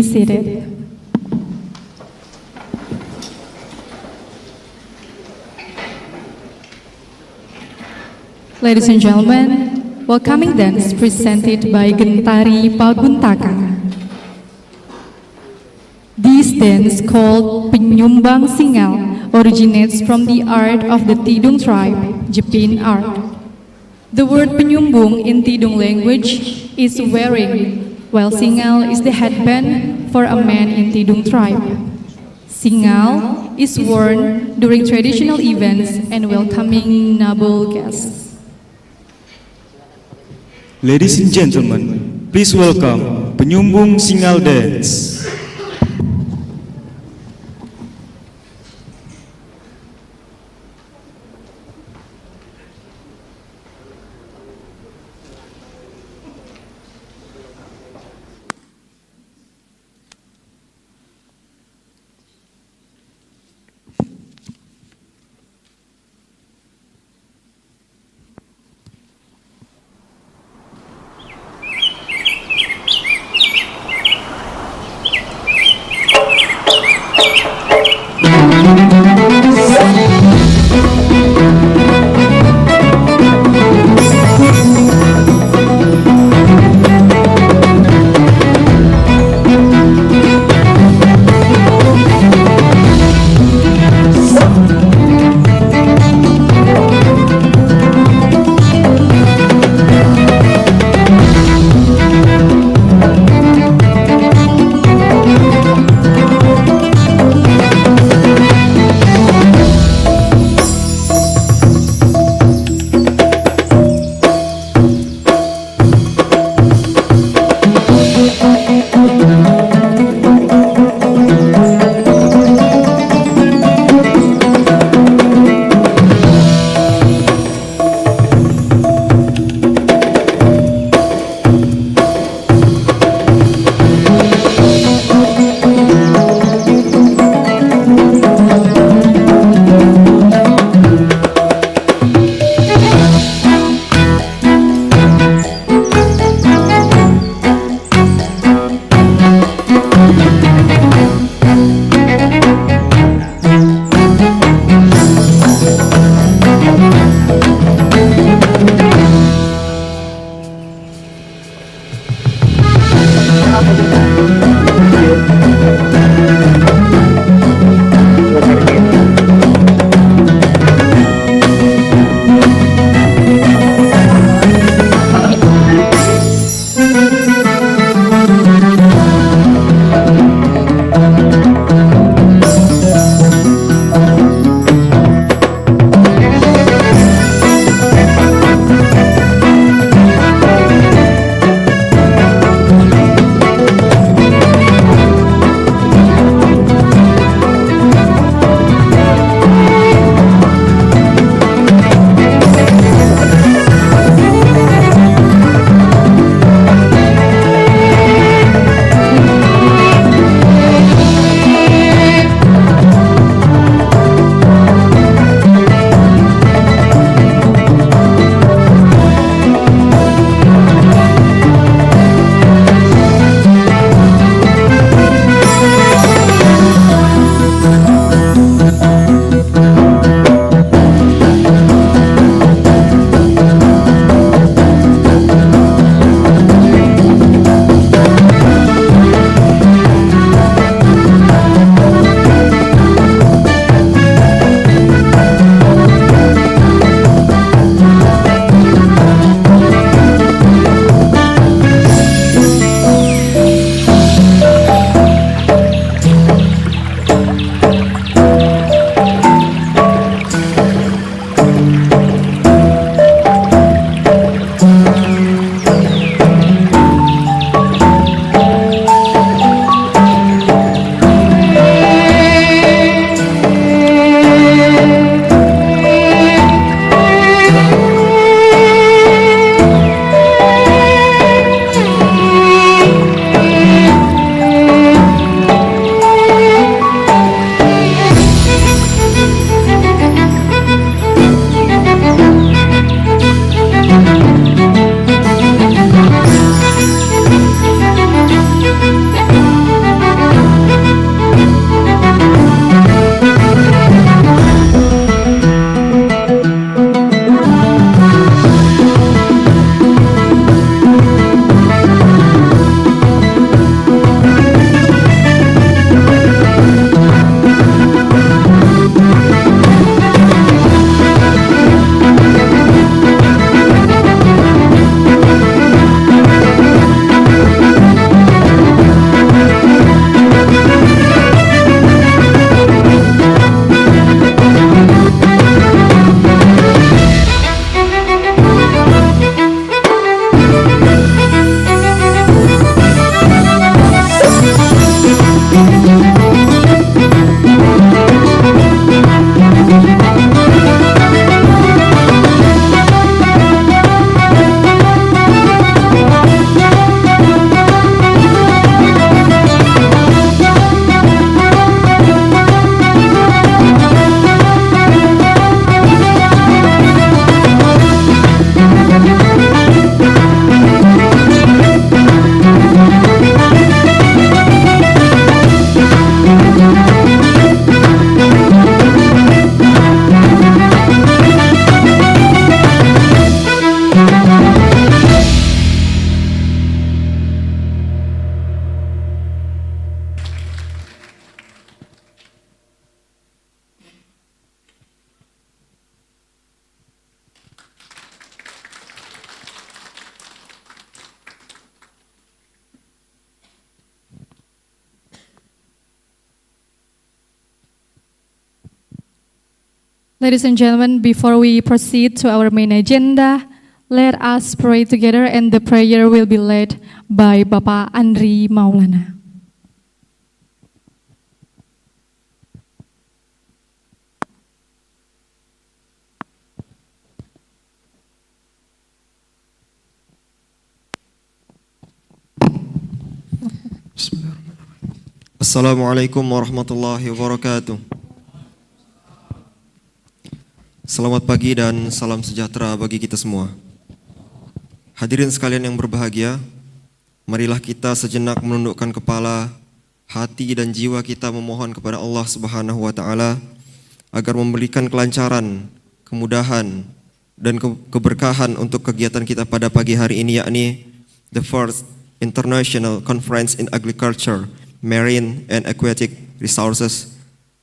seated. Ladies and gentlemen, welcoming dance presented by Gentari Paguntaka. This dance called Penyumbang Singal originates from the art of the Tidung tribe, Jepin art. The word penyumbung in Tidung language is wearing, while singal is the headband for a man in Tidung tribe. Singal is worn during traditional events and welcoming noble guests. Ladies and gentlemen, please welcome Penyumbung Singal Dance. Ladies and gentlemen, before we proceed to our main agenda, let us pray together and the prayer will be led by Bapak Andri Maulana. Assalamualaikum warahmatullahi wabarakatuh. Selamat pagi dan salam sejahtera bagi kita semua. Hadirin sekalian yang berbahagia, marilah kita sejenak menundukkan kepala, hati dan jiwa kita memohon kepada Allah Subhanahu wa taala agar memberikan kelancaran, kemudahan dan keberkahan untuk kegiatan kita pada pagi hari ini, yakni the first International Conference in Agriculture, Marine and Aquatic Resources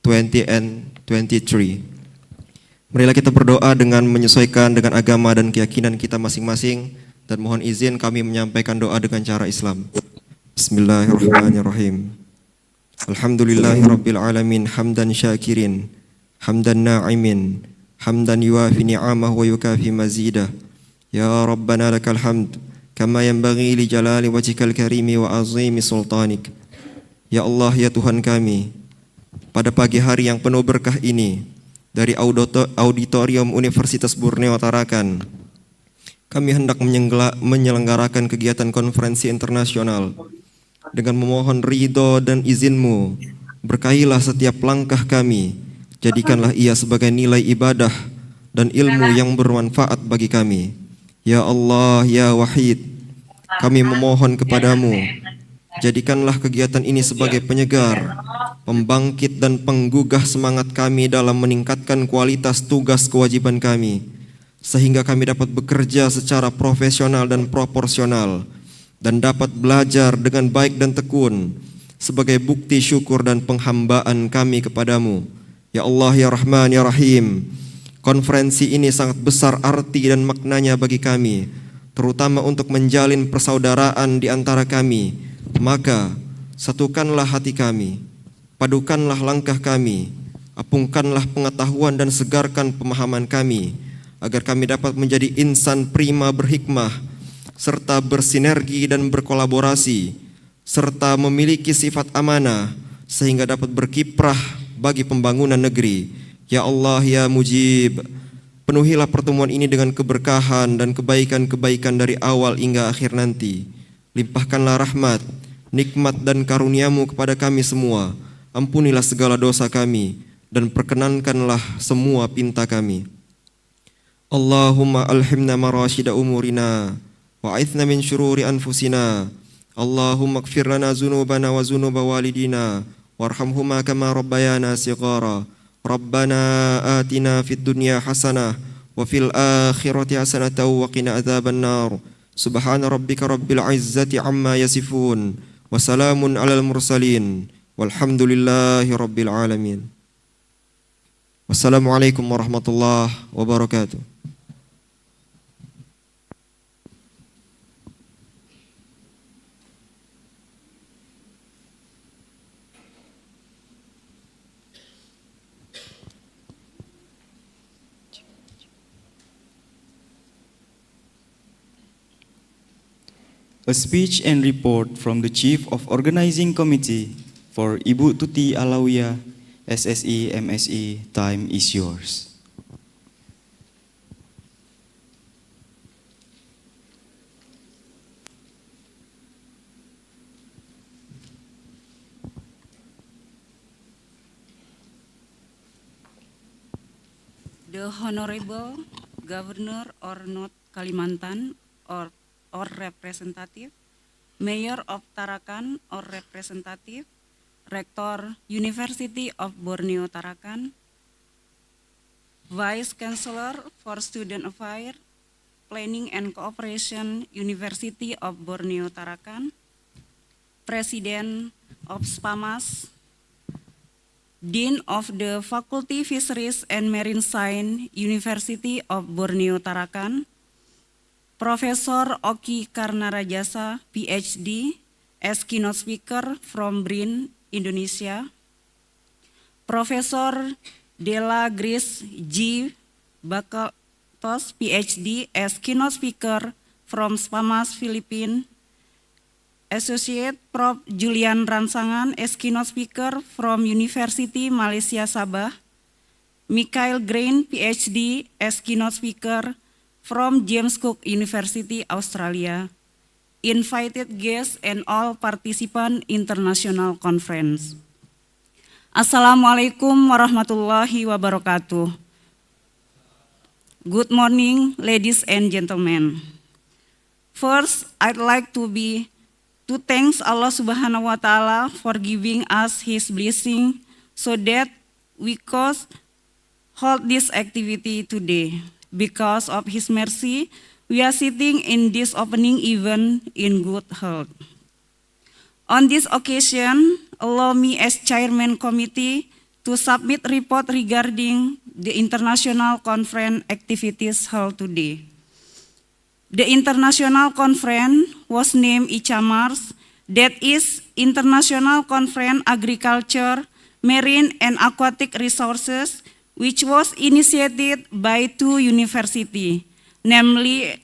2023. Marilah kita berdoa dengan menyesuaikan dengan agama dan keyakinan kita masing-masing, dan mohon izin kami menyampaikan doa dengan cara Islam. Bismillahirrahmanirrahim. Alhamdulillahirabbil alamin, hamdan syakirin, hamdan na'imin, hamdan yuafi ni'amah wa yukafi mazidah. Ya Rabbana lakal hamd kama yanbaghi li jalali wajhikal karimi wa azimi sultanik. Ya Allah, ya Tuhan kami, pada pagi hari yang penuh berkah ini, dari auditorium Universitas Borneo Tarakan, kami hendak menyelenggarakan kegiatan konferensi internasional. Dengan memohon ridho dan izin-Mu, berkahilah setiap langkah kami, jadikanlah ia sebagai nilai ibadah dan ilmu yang bermanfaat bagi kami. Ya Allah, ya Wahid, kami memohon kepadamu, jadikanlah kegiatan ini sebagai penyegar, pembangkit dan penggugah semangat kami dalam meningkatkan kualitas tugas kewajiban kami, sehingga kami dapat bekerja secara profesional dan proporsional, dan dapat belajar dengan baik dan tekun, sebagai bukti syukur dan penghambaan kami kepadamu. Ya Allah, ya Rahman, ya Rahim, konferensi ini sangat besar arti dan maknanya bagi kami, terutama untuk menjalin persaudaraan di antara kami. Maka satukanlah hati kami, padukanlah langkah kami, apungkanlah pengetahuan dan segarkan pemahaman kami, agar kami dapat menjadi insan prima berhikmah, serta bersinergi dan berkolaborasi, serta memiliki sifat amanah, sehingga dapat berkiprah bagi pembangunan negeri. Ya Allah, ya Mujib, penuhilah pertemuan ini dengan keberkahan dan kebaikan-kebaikan dari awal hingga akhir nanti. Limpahkanlah rahmat, nikmat dan karunia-Mu kepada kami semua. Ampunilah segala dosa kami dan perkenankanlah semua pinta kami. Allahumma alhimna marashida umurina wa aithna min syururi anfusina. Allahumma ighfir lana zunubana wa zunuba walidina warhamhuma kama rabbayana shighara. Rabbana atina fid dunya hasanah wa fil akhirati hasanah wa qina adzaban nar. Subhana rabbika rabbil izzati amma yasifun. Wassalamun alal mursalin. Walhamdulillahi rabbil alamin. Wassalamualaikum warahmatullahi wabarakatuh. A speech and report from the Chief of Organizing Committee for Ibu Tuti Alawiyah, SSI MSI, time is yours. The Honorable Governor or not Kalimantan or representative, Mayor of Tarakan or representative, Rector University of Borneo Tarakan, Vice Chancellor for Student Affairs, Planning and Cooperation, University of Borneo Tarakan, President of SPAMAS, Dean of the Faculty Fisheries and Marine Science, University of Borneo Tarakan, Profesor Oki Karnarajasa, PhD, as keynote speaker from BRIN, Indonesia. Profesor Dela Grace G. Bakatos, PhD, as keynote speaker from Spamas, Philippines. Associate Prof. Julian Ransangan as keynote speaker from University Malaysia Sabah. Mikhail Grain, PhD, as keynote speaker from James Cook University, Australia. Invited guests and all participants international conference. Assalamualaikum warahmatullahi wabarakatuh. Good morning, ladies and gentlemen. First, I'd like to thank Allah Subhanahu wa Ta'ala for giving us His blessing so that we could hold this activity today. Because of His mercy, we are sitting in this opening event in good health. On this occasion, allow me as Chairman Committee to submit report regarding the international conference activities held today. The international conference was named Icamars, that is International Conference Agriculture, Marine and Aquatic Resources, which was initiated by two universities, namely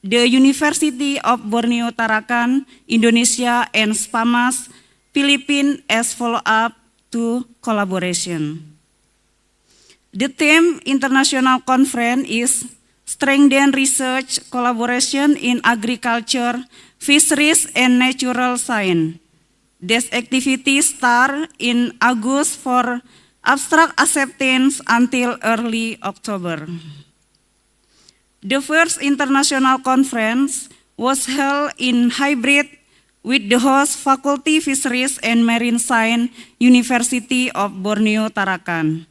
the University of Borneo Tarakan, Indonesia, and Spamas, Philippines, as follow-up to collaboration. The theme international conference is strengthen research collaboration in agriculture, fisheries, and natural science. This activity starts in August for abstract acceptance until early October. The first international conference was held in hybrid with the host Faculty Fisheries and Marine Science, University of Borneo Tarakan.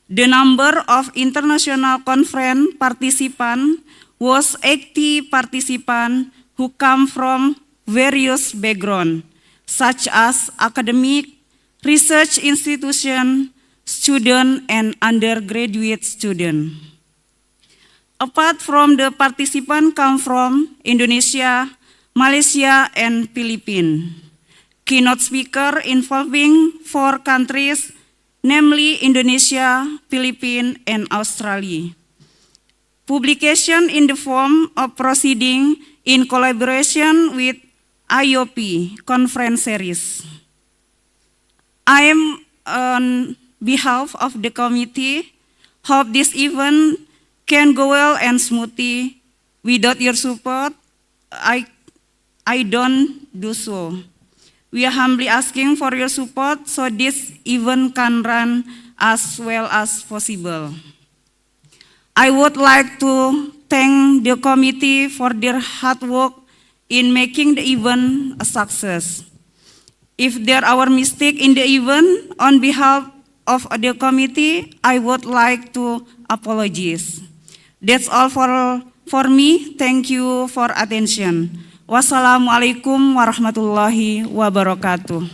The number of international conference participants was 80 participants who come from various backgrounds, such as academic, research institution, student, and undergraduate student. Apart from the participants come from Indonesia, Malaysia, and Philippines. Keynote speaker involving 4 countries, namely Indonesia, Philippines, and Australia. Publication in the form of proceeding in collaboration with IOP Conference Series. I am on behalf of the committee, hope this event can go well and smoothly. Without your support, I don't do so. We are humbly asking for your support so this event can run as well as possible. I would like to thank the committee for their hard work in making the event a success. If there are mistakes in the event, on behalf of the committee, I would like to apologize. That's all for me. Thank you for attention. Wassalamualaikum warahmatullahi wabarakatuh.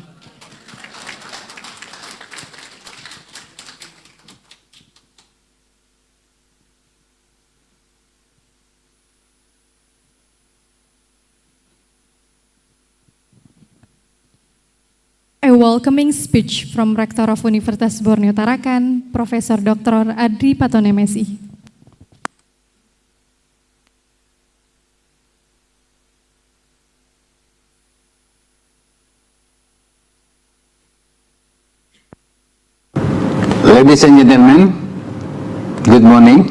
A welcoming speech from Rector of Universitas Borneo Tarakan, Profesor Dr. Adri Paton MSI. Ladies and gentlemen, good morning.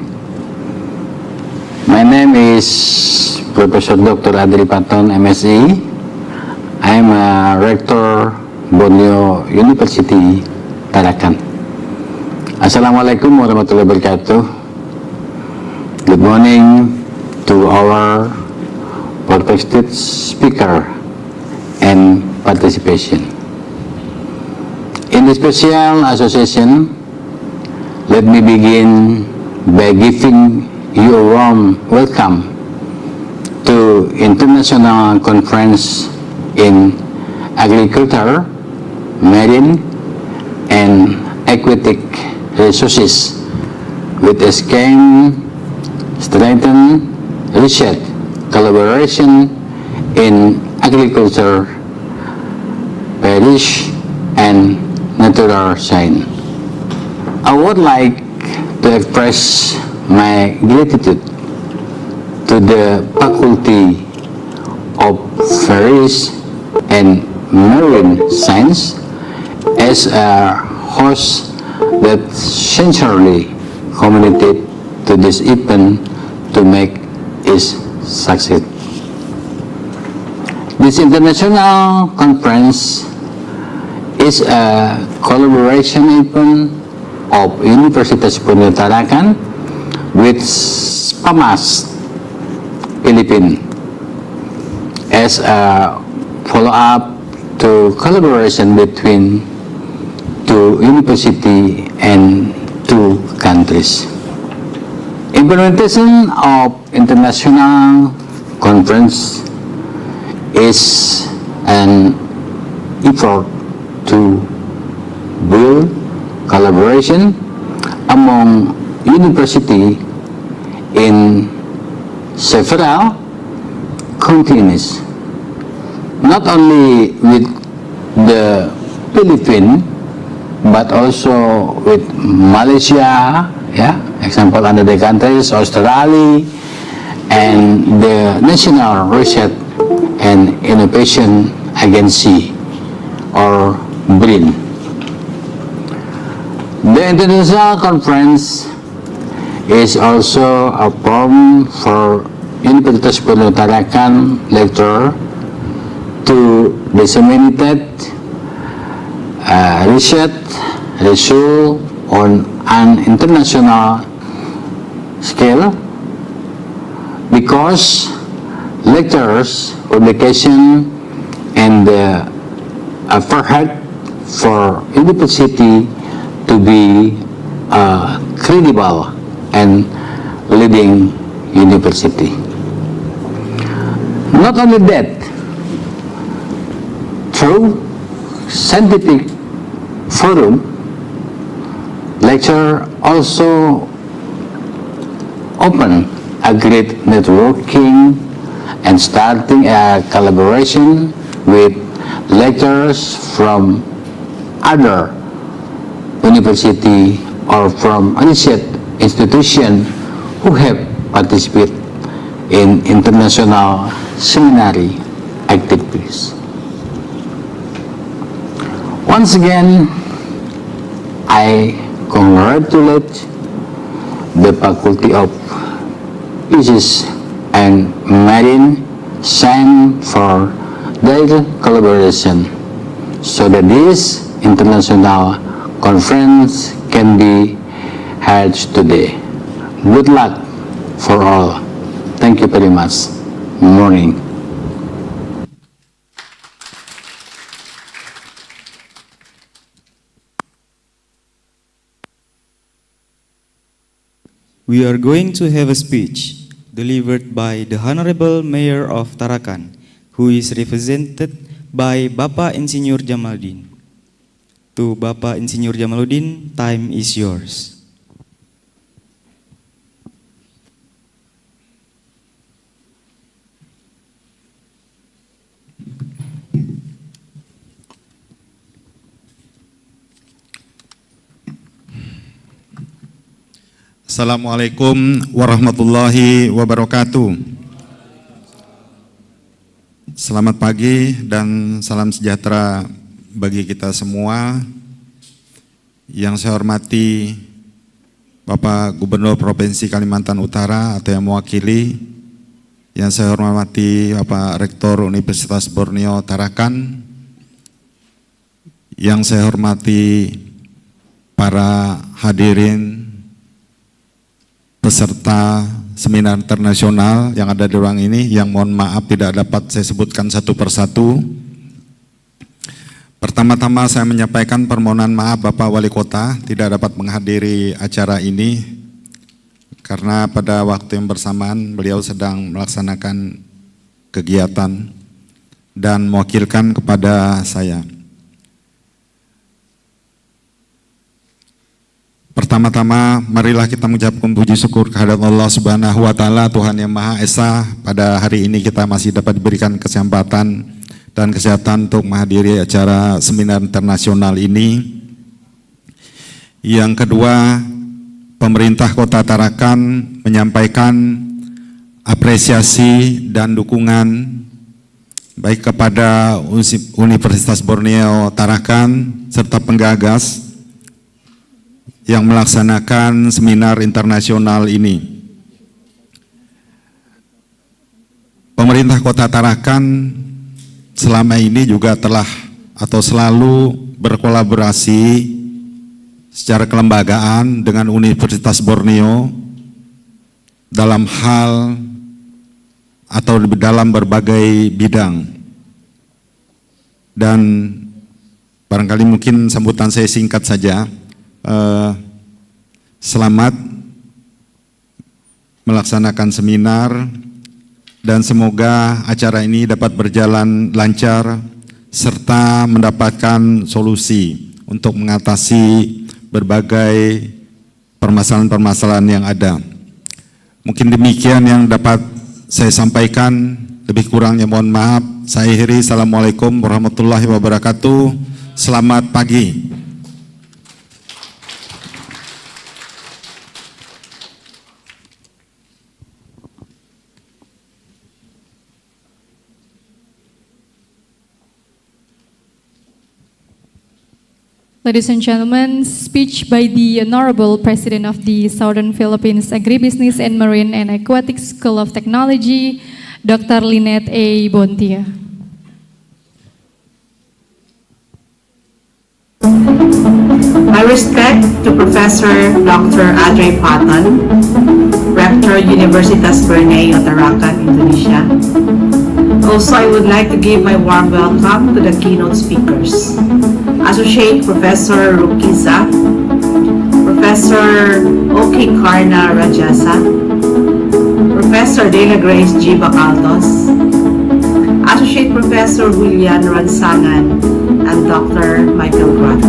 My name is Professor Dr. Adri Paton, MSc. I am a Rector, Borneo University, Tarakan. Assalamualaikum warahmatullahi wabarakatuh. Good morning to our respected speaker and participation. In this special association, let me begin by giving you a warm welcome to International Conference in Agriculture, Marine, and Aquatic Resources with a scheme strengthen research collaboration in agriculture, fisheries, and natural science. I would like to express my gratitude to the Faculty of Fisheries and Marine Science as a host that sincerely committed to this event to make it succeed. This international conference is a collaboration event of Universitas Borneo Tarakan with Icamars, Philippines, as a follow-up to collaboration between two universities and two countries. Implementation of international conference is an effort to build collaboration among universities in several continents, not only with the Philippines, but also with Malaysia, example under the countries, Australia, and the National Research and Innovation Agency, or BRIN. The International Conference is also a forum for Universitas Borneo Tarakan lecturer to disseminate research result on an international scale, because lectures, publication, and the effort for university to be a credible and leading university. Not only that, through scientific forum, lecture also open a great networking and starting a collaboration with lecturers from other university or from research institution who have participated in international seminary activities. Once again, I congratulate the Faculty of Fisheries and Marine Science for their collaboration so that this international conference can be held today. Good luck for all. Thank you very much. Morning. We are going to have a speech delivered by the Honorable Mayor of Tarakan, who is represented by Bapak Insinyur Jamaluddin. To Bapak Insinyur Jamaluddin, time is yours. Assalamualaikum warahmatullahi wabarakatuh. Selamat pagi dan salam sejahtera bagi kita semua. Yang saya hormati Bapak Gubernur Provinsi Kalimantan Utara atau yang mewakili, yang saya hormati Bapak Rektor Universitas Borneo Tarakan, yang saya hormati para hadirin peserta seminar internasional yang ada di ruang ini, yang mohon maaf tidak dapat saya sebutkan satu persatu. Pertama-tama saya menyampaikan permohonan maaf Bapak Wali Kota tidak dapat menghadiri acara ini karena pada waktu yang bersamaan beliau sedang melaksanakan kegiatan dan mewakilkan kepada saya. Pertama-tama, marilah kita mengucapkan puji syukur kehadirat Allah Subhanahu wa Ta'ala, Tuhan yang Maha Esa. Pada hari ini kita masih dapat diberikan kesempatan dan kesehatan untuk menghadiri acara seminar internasional ini, Yang kedua, pemerintah Kota Tarakan menyampaikan apresiasi dan dukungan baik kepada Universitas Borneo Tarakan serta penggagas yang melaksanakan seminar internasional ini. Pemerintah Kota Tarakan selama ini juga telah atau selalu berkolaborasi secara kelembagaan dengan Universitas Borneo dalam hal atau dalam berbagai bidang. Dan barangkali mungkin sambutan saya singkat saja. Selamat melaksanakan seminar dan semoga acara ini dapat berjalan lancar serta mendapatkan solusi untuk mengatasi berbagai permasalahan-permasalahan yang ada. Mungkin demikian yang dapat saya sampaikan, lebih kurangnya mohon maaf. Saya akhiri, Assalamualaikum warahmatullahi wabarakatuh. Selamat pagi. Ladies and gentlemen, speech by the Honorable President of the Southern Philippines Agribusiness and Marine and Aquatic School of Technology, Dr. Lynette A. Bontia. My respect to Professor Dr. Adre Patton, Rector Universitas Borneo, Tarakan, Indonesia. Also, I would like to give my warm welcome to the keynote speakers. Associate Professor Rukiza, Professor Oki Karna Rajasa, Professor Dela Grace G. Bacaldos, Associate Professor William Ransangan, and Dr. Michael Grant.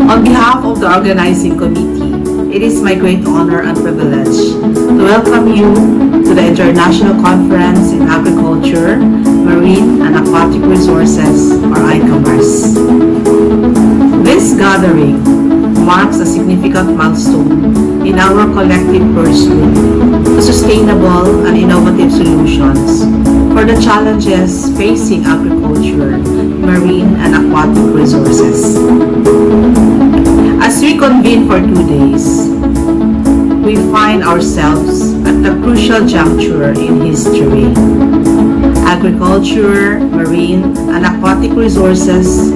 On behalf of the organizing committee, it is my great honor and privilege to welcome you to the International Conference in Agriculture, Marine and Aquatic Resources, or Icamars. This gathering marks a significant milestone in our collective pursuit to sustainable and innovative solutions for the challenges facing agriculture, marine and aquatic resources. As we convene for 2 days, we find ourselves at a crucial juncture in history. Agriculture, marine, and aquatic resources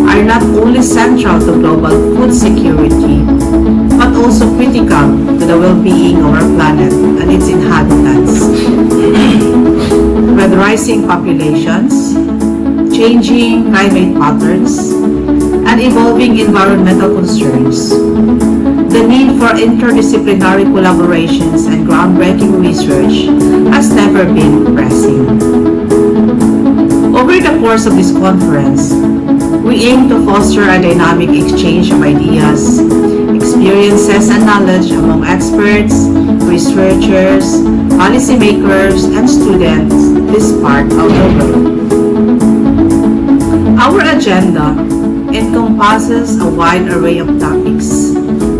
are not only central to global food security, but also critical to the well-being of our planet and its inhabitants. With rising populations, changing climate patterns, and evolving environmental concerns, the need for interdisciplinary collaborations and groundbreaking research has never been pressing. Over the course of this conference, we aim to foster a dynamic exchange of ideas, experiences, and knowledge among experts, researchers, policymakers, and students this part of the world. Our agenda encompasses a wide array of topics,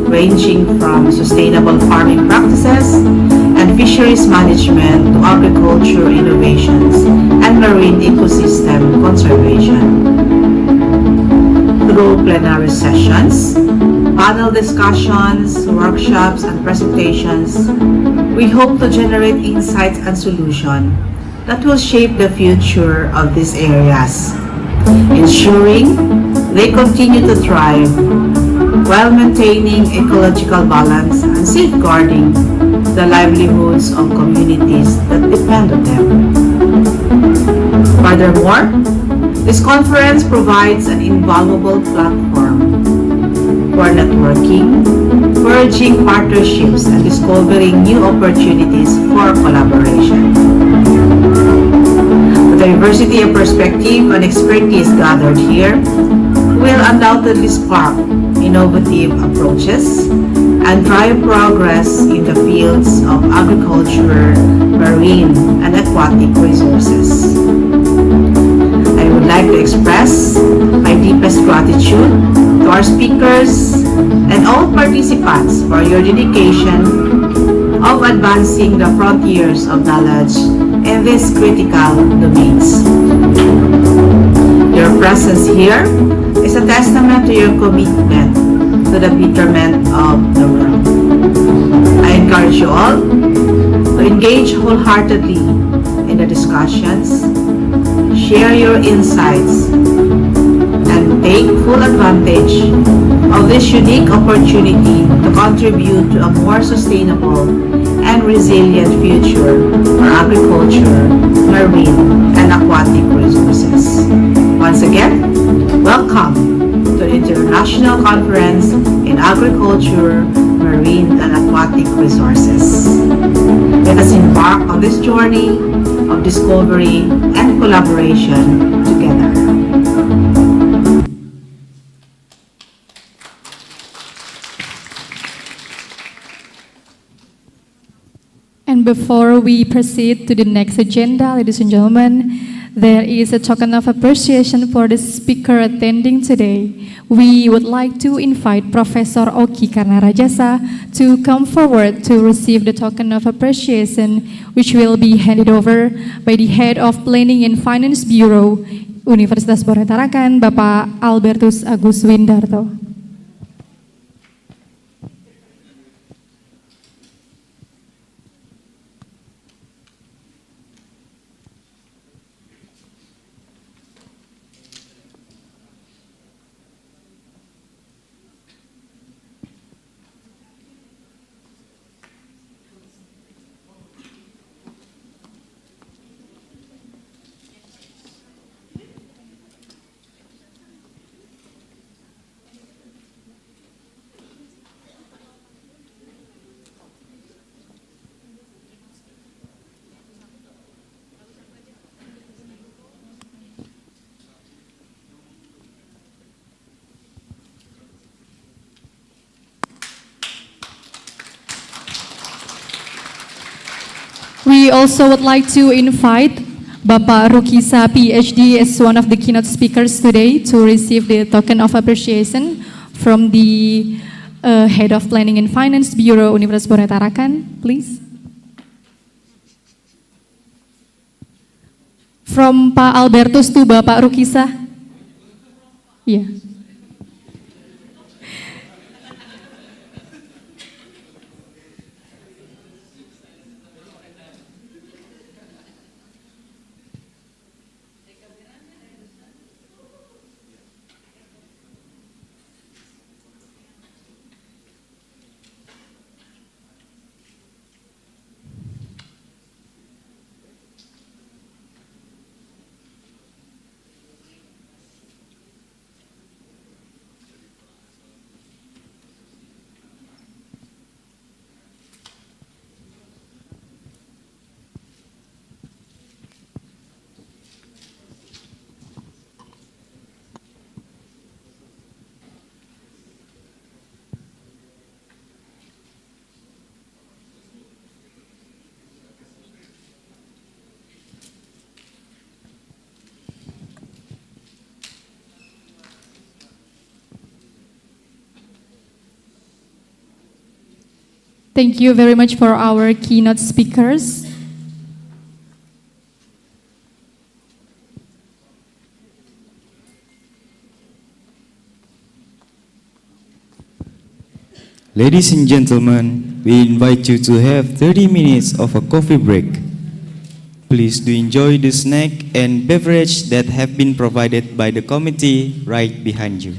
ranging from sustainable farming practices and fisheries management to agriculture innovations and marine ecosystem conservation. Through plenary sessions, panel discussions, workshops, and presentations, we hope to generate insights and solutions that will shape the future of these areas, ensuring they continue to thrive while maintaining ecological balance and safeguarding the livelihoods of communities that depend on them. Furthermore, this conference provides an invaluable platform for networking, forging partnerships, and discovering new opportunities for collaboration. The diversity of perspective and expertise gathered here will undoubtedly spark innovative approaches and drive progress in the fields of agriculture, marine, and aquatic resources. I would like to express my deepest gratitude to our speakers, and all participants for your dedication of advancing the frontiers of knowledge in these critical domains. Your presence here is a testament to your commitment to the betterment of the world. I encourage you all to engage wholeheartedly in the discussions, share your insights, and take full advantage of this unique opportunity to contribute to a more sustainable and resilient future for agriculture, marine, and aquatic resources. Once again, welcome to the International Conference in Agriculture, Marine, and Aquatic Resources. Let us embark on this journey of discovery and collaboration together. And before we proceed to the next agenda, ladies and gentlemen, there is a token of appreciation for the speaker attending today. We would like to invite Professor Oki Karnarajasa to come forward to receive the token of appreciation, which will be handed over by the Head of Planning and Finance Bureau, Universitas Borneo Tarakan, Bapak Albertus Agus Windarto. We also would like to invite Bapak Rukisa, PhD, as one of the keynote speakers today to receive the token of appreciation from the Head of Planning and Finance Bureau, Universitas Borneo Tarakan, please. From Pak Albertus to Bapak Rukisa. Yeah. Thank you very much for our keynote speakers. Ladies and gentlemen, we invite you to have 30 minutes of a coffee break. Please do enjoy the snack and beverage that have been provided by the committee right behind you.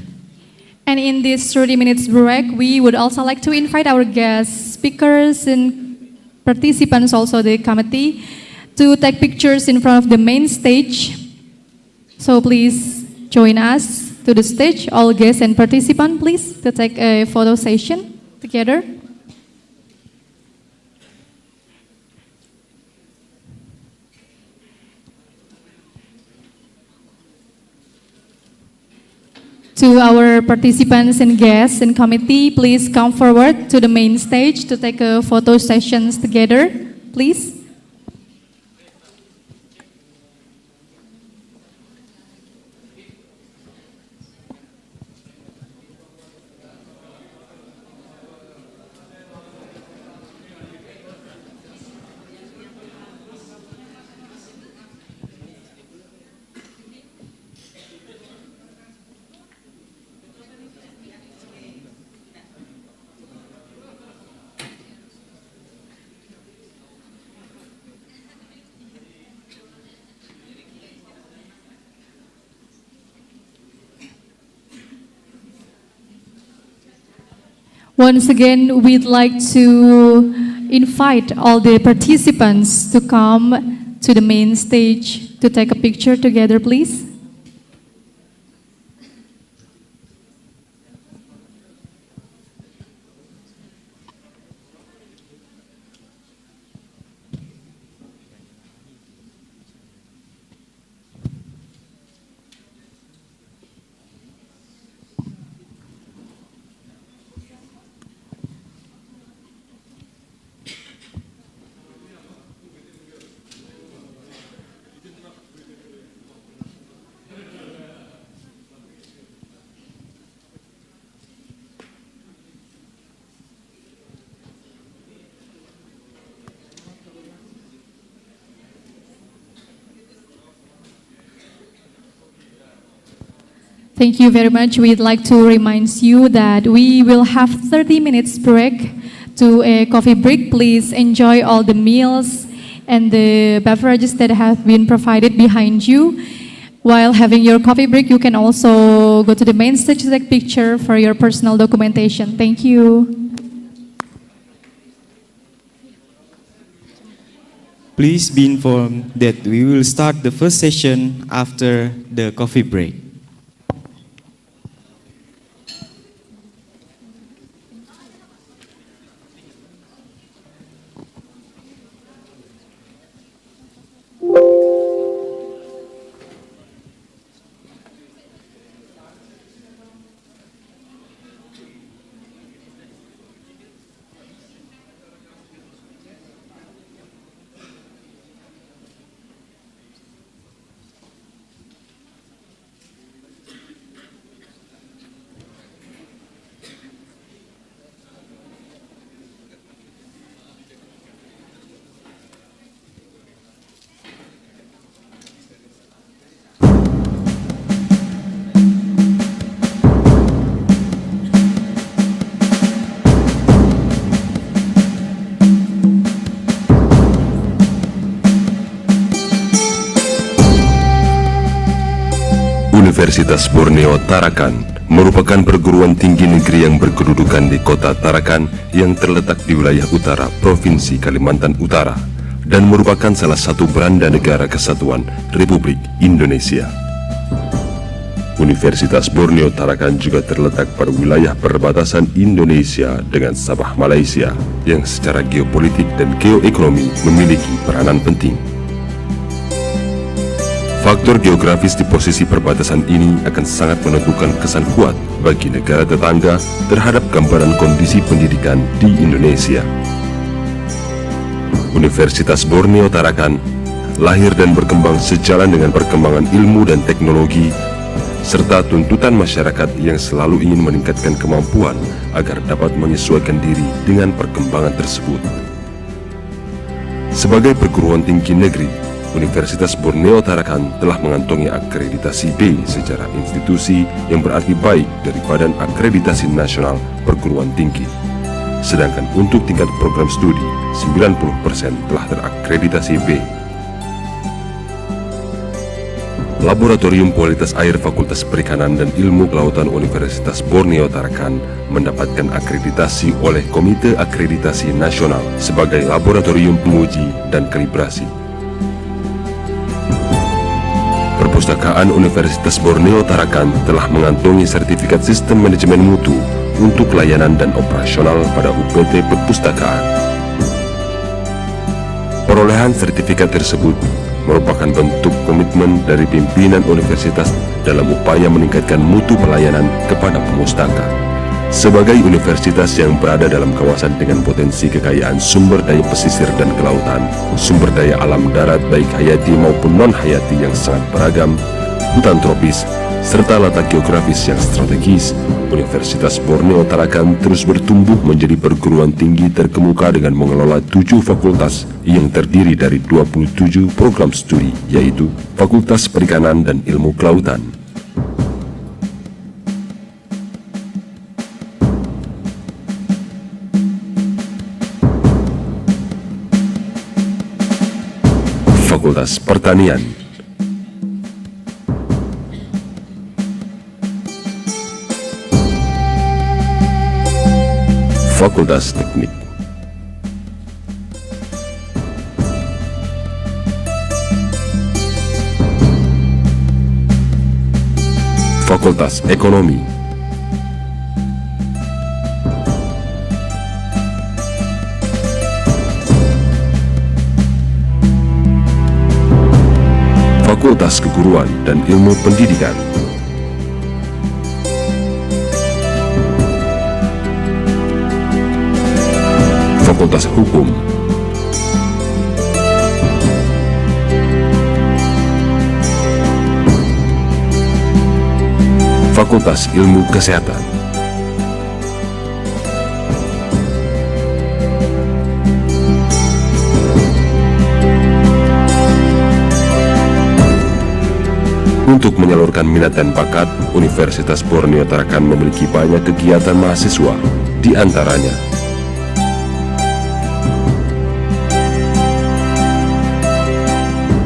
And in this 30 minutes break, we would also like to invite our guest speakers and participants, also the committee, to take pictures in front of the main stage. So please join us to the stage, all guests and participants, please, to take a photo session together. To our participants and guests and committee, please come forward to the main stage to take a photo sessions together, please. Once again, we'd like to invite all the participants to come to the main stage to take a picture together, please. Thank you very much. We'd like to remind you that we will have 30 minutes break to a coffee break. Please enjoy all the meals and the beverages that have been provided behind you. While having your coffee break, you can also go to the main stage to take picture for your personal documentation. Thank you. Please be informed that we will start the first session after the coffee break. Universitas Borneo Tarakan merupakan perguruan tinggi negeri yang berkedudukan di kota Tarakan yang terletak di wilayah utara Provinsi Kalimantan Utara dan merupakan salah satu beranda negara kesatuan Republik Indonesia. Universitas Borneo Tarakan juga terletak pada wilayah perbatasan Indonesia dengan Sabah Malaysia yang secara geopolitik dan geoekonomi memiliki peranan penting. Faktor geografis di posisi perbatasan ini akan sangat menentukan kesan kuat bagi negara tetangga terhadap gambaran kondisi pendidikan di Indonesia. Universitas Borneo Tarakan lahir dan berkembang sejalan dengan perkembangan ilmu dan teknologi, serta tuntutan masyarakat yang selalu ingin meningkatkan kemampuan agar dapat menyesuaikan diri dengan perkembangan tersebut. Sebagai perguruan tinggi negeri, Universitas Borneo Tarakan telah mengantongi akreditasi B secara institusi yang berarti baik dari Badan Akreditasi Nasional Perguruan Tinggi. Sedangkan untuk tingkat program studi, 90% telah terakreditasi B. Laboratorium Kualitas Air Fakultas Perikanan dan Ilmu Kelautan Universitas Borneo Tarakan mendapatkan akreditasi oleh Komite Akreditasi Nasional sebagai laboratorium penguji dan kalibrasi. Perpustakaan Universitas Borneo Tarakan telah mengantongi sertifikat sistem manajemen mutu untuk layanan dan operasional pada UPT Perpustakaan. Perolehan sertifikat tersebut merupakan bentuk komitmen dari pimpinan universitas dalam upaya meningkatkan mutu pelayanan kepada pemustaka. Sebagai universitas yang berada dalam kawasan dengan potensi kekayaan sumber daya pesisir dan kelautan, sumber daya alam darat baik hayati maupun non-hayati yang sangat beragam, hutan tropis, serta letak geografis yang strategis, Universitas Borneo Tarakan terus bertumbuh menjadi perguruan tinggi terkemuka dengan mengelola 7 fakultas yang terdiri dari 27 program studi, yaitu Fakultas Perikanan dan Ilmu Kelautan, Fakultas Pertanian, Fakultas Teknik. Fakultas Ekonomi. Fakultas Keguruan dan Ilmu Pendidikan. Fakultas Hukum. Fakultas Ilmu Kesehatan. Untuk menyalurkan minat dan bakat, Universitas Borneo Tarakan memiliki banyak kegiatan mahasiswa, di antaranya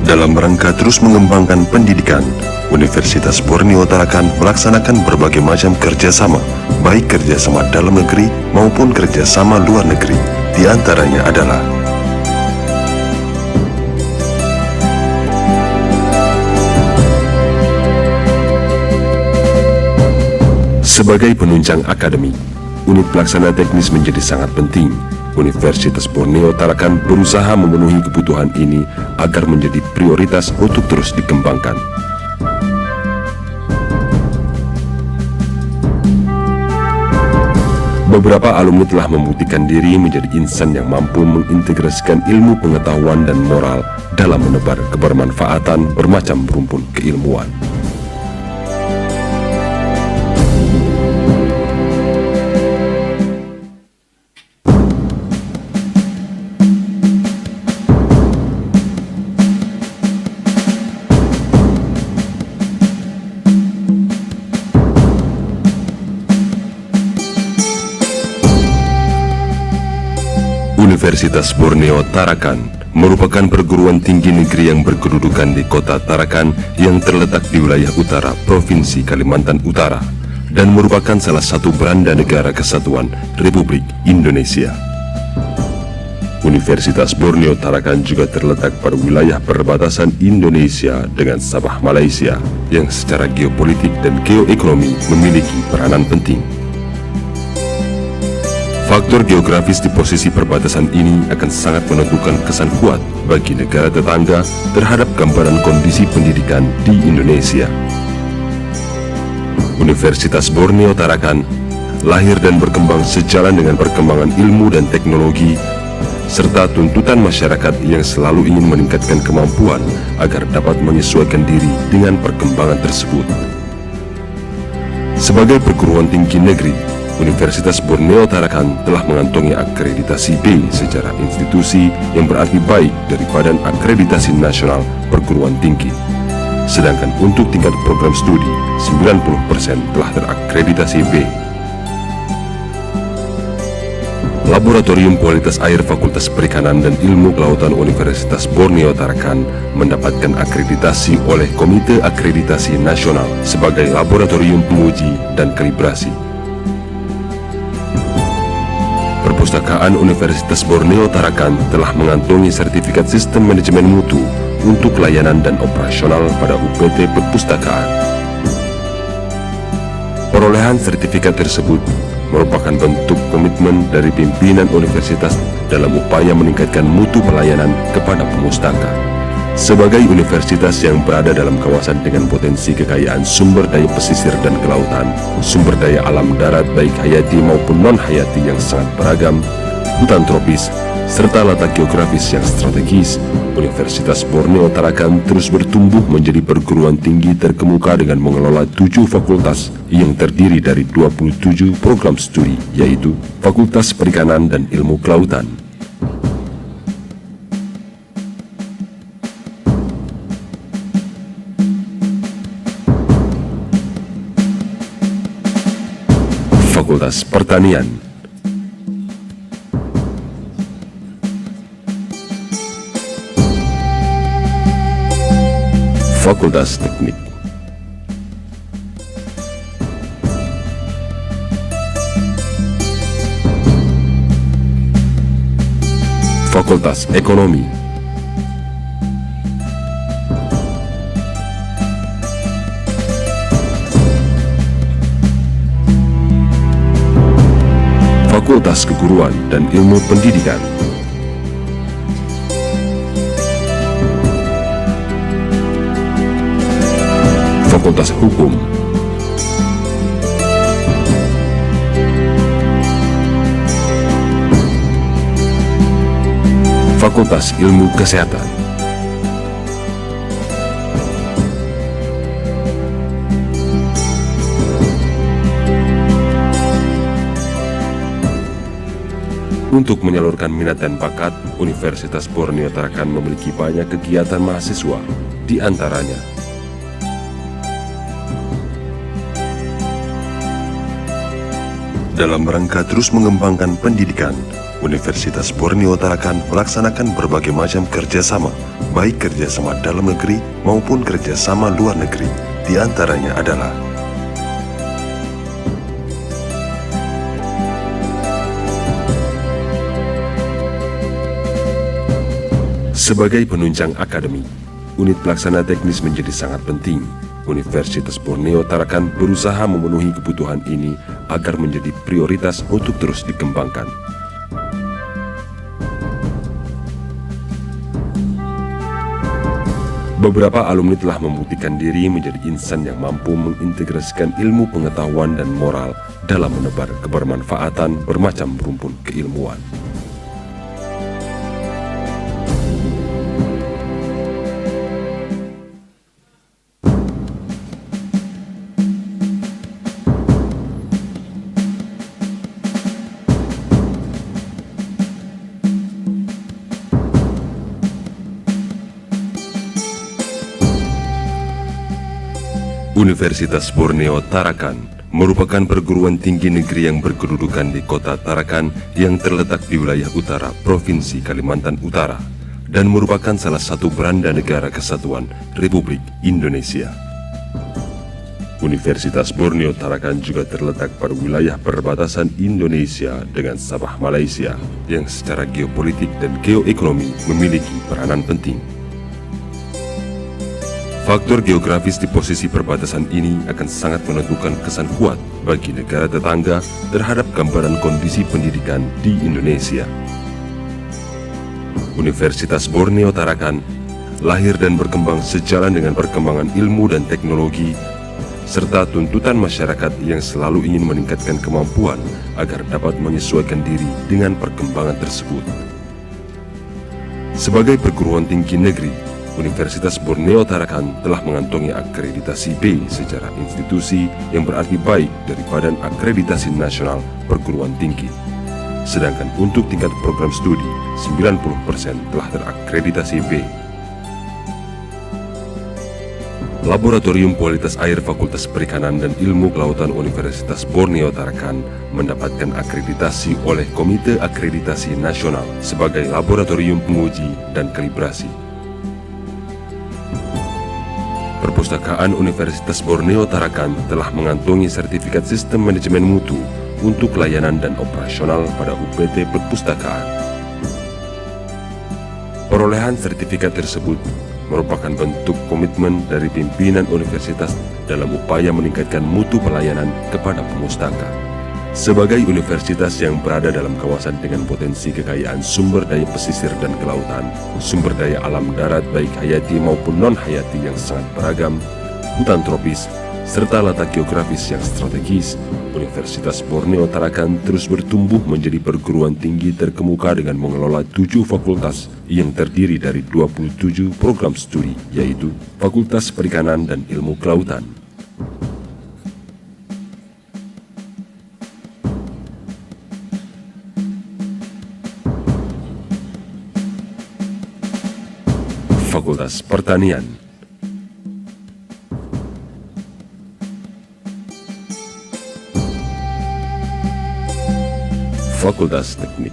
dalam rangka terus mengembangkan pendidikan, Universitas Borneo Tarakan melaksanakan berbagai macam kerjasama, baik kerjasama dalam negeri maupun kerjasama luar negeri. Di antaranya adalah sebagai penunjang akademik, unit pelaksana teknis menjadi sangat penting. Universitas Borneo Tarakan berusaha memenuhi kebutuhan ini agar menjadi prioritas untuk terus dikembangkan. Beberapa alumni telah membuktikan diri menjadi insan yang mampu mengintegrasikan ilmu pengetahuan dan moral dalam menebar kebermanfaatan bermacam rumpun keilmuan. Universitas Borneo Tarakan merupakan perguruan tinggi negeri yang berkedudukan di kota Tarakan yang terletak di wilayah utara Provinsi Kalimantan Utara dan merupakan salah satu beranda negara kesatuan Republik Indonesia. Universitas Borneo Tarakan juga terletak pada wilayah perbatasan Indonesia dengan Sabah Malaysia yang secara geopolitik dan geoekonomi memiliki peranan penting. Faktor geografis di posisi perbatasan ini akan sangat menentukan kesan kuat bagi negara tetangga terhadap gambaran kondisi pendidikan di Indonesia. Universitas Borneo Tarakan lahir dan berkembang sejalan dengan perkembangan ilmu dan teknologi, serta tuntutan masyarakat yang selalu ingin meningkatkan kemampuan agar dapat menyesuaikan diri dengan perkembangan tersebut. Sebagai perguruan tinggi negeri, Universitas Borneo Tarakan telah mengantongi akreditasi B secara institusi yang berarti baik dari Badan Akreditasi Nasional Perguruan Tinggi. Sedangkan untuk tingkat program studi, 90% telah terakreditasi B. Laboratorium Kualitas Air Fakultas Perikanan dan Ilmu Kelautan Universitas Borneo Tarakan mendapatkan akreditasi oleh Komite Akreditasi Nasional sebagai laboratorium penguji dan kalibrasi. Perpustakaan Universitas Borneo Tarakan telah mengantongi sertifikat sistem manajemen mutu untuk layanan dan operasional pada UPT Perpustakaan. Perolehan sertifikat tersebut merupakan bentuk komitmen dari pimpinan universitas dalam upaya meningkatkan mutu pelayanan kepada pemustaka. Sebagai universitas yang berada dalam kawasan dengan potensi kekayaan sumber daya pesisir dan kelautan, sumber daya alam darat baik hayati maupun non-hayati yang sangat beragam, hutan tropis, serta letak geografis yang strategis, Universitas Borneo Tarakan terus bertumbuh menjadi perguruan tinggi terkemuka dengan mengelola 7 fakultas yang terdiri dari 27 program studi, yaitu Fakultas Perikanan dan Ilmu Kelautan, Fakultas Pertanian, Fakultas Teknik, Fakultas Ekonomi, Fakultas Keguruan dan Ilmu Pendidikan, Fakultas Hukum, Fakultas Ilmu Kesehatan, Untuk menyalurkan minat dan bakat, Universitas Borneo Tarakan memiliki banyak kegiatan mahasiswa, di antaranya dalam rangka terus mengembangkan pendidikan, Universitas Borneo Tarakan melaksanakan berbagai macam kerjasama, baik kerjasama dalam negeri maupun kerjasama luar negeri. Di antaranya adalah sebagai penunjang akademik, unit pelaksana teknis menjadi sangat penting. Universitas Borneo Tarakan berusaha memenuhi kebutuhan ini agar menjadi prioritas untuk terus dikembangkan. Beberapa alumni telah membuktikan diri menjadi insan yang mampu mengintegrasikan ilmu pengetahuan dan moral dalam menebar kebermanfaatan bermacam rumpun keilmuan. Universitas Borneo Tarakan merupakan perguruan tinggi negeri yang berkedudukan di kota Tarakan yang terletak di wilayah utara Provinsi Kalimantan Utara dan merupakan salah satu beranda negara kesatuan Republik Indonesia. Universitas Borneo Tarakan juga terletak pada wilayah perbatasan Indonesia dengan Sabah Malaysia yang secara geopolitik dan geoekonomi memiliki peranan penting. Faktor geografis di posisi perbatasan ini akan sangat menentukan kesan kuat bagi negara tetangga terhadap gambaran kondisi pendidikan di Indonesia. Universitas Borneo Tarakan lahir dan berkembang sejalan dengan perkembangan ilmu dan teknologi, serta tuntutan masyarakat yang selalu ingin meningkatkan kemampuan agar dapat menyesuaikan diri dengan perkembangan tersebut. Sebagai perguruan tinggi negeri, Universitas Borneo Tarakan telah mengantongi akreditasi B secara institusi yang berarti baik dari Badan Akreditasi Nasional Perguruan Tinggi. Sedangkan untuk tingkat program studi, 90% telah terakreditasi B. Laboratorium Kualitas Air Fakultas Perikanan dan Ilmu Kelautan Universitas Borneo Tarakan mendapatkan akreditasi oleh Komite Akreditasi Nasional sebagai laboratorium penguji dan kalibrasi. Perpustakaan Universitas Borneo Tarakan telah mengantongi sertifikat sistem manajemen mutu untuk layanan dan operasional pada UPT Perpustakaan. Perolehan sertifikat tersebut merupakan bentuk komitmen dari pimpinan universitas dalam upaya meningkatkan mutu pelayanan kepada pemustaka. Sebagai universitas yang berada dalam kawasan dengan potensi kekayaan sumber daya pesisir dan kelautan, sumber daya alam darat baik hayati maupun non-hayati yang sangat beragam, hutan tropis, serta letak geografis yang strategis, Universitas Borneo Tarakan terus bertumbuh menjadi perguruan tinggi terkemuka dengan mengelola 7 fakultas yang terdiri dari 27 program studi, yaitu Fakultas Perikanan dan Ilmu Kelautan, Fakultas Pertanian, Fakultas Teknik,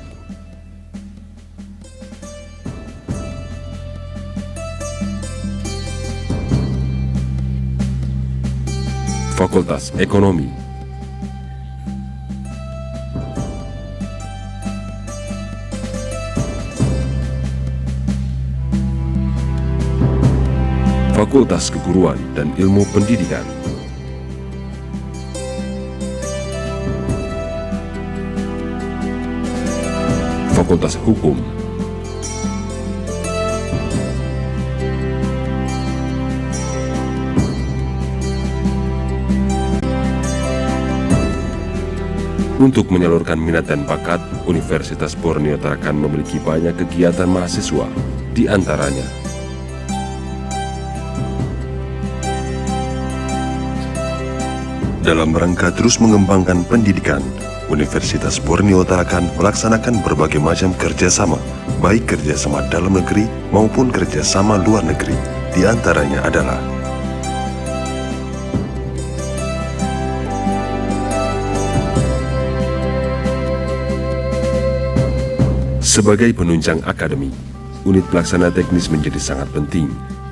Fakultas Ekonomi, Fakultas Keguruan dan Ilmu Pendidikan, Fakultas Hukum, Untuk menyalurkan minat dan bakat, Universitas Borneo Tarakan memiliki banyak kegiatan mahasiswa, di antaranya dalam rangka terus mengembangkan pendidikan, Universitas Borneo Tarakan melaksanakan berbagai macam kerjasama, baik kerjasama dalam negeri maupun kerjasama luar negeri. Di antaranya adalah sebagai penunjang akademi, unit pelaksana teknis menjadi sangat penting.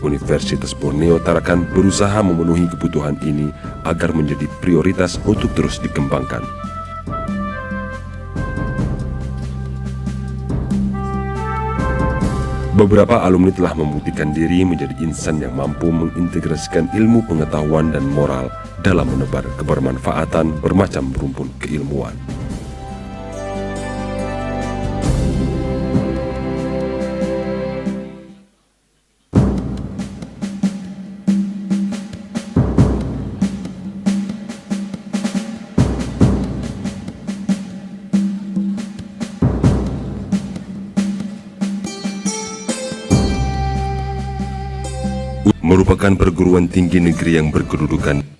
Universitas Borneo Tarakan berusaha memenuhi kebutuhan ini agar menjadi prioritas untuk terus dikembangkan. Beberapa alumni telah membuktikan diri menjadi insan yang mampu mengintegrasikan ilmu pengetahuan dan moral dalam menebar kebermanfaatan bermacam rumpun keilmuan. Merupakan perguruan tinggi negeri yang berkedudukan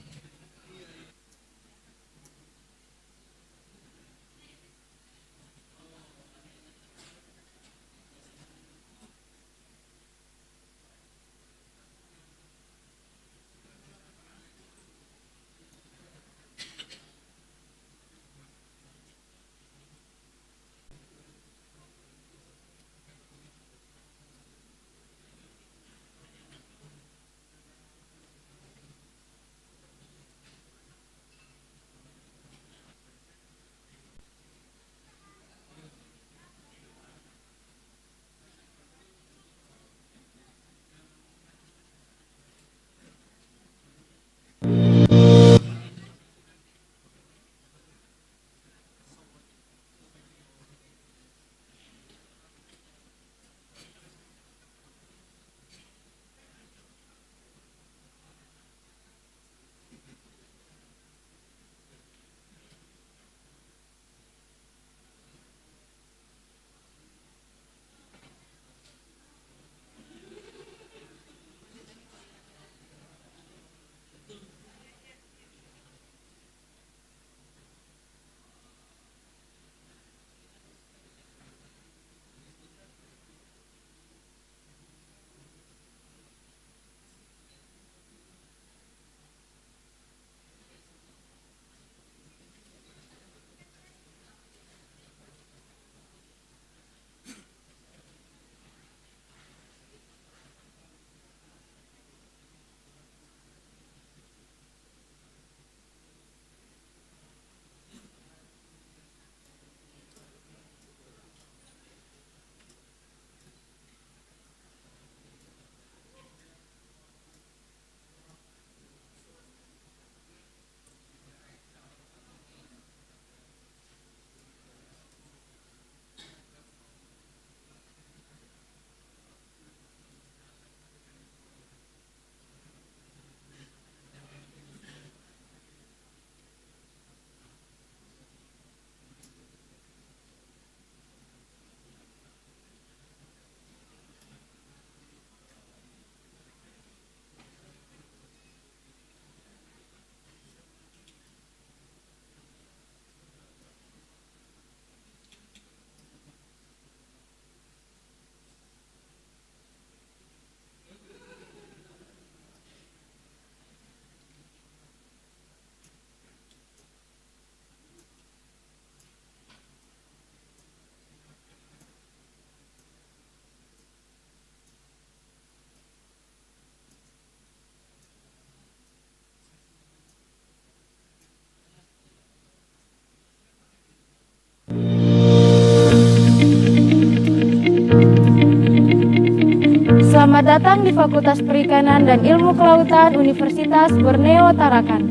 datang di Fakultas Perikanan dan Ilmu Kelautan Universitas Borneo Tarakan.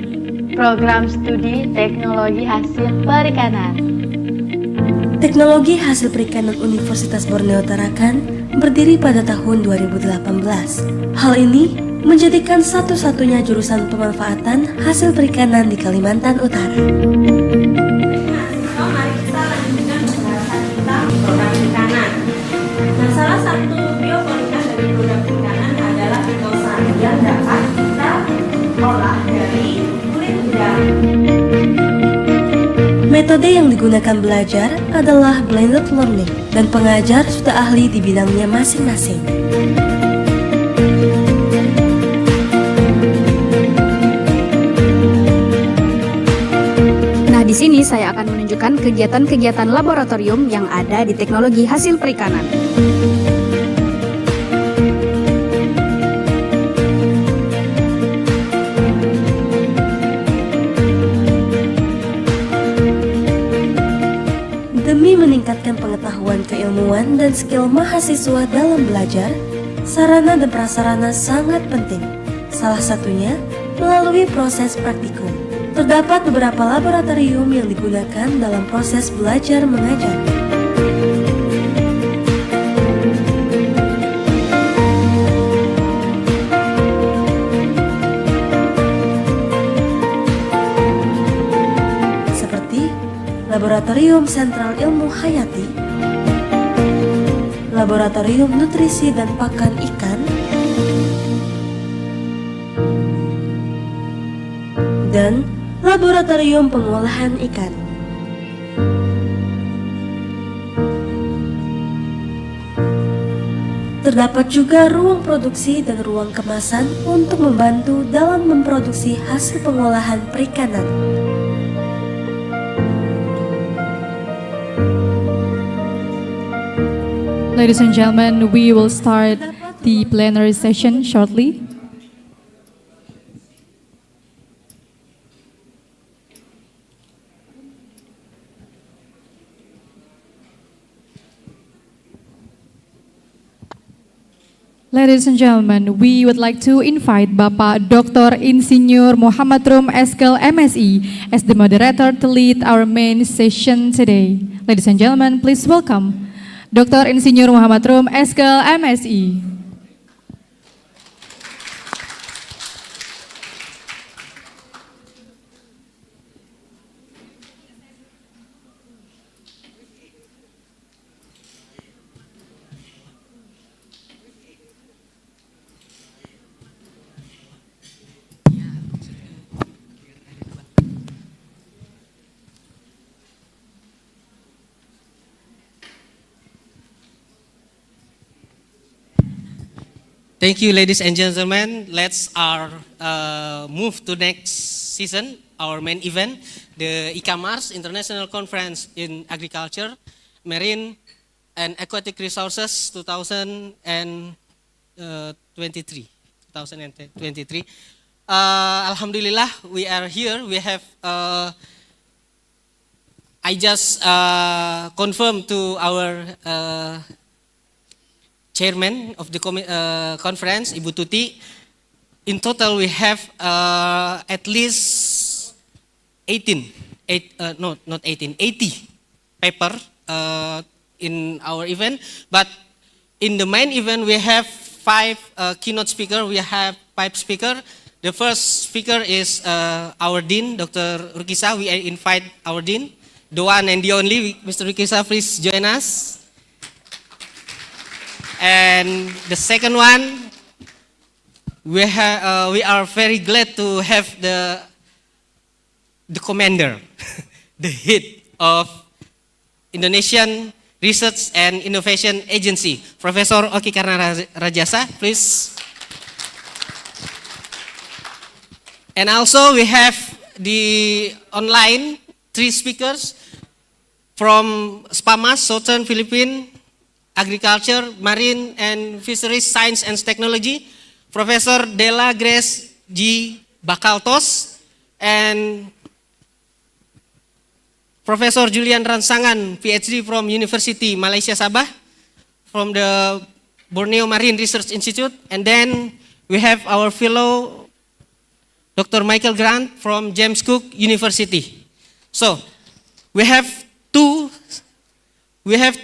Program Studi Teknologi Hasil Perikanan. Teknologi Hasil Perikanan Universitas Borneo Tarakan berdiri pada tahun 2018. Hal ini menjadikan satu-satunya jurusan pemanfaatan hasil perikanan di Kalimantan Utara. Mari kita lanjutkan pembahasan tentang program perikanan. Nah, salah satu biopolikan dari program perikanan adalah pitosa yang dapat kita olah dari kulit udang. Metode yang digunakan belajar adalah blended learning dan pengajar sudah ahli di bidangnya masing-masing. Nah, di sini saya akan menunjukkan kegiatan-kegiatan laboratorium yang ada di teknologi hasil perikanan. Demi meningkatkan pengetahuan keilmuan dan skill mahasiswa dalam belajar, sarana dan prasarana sangat penting. Salah satunya melalui proses praktikum. Terdapat beberapa laboratorium yang digunakan dalam proses belajar mengajar. Seperti Laboratorium Sentral Ilmu Hayati, Laboratorium Nutrisi dan Pakan Ikan, dan Laboratorium Pengolahan Ikan. Terdapat juga ruang produksi dan ruang kemasan untuk membantu dalam memproduksi hasil pengolahan perikanan. Ladies and gentlemen, we will start the plenary session shortly. Ladies and gentlemen, we would like to invite Bapak Dr. Insinyur Muhammad Rum Eskel MSI as the moderator to lead our main session today. Ladies and gentlemen, please welcome Dr. Insinyur Muhammad Rum Eskel MSI. Thank you, ladies and gentlemen. Let's move to next season, our main event, the Icamars International Conference in Agriculture, Marine and Aquatic Resources 2023. Alhamdulillah, we are here. We have. I just confirmed to our chairman of the conference, Ibu Tuti. In total, we have at least 80 paper in our event. But in the main event, we have 5 keynote speaker. We have 5 speaker. The first speaker is our dean, Dr. Rukisa. We invite our dean, the one and the only, Mr. Rukisa. Please join us. And the second one, we are very glad to have the commander, the head of Indonesian Research and Innovation Agency, Professor Oki Karna Rajasa, please. And also we have the online 3 speakers from SPAMAS, Southern Philippines, Agriculture, Marine and Fisheries Science and Technology, Professor Della Grace G. Bakaltos, and Professor Julian Ransangan, PhD from University Malaysia Sabah, from the Borneo Marine Research Institute, and then we have our fellow Dr. Michael Grant from James Cook University. So we have two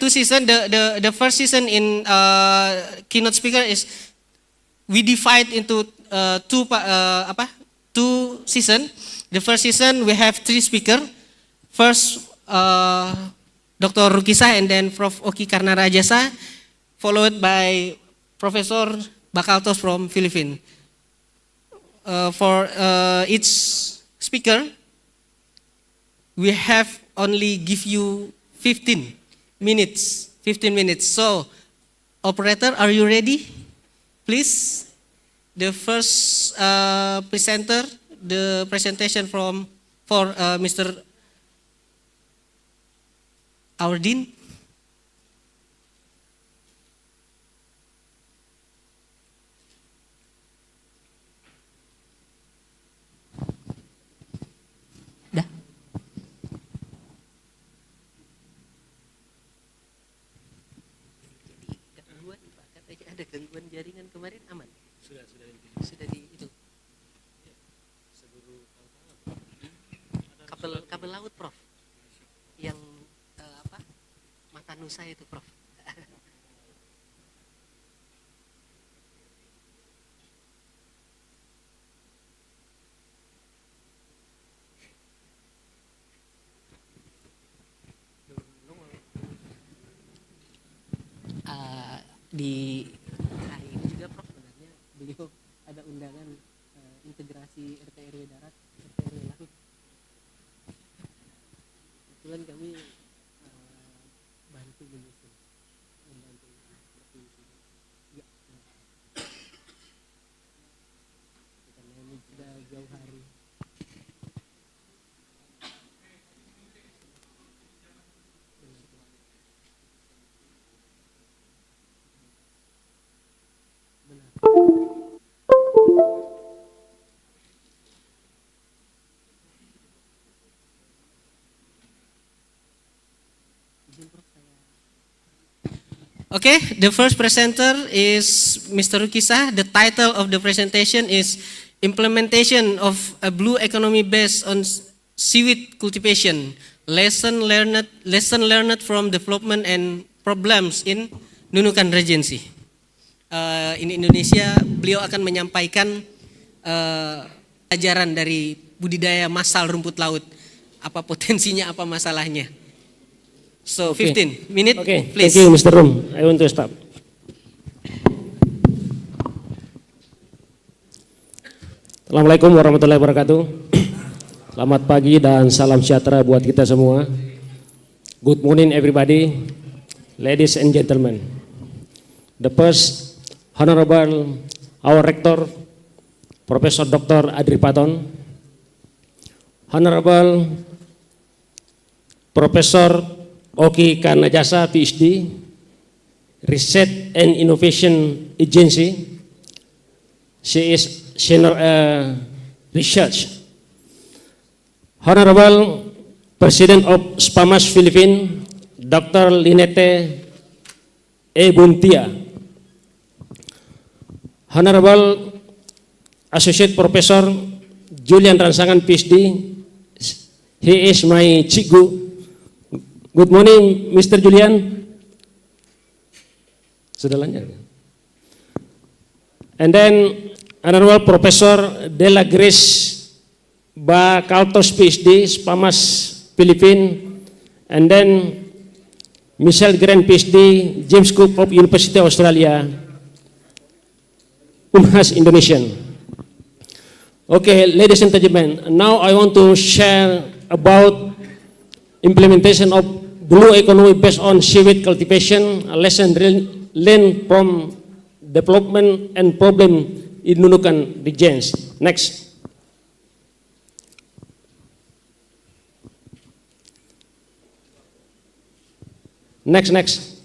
seasons. The first season in keynote speaker is we divide into two season. The first season we have 3 speakers. First Dr. Rukisa and then Prof. Oki Karnarajasa, followed by Professor Bakaltos from Philippines. For each speaker, we have only give you 15 minutes. So, operator, are you ready? Please, the first presenter, the presentation for Mr. Our Dean. Ada gangguan jaringan kemarin aman? Sudah di itu. Kabel laut, Prof. Yang Mata Nusa itu, Prof. Di hari ini juga, Prof, sebenarnya beliau ada undangan integrasi RT RW darat, RT RW laut. Kebetulan kami bantu menyusun, membantu seperti itu. Ya, karena ini sudah jauh hari. Okay, the first presenter is Mr. Rukisa. The title of the presentation is Implementation of a Blue Economy Based on Seaweed Cultivation. Lesson learned from development and problems in Nunukan Regency. In Indonesia, beliau akan menyampaikan pelajaran dari budidaya massal rumput laut. Apa potensinya, apa masalahnya. So 15 minutes, please. Thank you, Mr. Rum. I want to start. Assalamualaikum warahmatullahi wabarakatuh. Selamat pagi dan salam sejahtera buat kita semua. Good morning everybody, ladies and gentlemen. The first Honorable our Rector, Professor Dr. Adri Paton, Honorable Professor Oki Karnajasa, PhD, Research and Innovation Agency. She is Senior Research. Honorable President of SPAMAS Philippines, Dr. Linete E. Buntia. Honorable Associate Professor Julian Ransangan, PhD. He is my cikgu. Good morning, Mr. Julian. Sudah lanjut. And then Honorable Professor Della Grace Bakaltos, PhD, SPAMAS Philippines. And then Michelle Grant, PhD, James Cook of University Australia, Unhas Indonesian. Okay, ladies and gentlemen, now I want to share about implementation of blue economy based on seaweed cultivation, a lesson learned from development and problem in Nunukan regions. Next. Next.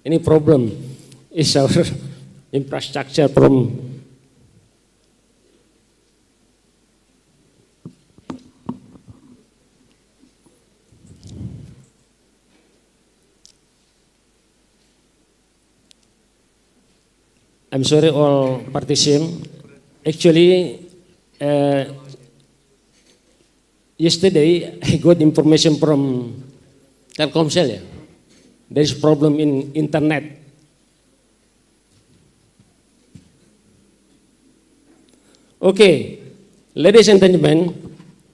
Any problem is our infrastructure from I'm sorry all participants. Actually, yesterday I got information from Telkomsel. Yeah. There is problem in internet. Okay, ladies and gentlemen,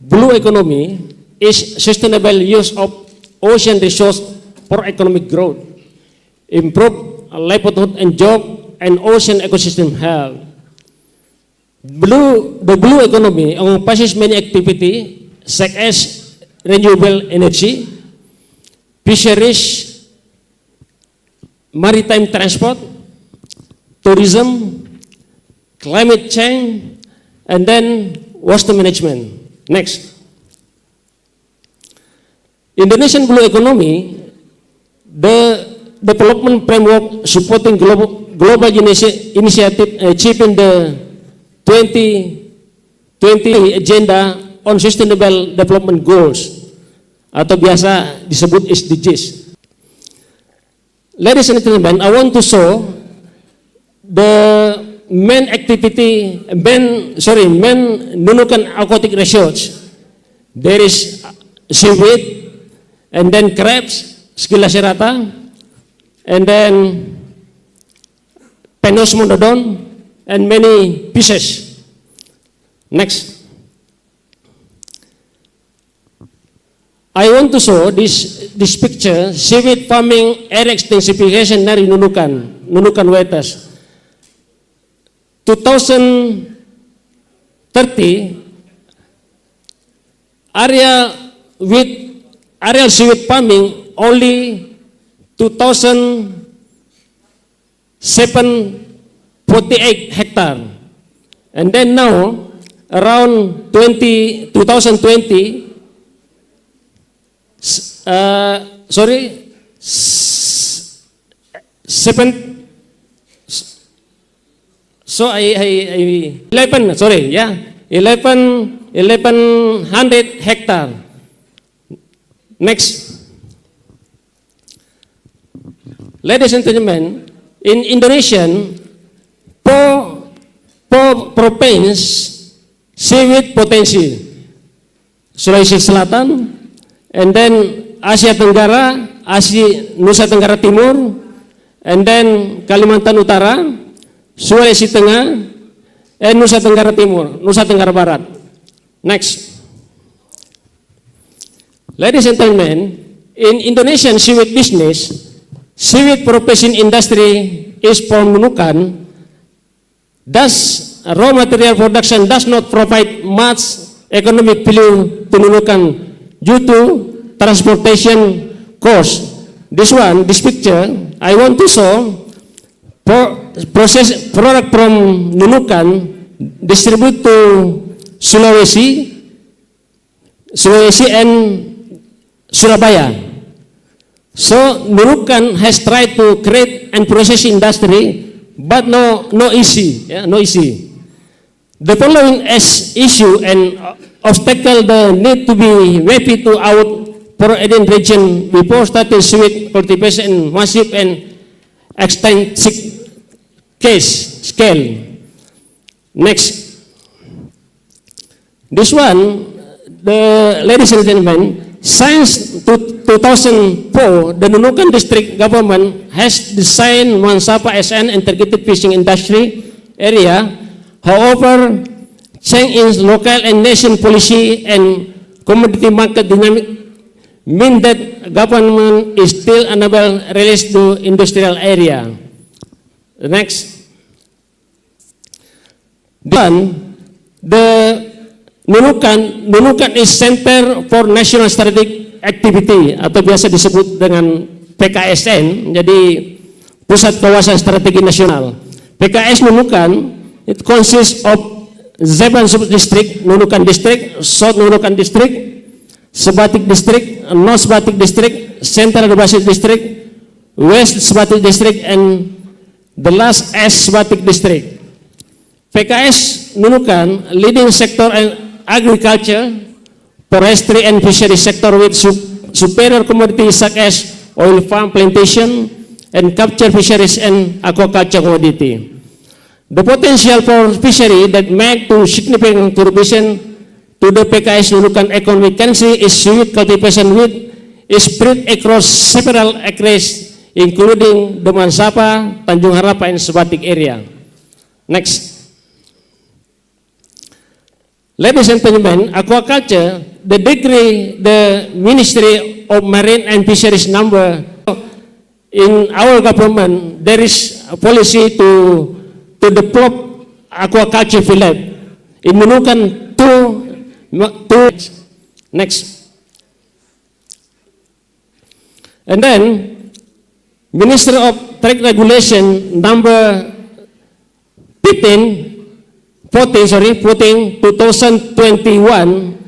blue economy is sustainable use of ocean resource for economic growth, improve livelihood and job, and ocean ecosystem health. The blue economy encompasses many activities such as renewable energy, fisheries, maritime transport, tourism, climate change, and then waste management. Next. Indonesian blue economy, the development framework supporting global initiative achieving the 2020 agenda on sustainable development goals atau biasa disebut SDGs. Ladies and gentlemen, I want to show the main Nunukan aquatic research. There is seaweed, and then crabs, Scylla serrata, and then Penos monodon, and many fishes. Next. I want to show this picture, seaweed farming area extensification dari Nunukan waters. 2030 area seaweed farming only 2,748 hectare, and then now around 2020 1100 hectare. Next. Ladies and gentlemen, in Indonesian, four province seaweed potensi. Sulawesi Selatan, and then Asia Tenggara, Nusa Tenggara Timur, and then Kalimantan Utara, Sulawesi Tengah, and Nusa Tenggara Timur, Nusa Tenggara Barat. Next. Ladies and gentlemen, in Indonesian seaweed business, seaweed processing industry is from Nunukan. Thus, raw material production does not provide much economic value to Nunukan due to transportation cost. This picture, I want to show process product from Nunukan distribute to Sulawesi and Surabaya. So Nunukan has tried to create and process industry, but no easy. The following issue and obstacle the need to be mapped to out for Eden region before starting seaweed cultivation massive and extensive scale. Next. This one, ladies and gentlemen, since 2004, the Nunukan district government has designed Mansapa SN integrated fishing industry area. However, change in local and nation policy and commodity market dynamic mean that government is still unable to release to industrial area. Next. Then, the Nunukan is Center for National Strategic Activity atau biasa disebut dengan PKSN, jadi Pusat Kawasan Strategi Nasional. PKS Nunukan, it consists of 7 sub-district, Nunukan District, South Nunukan District, Sebatik District, North Sebatik District, Central Sebatik District, West Sebatik District, and the last S Sebatik District. PKS Nunukan, leading sector and agriculture, forestry and fishery sector with superior commodities such as oil farm plantation and capture fisheries and aquaculture commodity. The potential for fishery that make to significant contribution to the PKS Nunukan economic currency is seaweed cultivation with is spread across several acres including the Mansapa, Tanjung Harapa, and Sebatik area. Next. Ladies and gentlemen, aquaculture, the degree the Ministry of Marine and Fisheries number in our government, there is a policy to develop aquaculture field. In Nunukan, two. Next. And then, Ministry of Trade Regulation number 14, 2021,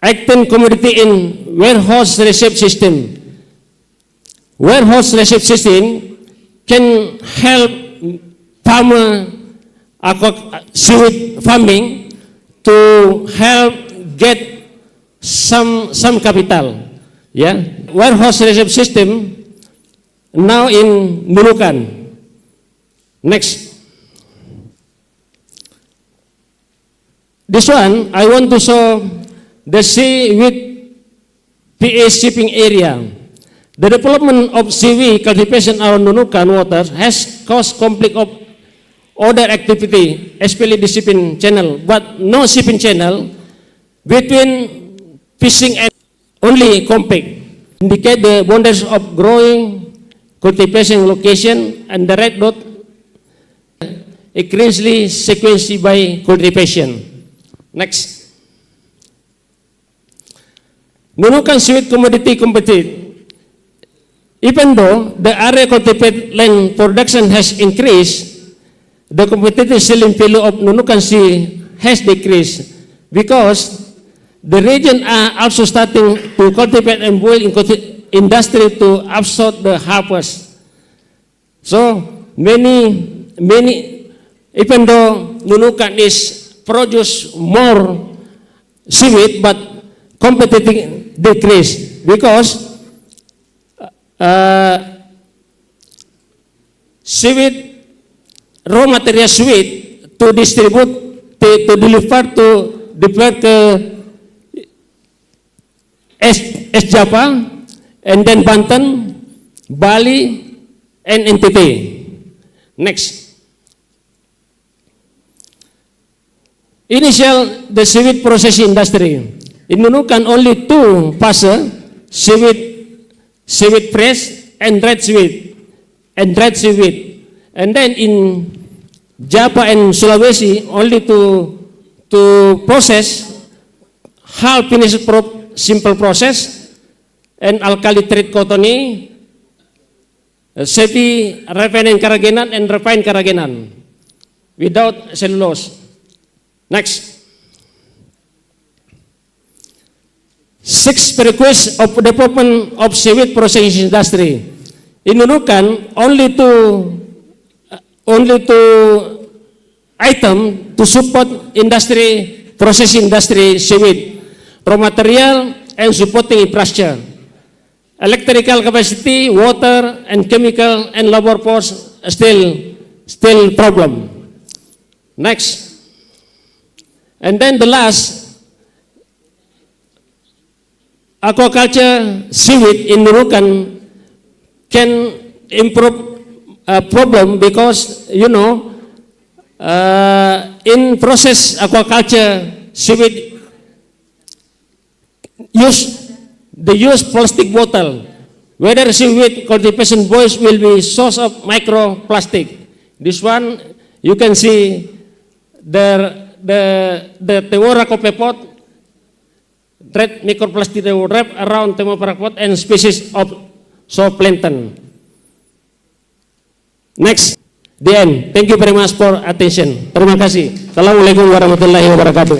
acting commodity in warehouse receipt system. Warehouse receipt system can help farmer seaweed farming to help get some capital. Yeah, warehouse receipt system now in Nunukan. Next. This one, I want to show the seaweed PA shipping area. The development of seaweed cultivation around Nunukan waters has caused conflict of other activity, especially the shipping channel, but no shipping channel between fishing and only conflict. Indicate the boundaries of growing, cultivation location, and the red dot increasingly sequenced by cultivation. Next. Nunukan seaweed commodity competitive. Even though the area cultivated land production has increased, the competitive selling value of Nunukan sea has decreased because the region are also starting to cultivate and boil in industry to absorb the harvest. So many, even though Nunukan is produce more seaweed, but competitive decrease because seaweed, raw material seaweed to distribute, to deliver to East Java, and then Banten, Bali, and NTT. Next. Initial, the seaweed processing industry. In Nunukan, only two phases, seaweed press, and dried seaweed. And then in Java and Sulawesi, only to process half finished simple process, and alkali treat cottony, semi refined keraginan, and refined keraginan without cellulose. Next. 6 prerequisites of development of seaweed processing industry. In Nunukan, only two items to support industry, processing industry seaweed: raw material and supporting infrastructure, electrical capacity, water and chemical and labor force still problem. Next. And then the last, aquaculture seaweed in Nunukan can improve problem because, you know, in process aquaculture seaweed use plastic bottle. Whether seaweed cultivation boys will be source of microplastic. This one you can see the Temora coffee pot, red microplastic wrap around Temora pot and species of zooplankton. Next, the end. Thank you very much for attention. Terima kasih. Assalamualaikum warahmatullahi wabarakatuh.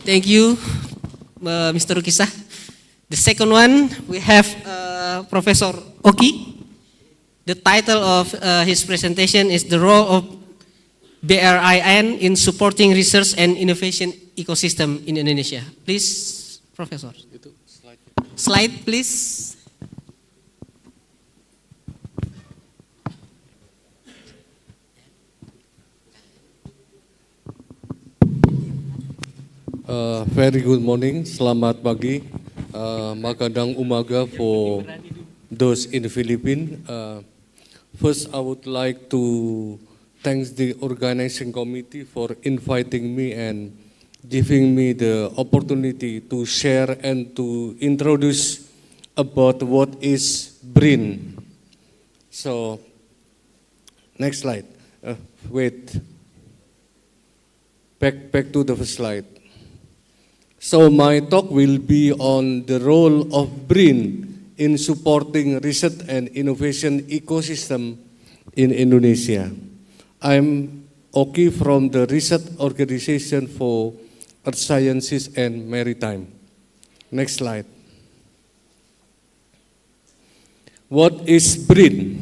Thank you, Mr. Rukisah. The second one, we have Professor Oki. The title of his presentation is The Role of BRIN in Supporting Research and Innovation Ecosystem in Indonesia. Please, Professor. Slide, please. Very good morning, selamat pagi, magandang umaga for those in the Philippines. First, I would like to thank the organizing committee for inviting me and giving me the opportunity to share and to introduce about what is BRIN. So, next slide. Wait. Back to the first slide. So my talk will be on the role of BRIN in supporting research and innovation ecosystem in Indonesia. I'm Oki from the Research Organization for Earth Sciences and Maritime. Next slide. What is BRIN?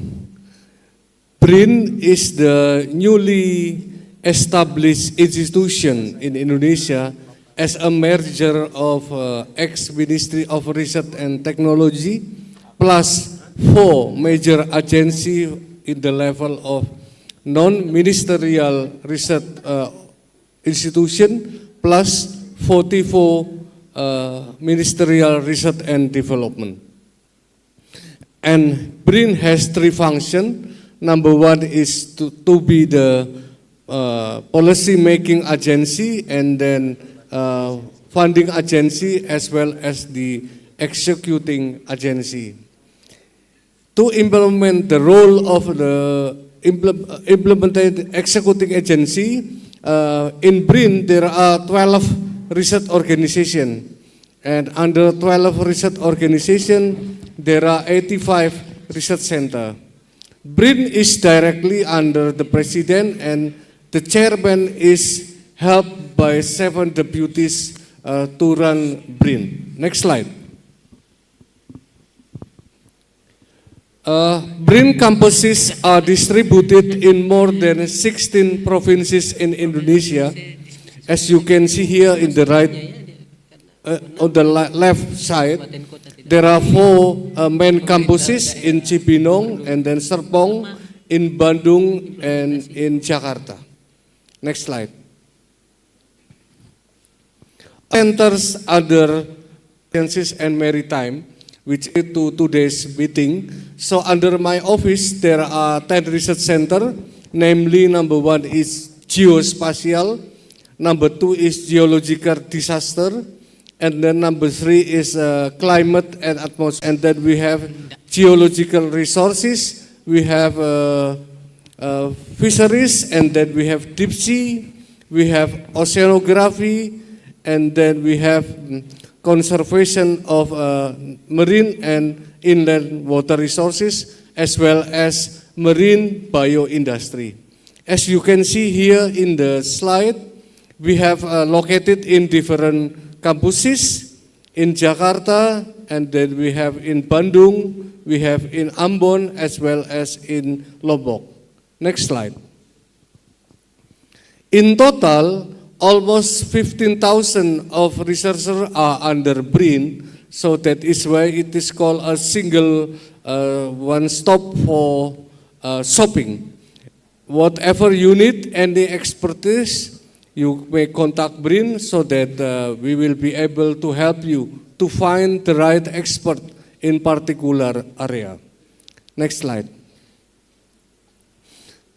BRIN is the newly established institution in Indonesia as a merger of ex-Ministry of Research and Technology plus 4 major agencies in the level of non-ministerial research institution plus 44 ministerial research and development. And BRIN has 3 functions. Number 1 is to be the policy making agency, and then funding agency, as well as the executing agency. To implement the role of the implemented executing agency, in BRIN there are 12 research organizations, and under 12 research organizations there are 85 research centers. BRIN is directly under the president, and the chairman is helped by 7 deputies to run BRIN. Next slide. BRIN campuses are distributed in more than 16 provinces in Indonesia. As you can see here in the right, on the left side, there are 4 main campuses in Cibinong, and then Serpong, in Bandung, and in Jakarta. Next slide. Centers under Sciences and Maritime, which is to today's meeting. So under my office, there are 10 research centers, namely number 1 is geospatial, number 2 is geological disaster, and then number 3 is climate and atmosphere. And then we have geological resources, we have fisheries, and then we have deep sea, we have oceanography, and then we have conservation of marine and inland water resources, as well as marine bioindustry. As you can see here in the slide, we have located in different campuses in Jakarta, and then we have in Bandung, we have in Ambon, as well as in Lombok. Next slide. In total, almost 15,000 of researchers are under BRIN, so that is why it is called a single one-stop for shopping. Whatever you need, any expertise, you may contact BRIN so that we will be able to help you to find the right expert in particular area. Next slide.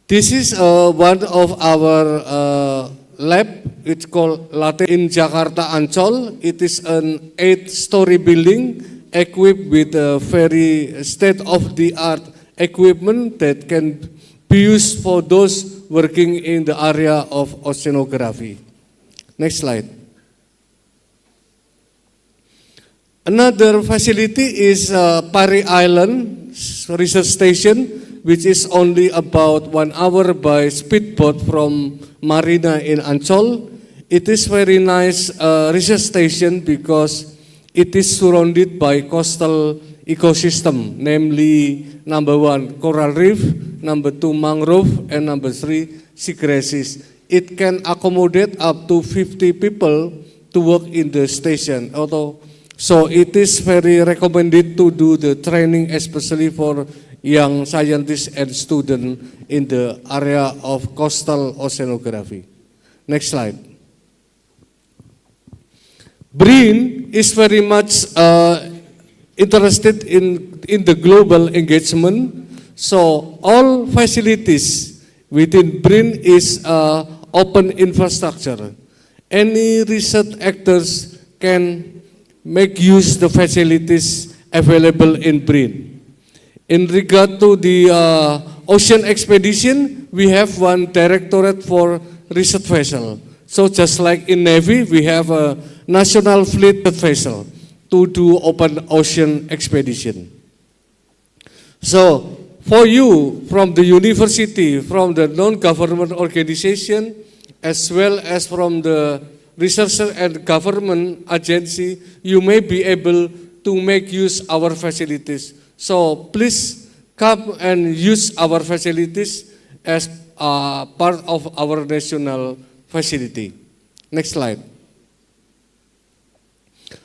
This is one of our lab. It's called Latte in Jakarta Ancol. It is an 8-story building equipped with a very state-of-the-art equipment that can be used for those working in the area of oceanography. Next slide. Another facility is Pari Island Research Station, which is only about 1 hour by speedboat from Marina in Ancol. It is very nice research station because it is surrounded by coastal ecosystem, namely number 1, coral reef, number 2, mangrove, and number 3, seagrasses. It can accommodate up to 50 people to work in the station. So it is very recommended to do the training, especially for young scientists and students in the area of coastal oceanography. Next slide. BRIN is very much interested in the global engagement. So all facilities within BRIN is open infrastructure. Any research actors can make use the facilities available in BRIN. In regard to the ocean expedition, we have one directorate for research vessel. So just like in Navy, we have a national fleet vessel to do open ocean expedition. So for you, from the university, from the non-government organization, as well as from the research and government agency, you may be able to make use our facilities. So please come and use our facilities as part of our national facility. Next slide.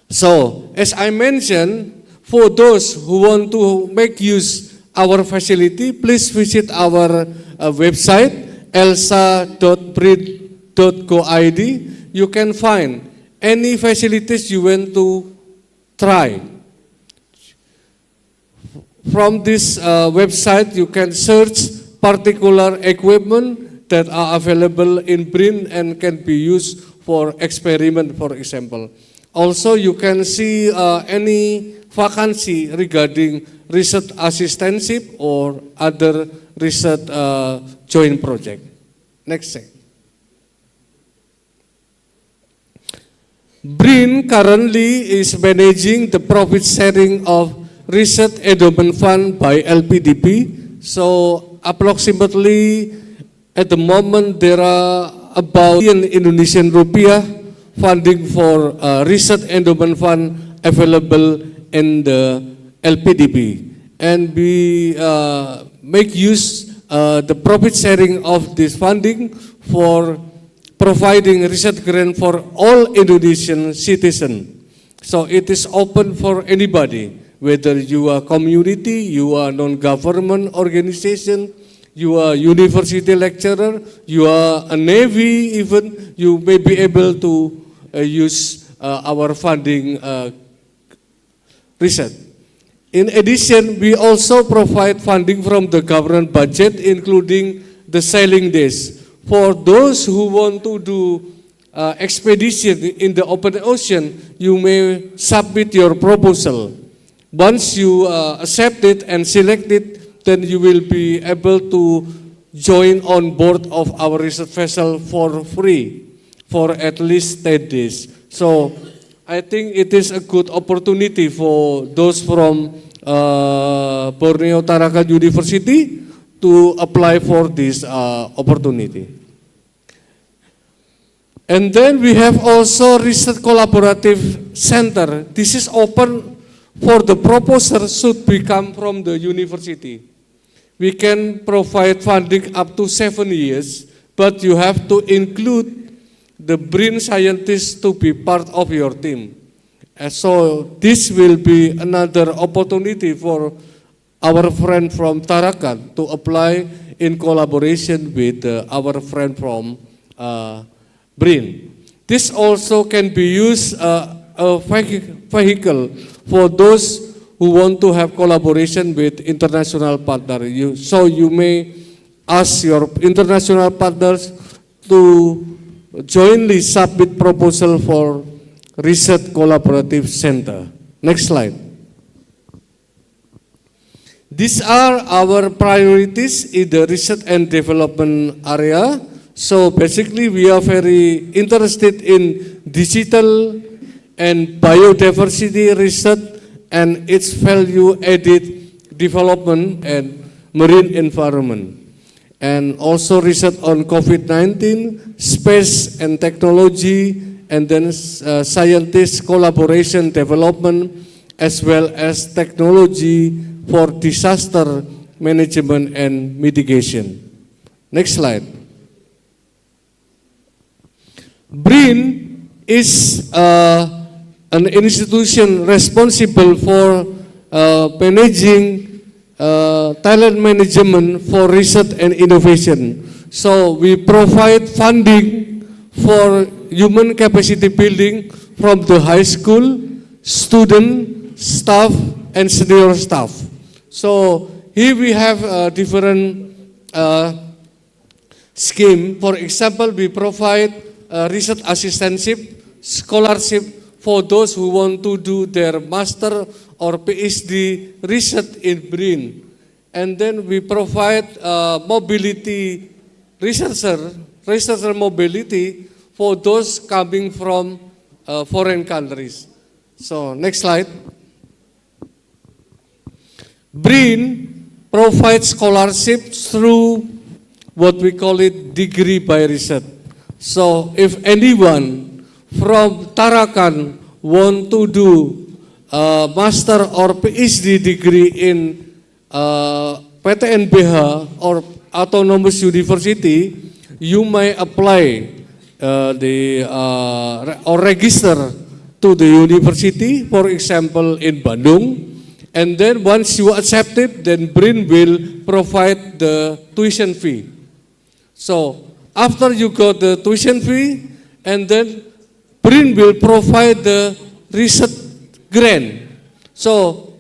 So, as I mentioned, for those who want to make use our facility, please visit our website, elsa.brin.go.id. You can find any facilities you want to try. From this website, you can search particular equipment that are available in BRIN and can be used for experiment, for example. Also, you can see any vacancy regarding research assistantship or other research joint project. Next slide. BRIN currently is managing the profit sharing of Research Endowment Fund by LPDP. So approximately at the moment there are about Indonesian rupiah funding for Research Endowment Fund available in the LPDP. And we make use the profit sharing of this funding for providing research grant for all Indonesian citizens. So it is open for anybody, whether you are community, you are non-government organization, you are university lecturer, you are a Navy even, you may be able to use our funding research. In addition, we also provide funding from the government budget, including the sailing days. For those who want to do expedition in the open ocean, you may submit your proposal. Once you accept it and select it, then you will be able to join on board of our research vessel for free for at least 10 days. So I think it is a good opportunity for those from Borneo Tarakan University to apply for this opportunity. And then we have also Research Collaborative Center. This is open for the proposal should become from the university. We can provide funding up to 7 years, but you have to include the BRIN scientists to be part of your team. And so this will be another opportunity for our friend from Tarakan to apply in collaboration with our friend from BRIN. This also can be used a vehicle for those who want to have collaboration with international partners. So you may ask your international partners to jointly submit proposal for Research Collaborative Center. Next slide. These are our priorities in the research and development area. So basically we are very interested in digital and biodiversity research and its value added development and marine environment. And also research on COVID-19, space and technology, and then scientist collaboration development, as well as technology for disaster management and mitigation. Next slide. BRIN is an institution responsible for managing talent management for research and innovation. So we provide funding for human capacity building from the high school, student, staff, and senior staff. So here we have a different scheme. For example, we provide research assistantship, scholarship for those who want to do their master or PhD research in BRIN. And then we provide mobility researcher mobility for those coming from foreign countries. So next slide. BRIN provides scholarship through what we call it degree by research. So if anyone from Tarakan want to do a master or PhD degree in PTNBH or autonomous university, you may apply or register to the university, for example in Bandung, and then once you accept it, then BRIN will provide the tuition fee. So after you got the tuition fee, and then BRIN will provide the research grant. So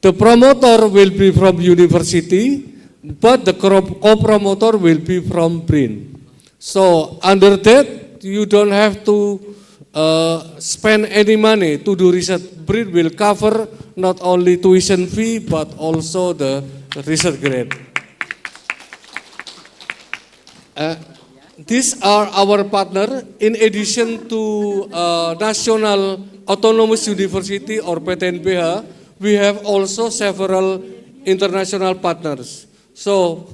the promoter will be from university, but the co-promoter will be from BRIN. So under that, you don't have to spend any money to do research. BRIN will cover not only tuition fee, but also the research grant. These are our partner. In addition to National Autonomous University or PTNBH, we have also several international partners. So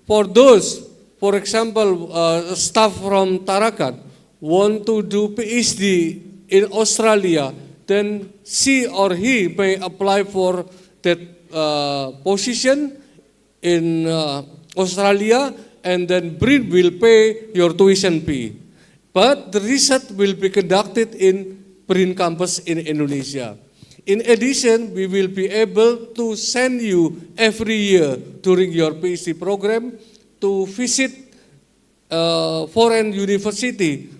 for those, for example, staff from Tarakan want to do PhD in Australia, then she or he may apply for that position in Australia, and then BRIN will pay your tuition fee. But the research will be conducted in BRIN campus in Indonesia. In addition, we will be able to send you every year during your PhD program to visit foreign university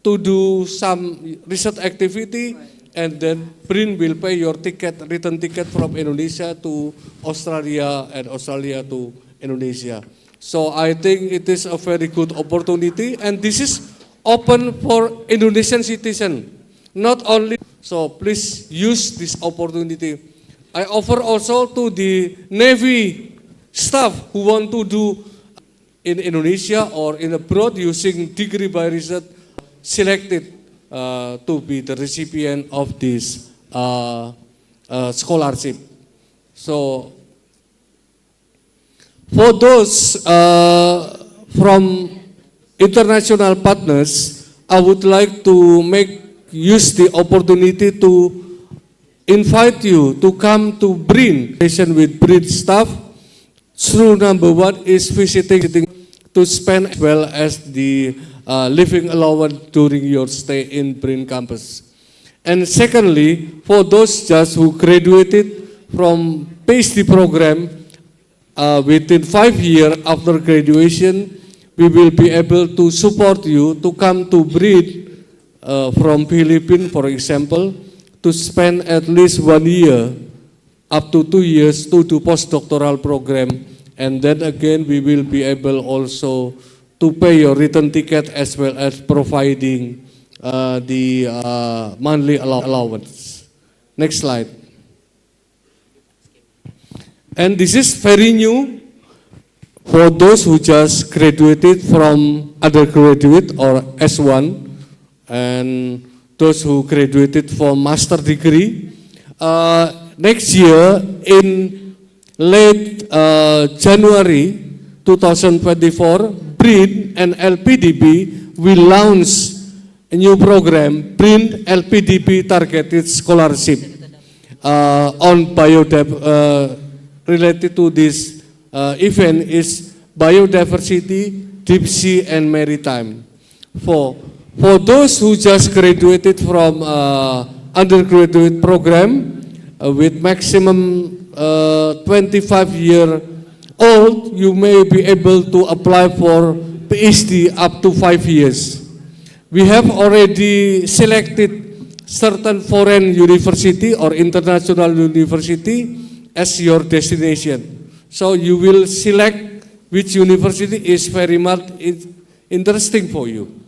to do some research activity, and then BRIN will pay your ticket, return ticket from Indonesia to Australia and Australia to Indonesia. So I think it is a very good opportunity, and this is open for Indonesian citizens, not only. So please use this opportunity. I offer also to the Navy staff who want to do in Indonesia or in abroad using degree by research, selected to be the recipient of this scholarship. So for those from international partners, I would like to use the opportunity to invite you to come to BRIN with BRIN staff. Through number one is visiting to spend as well as the living allowance during your stay in BRIN campus. And secondly, for those just who graduated from PhD program, within 5 years after graduation, we will be able to support you to come to BRIN from Philippines, for example, to spend at least 1 year, up to 2 years to do postdoctoral program. And then again, we will be able also to pay your return ticket as well as providing the monthly allowance. Next slide. And this is very new for those who just graduated from undergraduate or S1, and those who graduated from master degree. Next year, in late January 2024, BRIN and LPDB will launch a new program, BRIN LPDB Targeted Scholarship on related to this event is biodiversity, deep sea, and maritime. For those who just graduated from undergraduate program with maximum 25-year-old, you may be able to apply for PhD up to 5 years. We have already selected certain foreign university or international university as your destination. So you will select which university is very much interesting for you.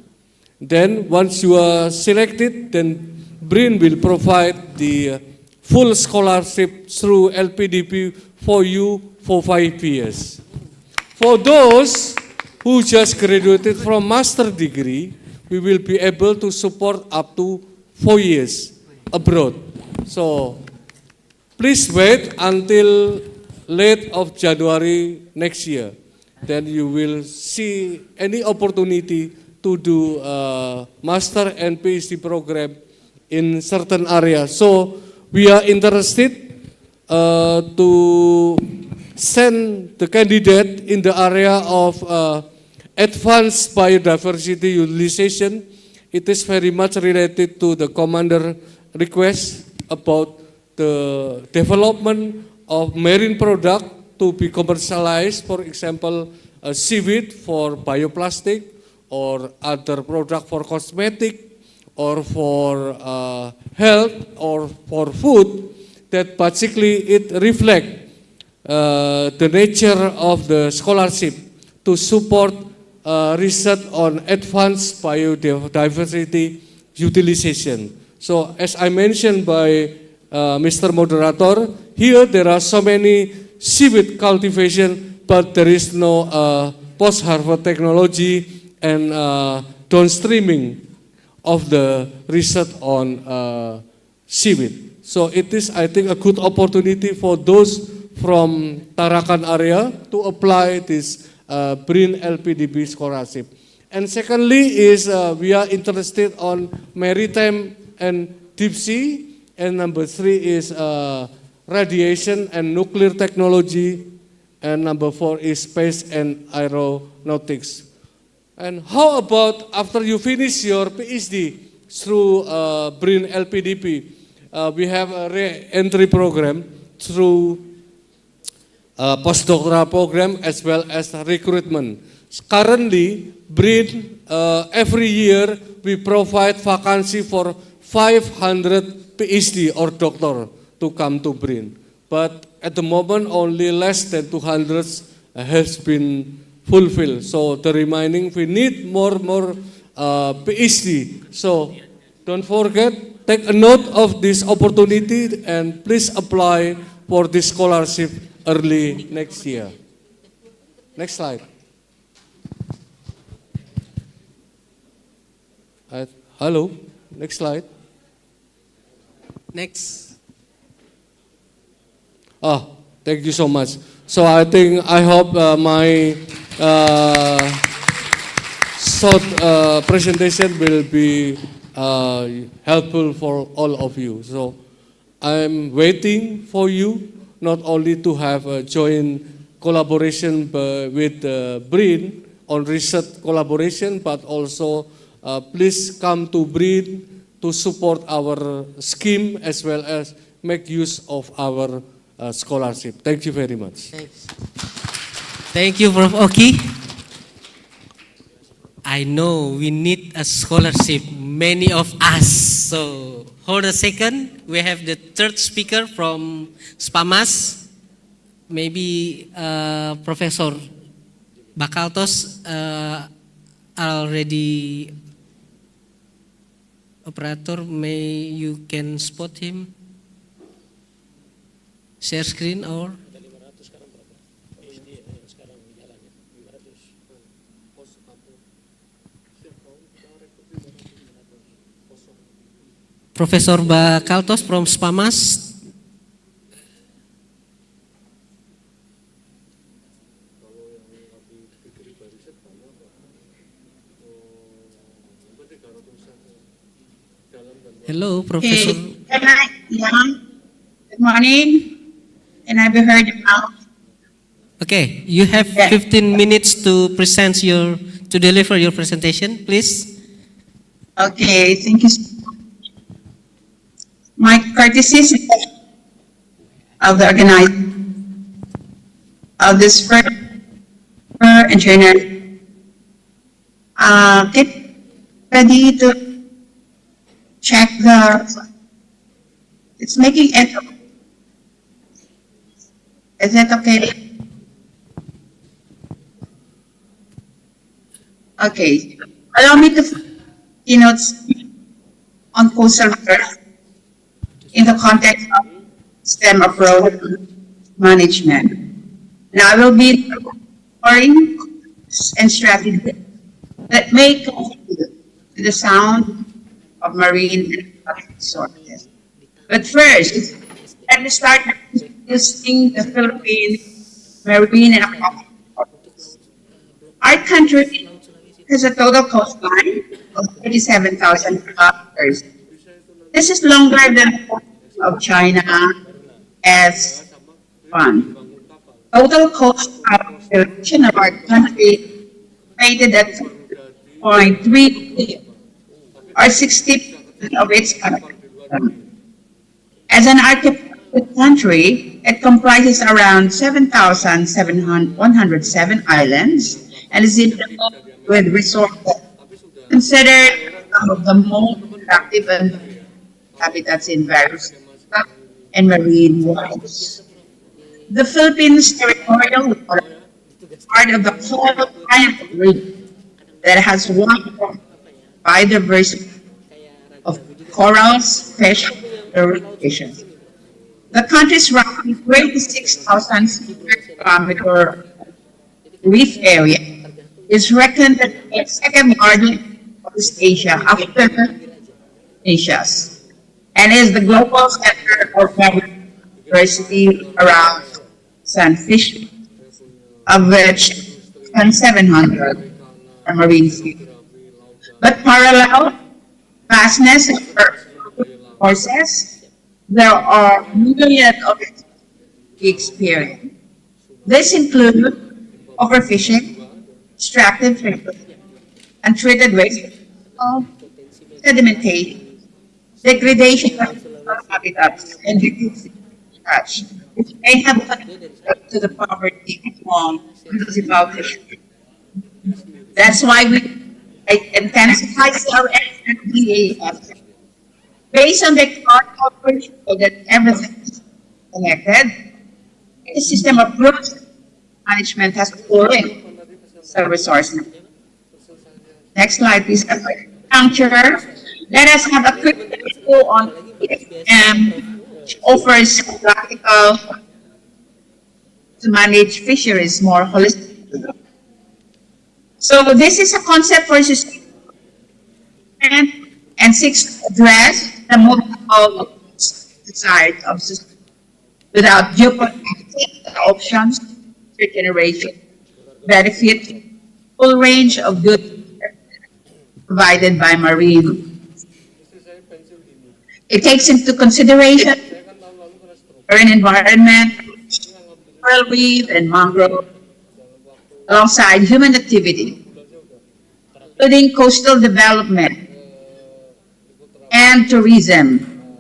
Then once you are selected, then BRIN will provide the full scholarship through LPDP for you for 5 years. For those who just graduated from master degree, we will be able to support up to 4 years abroad. So please wait until late of January next year. Then you will see any opportunity to do master and PhD program in certain areas. So we are interested to send the candidate in the area of advanced biodiversity utilization. It is very much related to the commander request about the development of marine product to be commercialized, for example, seaweed for bioplastic or other product for cosmetic or for health or for food, that basically it reflects the nature of the scholarship to support research on advanced biodiversity utilization. So as I mentioned by Mr. Moderator, here there are so many seaweed cultivation, but there is no post-harvest technology and downstreaming of the research on seaweed. So it is, I think, a good opportunity for those from Tarakan area to apply this BRIN LPDB scholarship. And secondly is we are interested on maritime and deep sea. And number 3 is radiation and nuclear technology. And number 4 is space and aeronautics. And how about after you finish your PhD through BRIN LPDP, we have a re-entry program through postdoctoral program as well as recruitment. Currently, BRIN, every year we provide vacancy for 500 PhD or doctor to come to BRIN. But at the moment, only less than 200 has been fulfilled. So the remaining, we need more PhD. So don't forget, take a note of this opportunity and please apply for this scholarship early next year. Next slide. Hello, next slide. Next. Thank you so much. So I hope my short presentation will be helpful for all of you. So I'm waiting for you not only to have a joint collaboration with BRIN on research collaboration, but also please come to BRIN to support our scheme as well as make use of our scholarship. Thank you very much. Thanks. Thank you, Prof. Oki. I know we need a scholarship, many of us. So hold a second. We have the third speaker from SPAMAS. Maybe Professor Bakaltos already. Operator, may you can spot him? Share screen or? Professor Bakaltos from SPAMAS. Hello, Professor. Good morning. Can I be heard now? Okay, you have 15 minutes to deliver your presentation, please. Okay, thank you. My courtesies of the organizer of this first internal. Get ready to check it's making echo. Is that okay? Okay. Allow me to keynotes on coastal earth in the context of STEM approach management. Now I will be exploring and strategy that may contribute to the sound of marine and aquatic resources. But first, let me start by introducing the Philippine marine and aquatic resources. Our country has a total coastline of 37,000 kilometers. This is longer than the coast of China as one. Total coast population of our country rated at 0.3 billion, or 60% of its population. As an archipelago country, it comprises around 7,107 islands and is endowed with resources considered some of the most attractive and habitats in various and marine waters. The Philippines territorial water is part of the coral triangle region that has one biodiversity of corals, fish, and species. The country's roughly 26,000 square kilometer reef area is reckoned as the second largest Southeast Asia after Asia's, and is the global center of biodiversity around sunfish, of which 700 are marine species. But parallel vastness of resources, there are myriad of experience. This includes overfishing, extractive fishing, untreated waste, sedimentation, degradation of habitats, and reducing catch, which may have contributed to the poverty among municipal fishermen. That's why we intensify our efforts based on the coverage so that everything is connected. The system approach management has pooling the resource. Next slide, please. Juncture. Let us have a quick review on which offers practical to manage fisheries more holistically. So this is a concept for system and seeks to address the multiple sides of system without jeopardizing the options for generation, benefit, full range of goods provided by marine. It takes into consideration marine environment, coral reef, and mangrove, alongside human activity, including coastal development and tourism.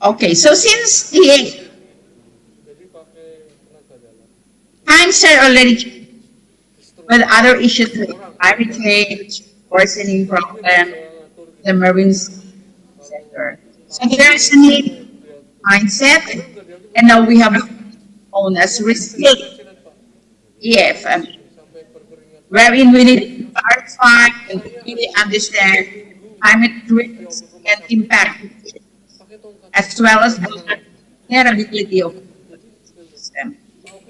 Okay, so since the times are already changed with other issues like climate change, worsening problem, the marine sector. So there is a need mindset, and now we have known as resilient EF, wherein we need to clarify and really understand climate risks and impact, as well as the vulnerability of the system.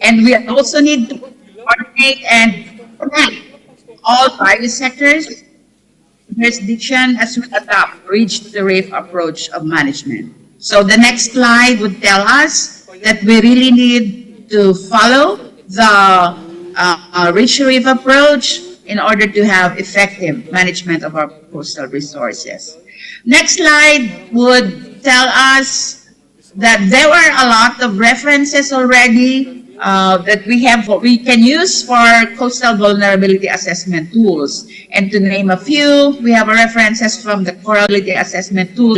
And we also need to coordinate and connect all private sectors, jurisdiction, as we adopt Reach the Reef approach of management. So the next slide would tell us that we really need to follow the Reach the Reef approach in order to have effective management of our coastal resources. Next slide would tell us that there are a lot of references already that we can use for coastal vulnerability assessment tools. And to name a few, we have references from the Corality Assessment Tool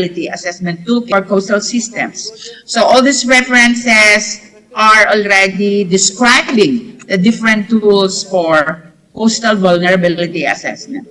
for coastal systems. So all these references are already describing the different tools for coastal vulnerability assessment.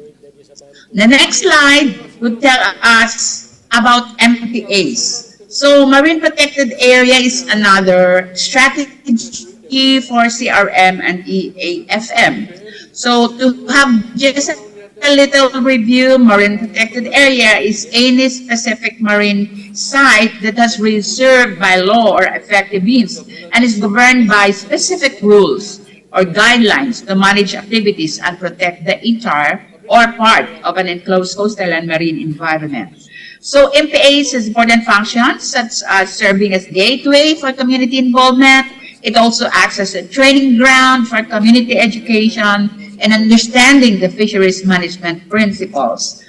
The next slide would tell us about MPAs. So marine protected area is another strategy for CRM and EAFM. So to have just a little review, marine protected area is any specific marine site that has reserved by law or effective means and is governed by specific rules or guidelines to manage activities and protect the entire or part of an enclosed coastal and marine environment. So MPAs has important functions such as serving as gateway for community involvement. It also acts as a training ground for community education and understanding the fisheries management principles.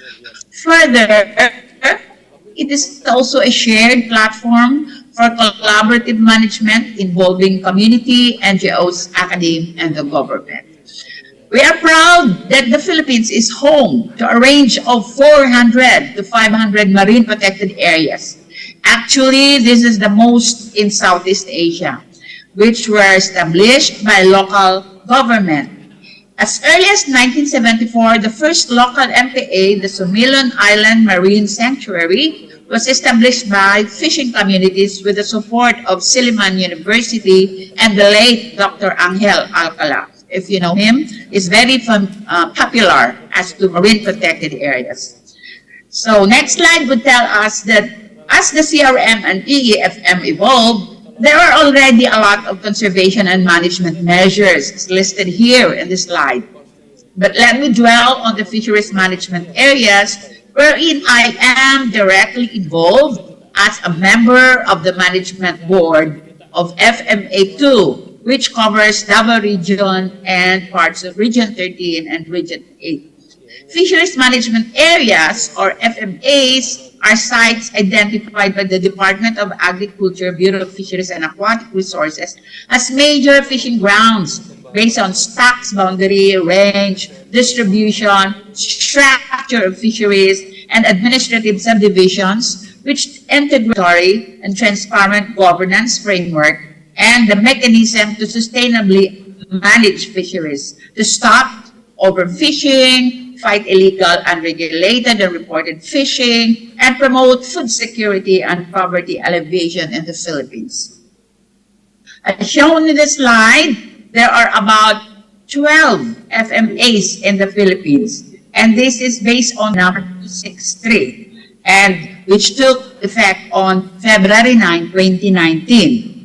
Further, it is also a shared platform for collaborative management involving community, NGOs, academia, and the government. We are proud that the Philippines is home to a range of 400 to 500 marine protected areas. Actually, this is the most in Southeast Asia, which were established by local government. As early as 1974, the first local MPA, the Sumilon Island Marine Sanctuary, was established by fishing communities with the support of Silliman University and the late Dr. Angel Alcala. If you know him, is very popular as to marine protected areas. So next slide would tell us that as the CRM and EEFM evolved, there are already a lot of conservation and management measures listed here in the slide. But let me dwell on the fisheries management areas wherein I am directly involved as a member of the management board of FMA2, which covers Davao Region and parts of Region 13 and Region 8. Fisheries management areas, or FMAs, are sites identified by the Department of Agriculture, Bureau of Fisheries and Aquatic Resources as major fishing grounds based on stocks boundary, range, distribution, structure of fisheries, and administrative subdivisions, which integratory and transparent governance framework and the mechanism to sustainably manage fisheries, to stop overfishing, fight illegal, unregulated, and reported fishing, and promote food security and poverty alleviation in the Philippines. As shown in the slide, there are about 12 FMAs in the Philippines, and this is based on number 263, and which took effect on February 9, 2019.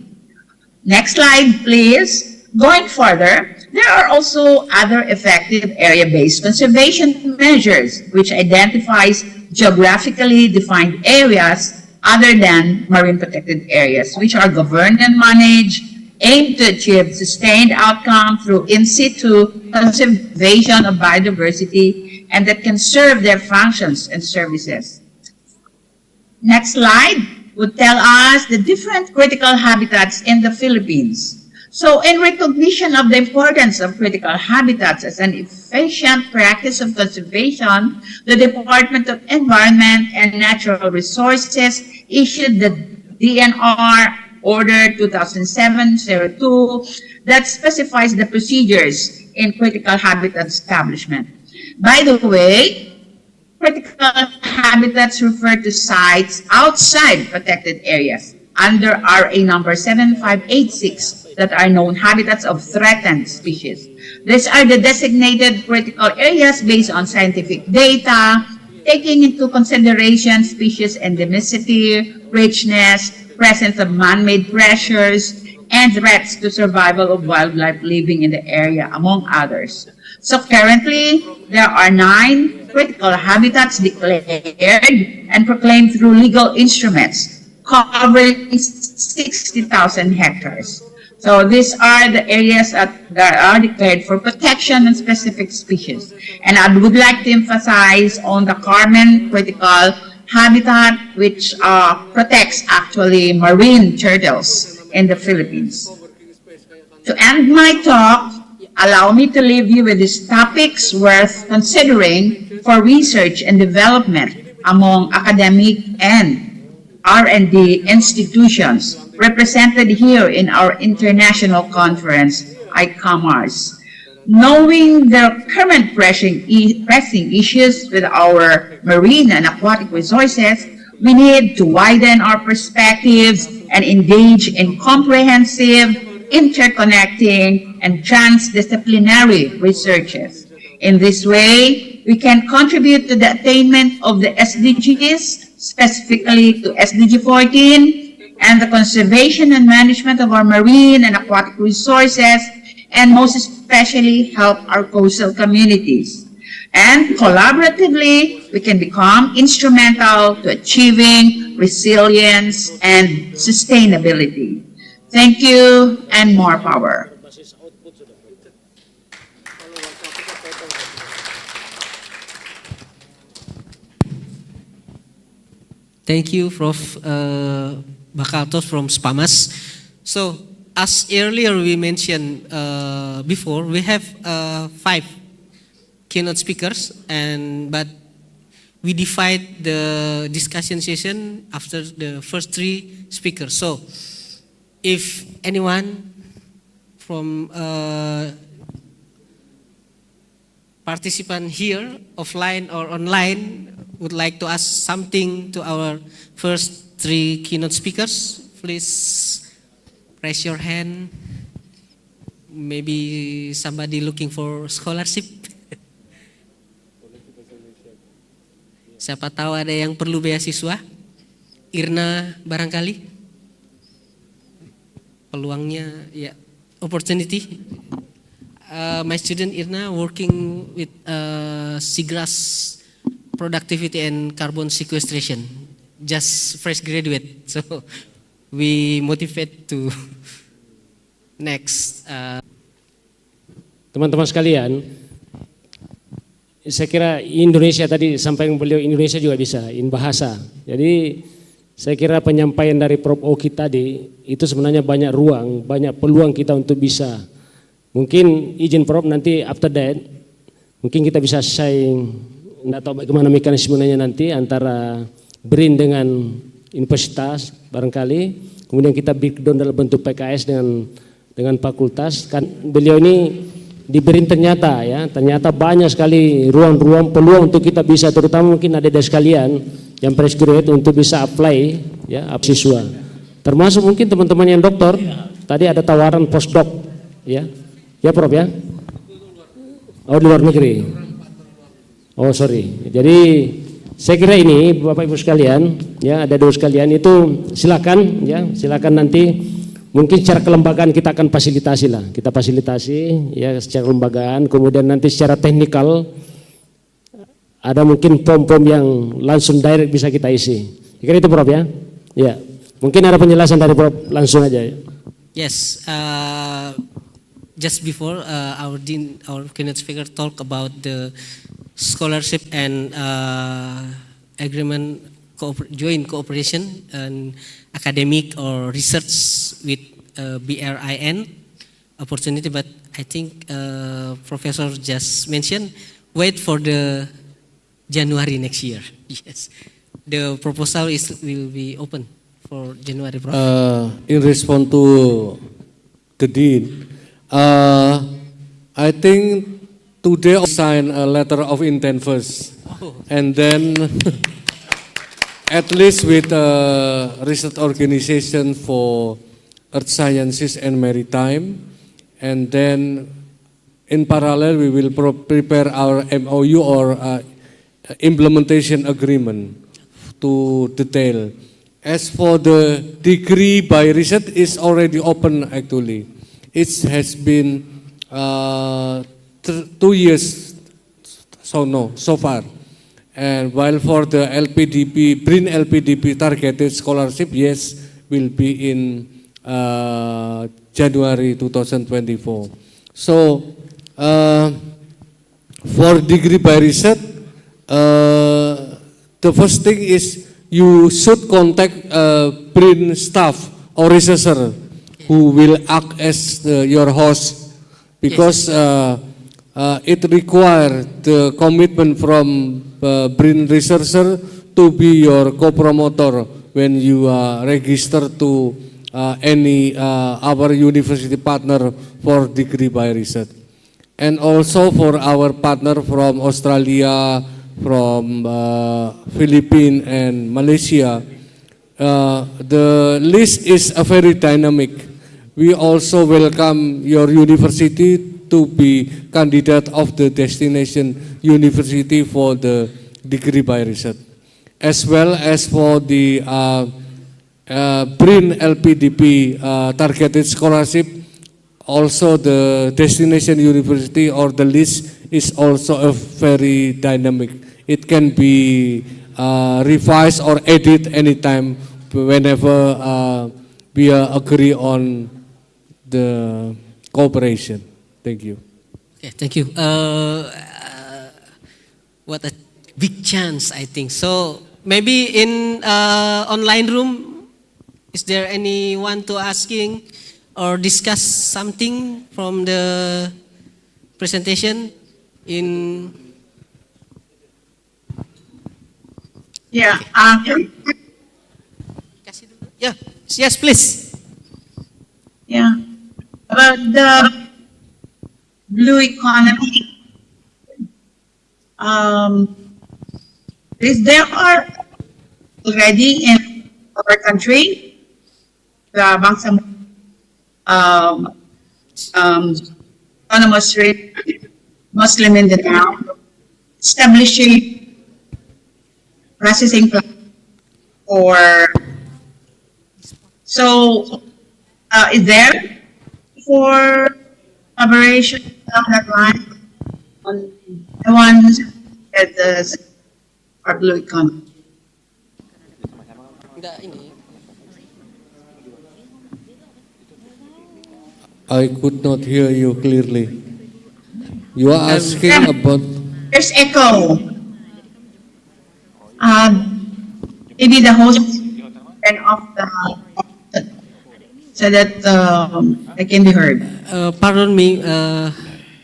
Next slide, please. Going further, there are also other effective area-based conservation measures which identifies geographically defined areas other than marine protected areas, which are governed and managed, aim to achieve sustained outcome through in situ conservation of biodiversity, and that can serve their functions and services. Next slide would tell us the different critical habitats in the Philippines. So in recognition of the importance of critical habitats as an efficient practice of conservation, the Department of Environment and Natural Resources issued the DNR Order 2007-02 that specifies the procedures in critical habitat establishment. By the way, critical habitats refer to sites outside protected areas under RA number 7586 that are known habitats of threatened species. These are the designated critical areas based on scientific data, taking into consideration species endemicity, richness, presence of man-made pressures, and threats to survival of wildlife living in the area, among others. So currently, there are 9 critical habitats declared and proclaimed through legal instruments, covering 60,000 hectares. So these are the areas that are declared for protection and specific species. And I would like to emphasize on the Carmen critical habitat, which protects actually marine turtles in the Philippines. To end my talk, allow me to leave you with these topics worth considering for research and development among academic and R&D institutions represented here in our international conference, Icamars. Knowing the current pressing issues with our marine and aquatic resources, we need to widen our perspectives and engage in comprehensive, interconnecting, and transdisciplinary researches. In this way, we can contribute to the attainment of the SDGs, specifically to SDG 14, and the conservation and management of our marine and aquatic resources, and most especially help our coastal communities. And collaboratively, we can become instrumental to achieving resilience and sustainability. Thank you, and more power. Thank you, Prof. Bakaltos from SPAMAS. So, as earlier we mentioned before, we have 5 keynote speakers, but we divide the discussion session after the first 3 speakers. So, if anyone from participant here, offline or online, would like to ask something to our first 3 keynote speakers, please raise your hand. Maybe somebody looking for scholarship. Siapa tahu ada yang perlu beasiswa? Irna barangkali? Peluangnya, ya, opportunity. My student Irna working with seagrass productivity and carbon sequestration, just fresh graduate, so we motivate to next. Teman-teman sekalian, saya kira Indonesia tadi sampaikan beliau, Indonesia juga bisa in bahasa. Jadi saya kira penyampaian dari Prof. Oki tadi itu sebenarnya banyak ruang, banyak peluang kita untuk bisa. Mungkin izin Prof nanti after that mungkin kita bisa sharing. Tidak tahu bagaimana mekanismenya nanti antara BRIN dengan universitas barangkali, kemudian kita breakdown dalam bentuk PKS dengan fakultas. Kan beliau ini di BRIN ternyata banyak sekali ruang-ruang peluang untuk kita bisa, terutama mungkin ada sekalian yang fresh graduate untuk bisa apply ya siswa. Termasuk mungkin teman-teman yang doktor, tadi ada tawaran postdoc ya. Ya Prof ya. Oh di luar negeri. Oh sorry, jadi saya kira ini Bapak Ibu sekalian, ya ada 2 sekalian itu silakan nanti mungkin secara kelembagaan kita akan fasilitasi lah, kita fasilitasi ya secara kelembagaan, kemudian nanti secara teknikal ada mungkin form-form yang langsung direct bisa kita isi. Kira itu Prof ya, ya mungkin ada penjelasan dari Prof langsung aja. Ya. Yes. Just before our keynote speaker talk about the scholarship and agreement joint cooperation and academic or research with BRIN opportunity, but I think Professor just mentioned wait for the January next year. Yes, the proposal will be open for January. In response to the Dean, I think today I sign a letter of intent first, and then at least with a research organization for earth sciences and maritime, and then in parallel we will prepare our MOU or implementation agreement to detail. As for the degree by research, is already open actually. It has been 2 years so far. And while for the LPDP, BRIN LPDP targeted scholarship, yes, will be in January 2024. So for degree by research, the first thing is you should contact BRIN staff or researcher who will act as your host, because it requires the commitment from BRIN researcher to be your co-promoter when you register to any our university partner for degree by research. and also for our partner from Australia, from Philippines and Malaysia. The list is a very dynamic. We also welcome your university to be candidate of the destination university for the degree by research, as well as for the BRIN LPDP targeted scholarship. Also the destination university or the list is also a very dynamic. It can be revised or edit anytime whenever we agree on the cooperation. Thank you. Okay, thank you. What a big chance, I think. So maybe in online room, is there anyone to asking or discuss something from the presentation in? Yeah. Yeah. Yes, please. Yeah. About the blue economy. There are already in our country the Bangsa autonomous Muslim in the town establishing processing plant or so is there for collaboration of that line on the ones at the our blue economy? I could not hear you clearly. You are asking about. There's echo. Maybe the host turn off the so that I can be heard. Pardon me.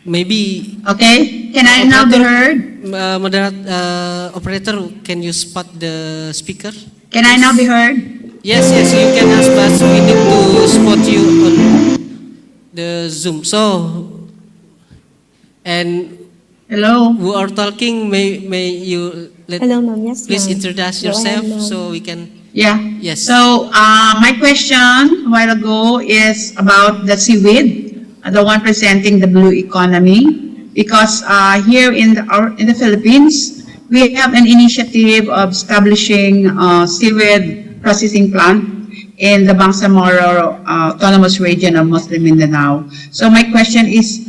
Maybe. Okay. Can I now be heard? Operator, can you spot the speaker? Can I now be heard? Yes, yes, you can ask, but we need to spot you on the Zoom. So, and hello, who are talking? May you Hello, ma'am. Yes, please ma'am. introduce Go yourself ahead, ma'am. so we can. Yeah. Yes. So my question a while ago is about the seaweed, the one presenting the blue economy, because here in the Philippines we have an initiative of establishing seaweed processing plant in the Bangsamoro Autonomous Region of Muslim Mindanao. So my question is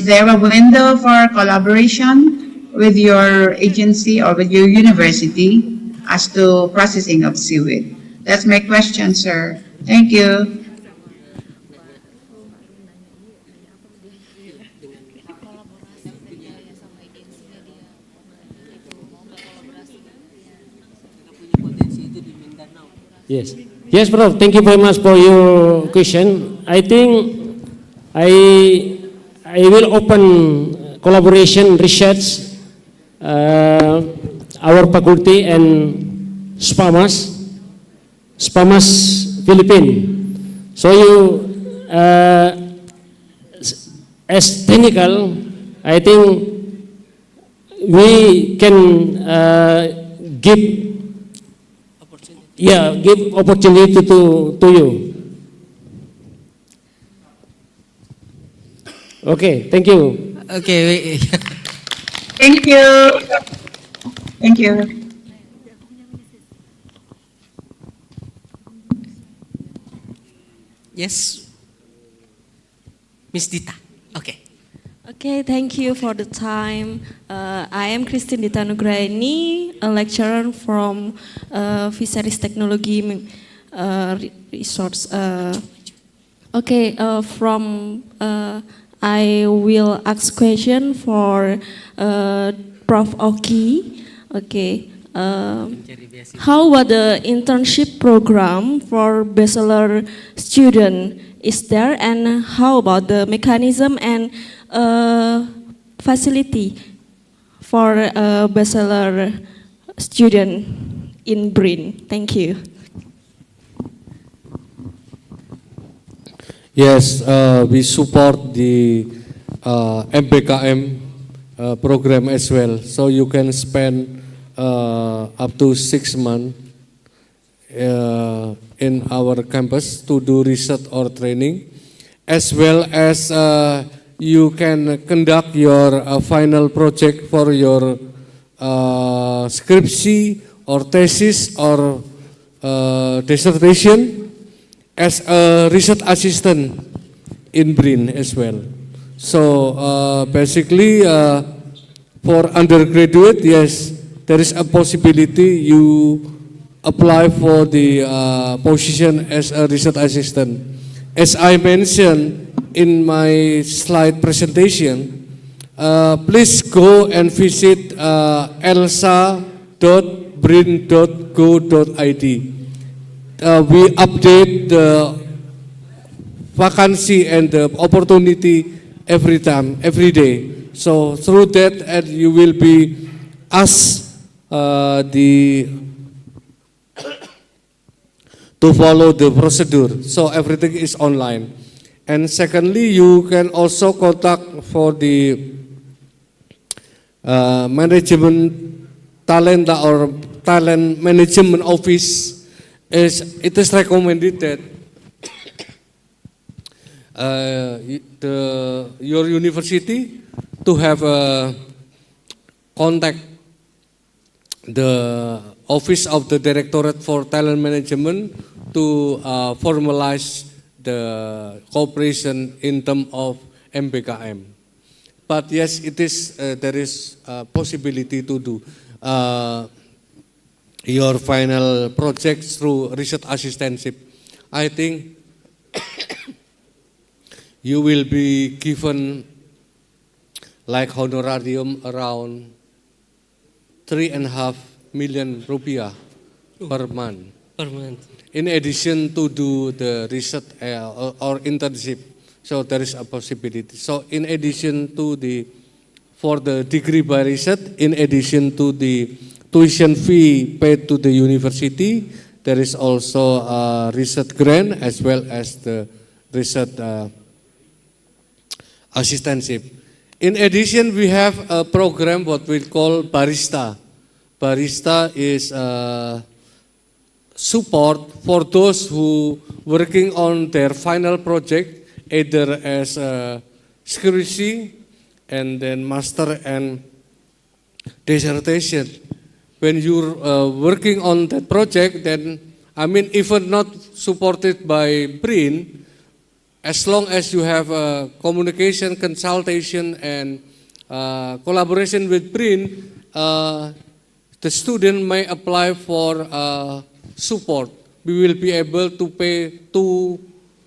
there a window for collaboration with your agency or with your university as to processing of seaweed? That's my question, sir. Thank you. Yes. Yes, Prof. Thank you very much for your question. I think I will open collaboration research our faculty and SPAMAS Philippines. So you as technical, I think we can give opportunity to you. Okay, thank you. Okay. Thank you. Thank you. Yes, Miss Dita. Okay. Okay, thank you for the time. I am Christine Dita Nugraini, a lecturer from Fisheries Technology Resource. I will ask question for Prof. Oki. Okay. How about the internship program for bachelor student? Is there, and how about the mechanism and facility for a bachelor student in BRIN? Thank you. Yes, we support the MBKM program as well. So you can spend up to 6 months in our campus to do research or training, as well as you can conduct your final project for your scriptsy or thesis or dissertation as a research assistant in BRIN as well. So basically for undergraduate, yes, there is a possibility you apply for the position as a research assistant. As I mentioned in my slide presentation, please go and visit elsa.brin.go.id. We update the vacancy and the opportunity every time, every day. So through that, and you will be asked to follow the procedure. So everything is online. And secondly, you can also contact for the management talent or talent management office. It is recommended that your university to have a contact the office of the Directorate for Talent Management to formalize the cooperation in terms of MBKM. But yes, it is there is a possibility to do your final projects through research assistantship. I think you will be given like honorarium around 3.5 million rupiah per month. Per month. In addition to do the research or internship, so there is a possibility. So in addition to for the degree by research, in addition to the tuition fee paid to the university, there is also a research grant as well as the research assistantship. In addition, we have a program what we call Barista. Barista is support for those who working on their final project, either as a scriptsy and then master and dissertation. When you're working on that project, then even not supported by BRIN, as long as you have communication, consultation, and collaboration with BRIN, the student may apply for support. We will be able to pay 2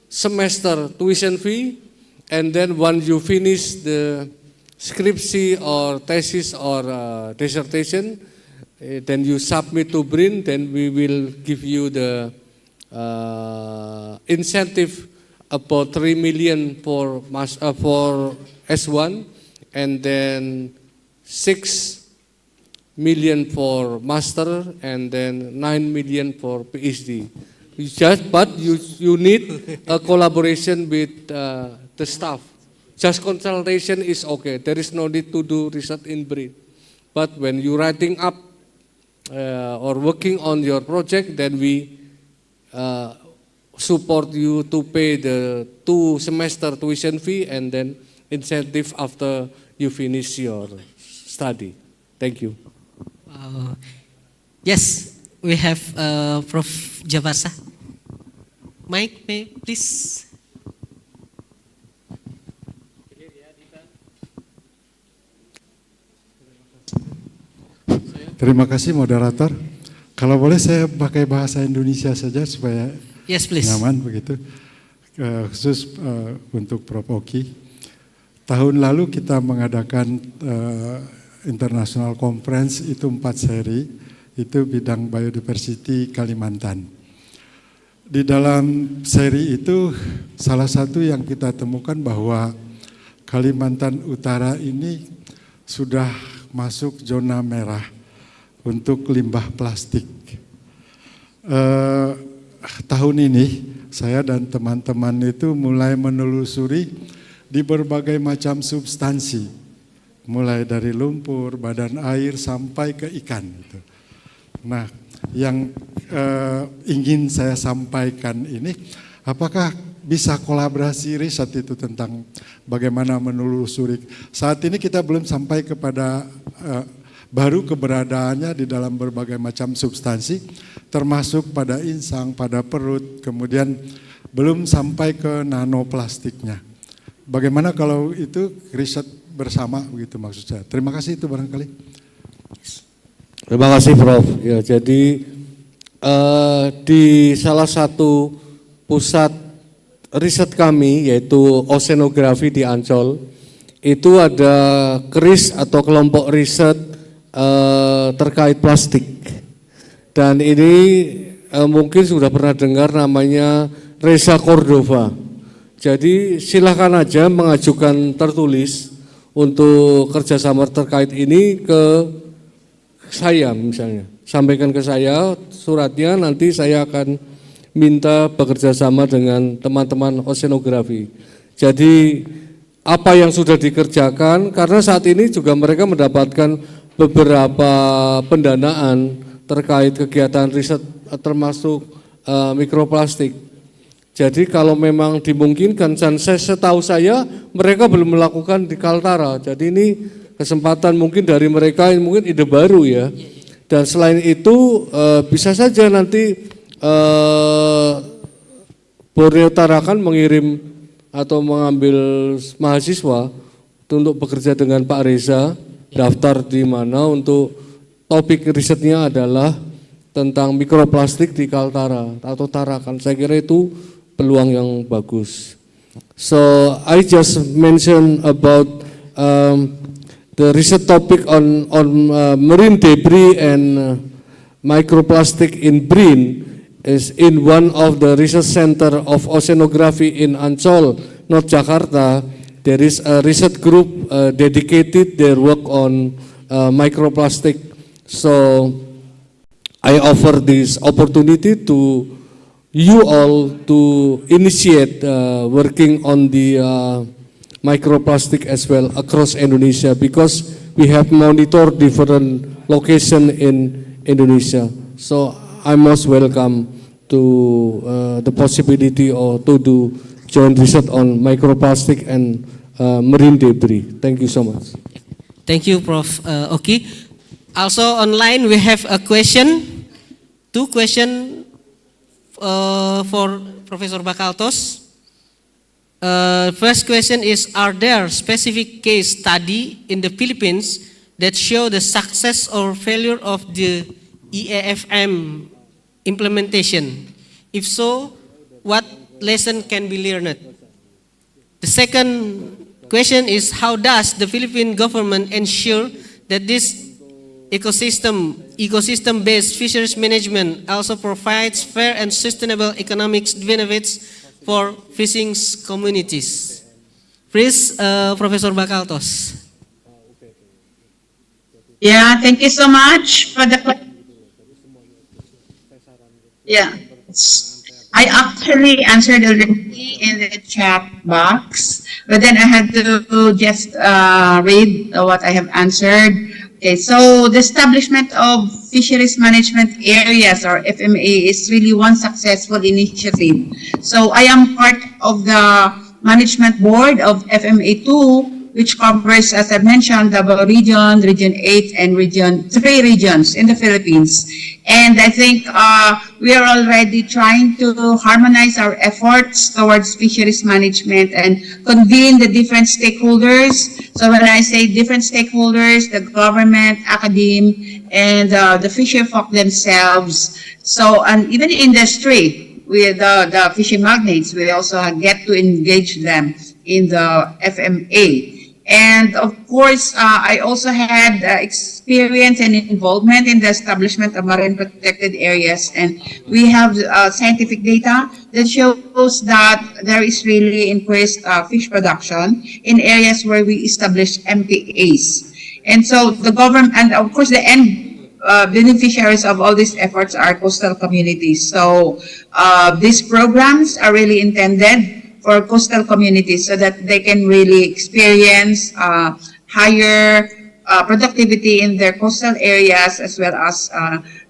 semester tuition fee, and then once you finish the scriptsy or thesis or dissertation, then you submit to BRIN, then we will give you the incentive about 3 million for S1, and then 6 million for master, and then 9 million for PhD. But you need a collaboration with the staff. Just consultation is okay. There is no need to do research in BRIN. But when you're writing up or working on your project, then we support you to pay the 2 semester tuition fee and then incentive after you finish your study. Thank you. Yes, we have Prof. Jabarsa. Mike, please. Terima kasih moderator. Kalau boleh saya pakai bahasa Indonesia saja supaya yes, please. Nyaman begitu. Khusus untuk Prof. Oki. Tahun lalu kita mengadakan International Conference itu 4 seri, itu bidang biodiversity Kalimantan. Di dalam seri itu salah satu yang kita temukan bahwa Kalimantan Utara ini sudah masuk zona merah untuk limbah plastik. Tahun ini saya dan teman-teman itu mulai menelusuri di berbagai macam substansi, mulai dari lumpur, badan air sampai ke ikan. Gitu. Nah, yang ingin saya sampaikan ini, apakah bisa kolaborasi riset itu tentang bagaimana menelusuri. Saat ini kita belum sampai kepada baru keberadaannya di dalam berbagai macam substansi, termasuk pada insang, pada perut, kemudian belum sampai ke nanoplastiknya. Bagaimana kalau itu riset bersama begitu maksud saya. Terima kasih itu barangkali. Terima kasih Prof. Ya, jadi di salah satu pusat riset kami yaitu oceanografi di Ancol, itu ada keris atau kelompok riset terkait plastik. Dan ini mungkin sudah pernah dengar namanya Reza Cordova. Jadi silakan aja mengajukan tertulis untuk kerjasama terkait ini ke saya misalnya. Sampaikan ke saya suratnya, nanti saya akan minta bekerja sama dengan teman-teman oceanografi. Jadi apa yang sudah dikerjakan, karena saat ini juga mereka mendapatkan beberapa pendanaan terkait kegiatan riset termasuk mikroplastik. Jadi kalau memang dimungkinkan, dan setahu saya mereka belum melakukan di Kaltara. Jadi ini kesempatan mungkin dari mereka, mungkin ide baru ya. Dan selain itu bisa saja nanti Borneo Tarakan mengirim atau mengambil mahasiswa untuk bekerja dengan Pak Reza, daftar di mana untuk topik risetnya adalah tentang mikroplastik di Kaltara atau Tarakan. Saya kira itu peluang yang bagus. So I just mentioned about the research topic on marine debris and microplastic in brine is in one of the research center of oceanography in Ancol, North Jakarta. There is a research group dedicated their work on microplastic. So I offer this opportunity to you all to initiate working on the microplastic as well across Indonesia, because we have monitored different location in Indonesia. So I most welcome to the possibility or to do joint research on microplastic and marine debris. Thank you so much. Thank you, Prof. Oki. Also online we have a question, two questions for Professor Bakaltos. First question is, are there specific case study in the Philippines that show the success or failure of the EAFM implementation? If so, what lesson can be learned? The second question is, how does the Philippine government ensure that this ecosystem-based fisheries management also provides fair and sustainable economic benefits for fishing communities? Please, Professor Bakaltos. Yeah, thank you so much for the question. Yeah, I actually answered already in the chat box, but then I had to just read what I have answered. Okay, so the establishment of fisheries management areas, or FMA, is really one successful initiative. So I am part of the management board of FMA2, which covers, as I mentioned, Davao Region, Region 8, and Region 3 regions in the Philippines. And I think we are already trying to harmonize our efforts towards fisheries management and convene the different stakeholders. So when I say different stakeholders, the government, academia, and the fisher folk themselves. So, and even industry, with the fishing magnates, we also get to engage them in the FMA. And of course, I also had experience and involvement in the establishment of marine protected areas. And we have scientific data that shows that there is really increased fish production in areas where we established MPAs. And so the government, and of course the end beneficiaries of all these efforts are coastal communities. So these programs are really intended for coastal communities so that they can really experience higher productivity in their coastal areas, as well as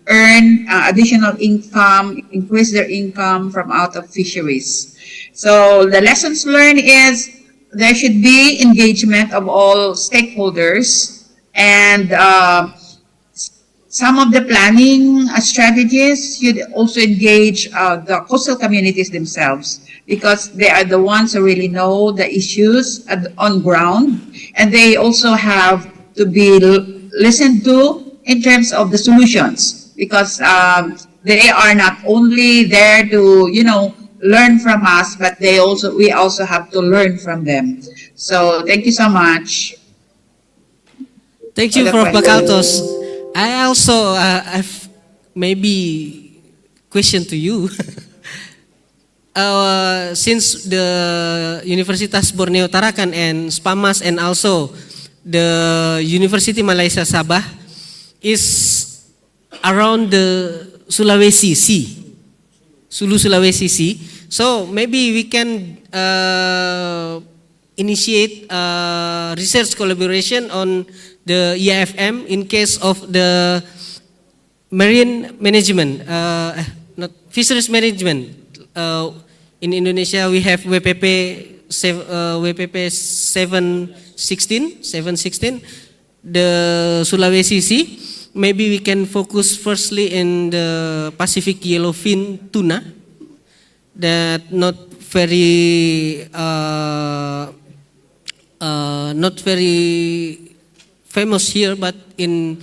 earn additional income, increase their income from out of fisheries. So the lessons learned is there should be engagement of all stakeholders, and some of the planning strategies should also engage the coastal communities themselves, because they are the ones who really know the issues on ground, and they also have to be listened to in terms of the solutions, because they are not only there to, you know, learn from us, but we also have to learn from them. So thank you so much. Thank you, Prof. Bakaltos. I also have maybe question to you. Since the Universitas Borneo Tarakan and Spamas and also the University Malaysia Sabah is around the Sulawesi Sea, Sulawesi Sea. So maybe we can initiate research collaboration on the EIFM in case of the marine management, not fisheries management. In Indonesia, we have WPP 716, the Sulawesi Sea. Maybe we can focus firstly in the Pacific yellowfin tuna, that not very famous here, but in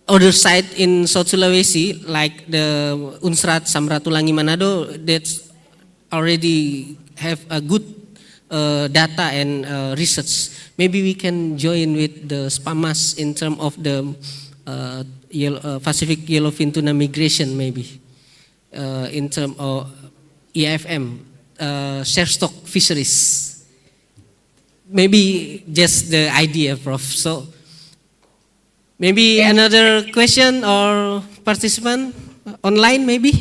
other side in South Sulawesi, like the Unsrat, Samratulangi, Manado, that's already have a good data and research. Maybe we can join with the SPAMAS in terms of the Pacific yellowfin tuna migration, maybe in terms of EIFM, share stock fisheries. Maybe just the idea, Prof. So maybe another question or participant online, maybe?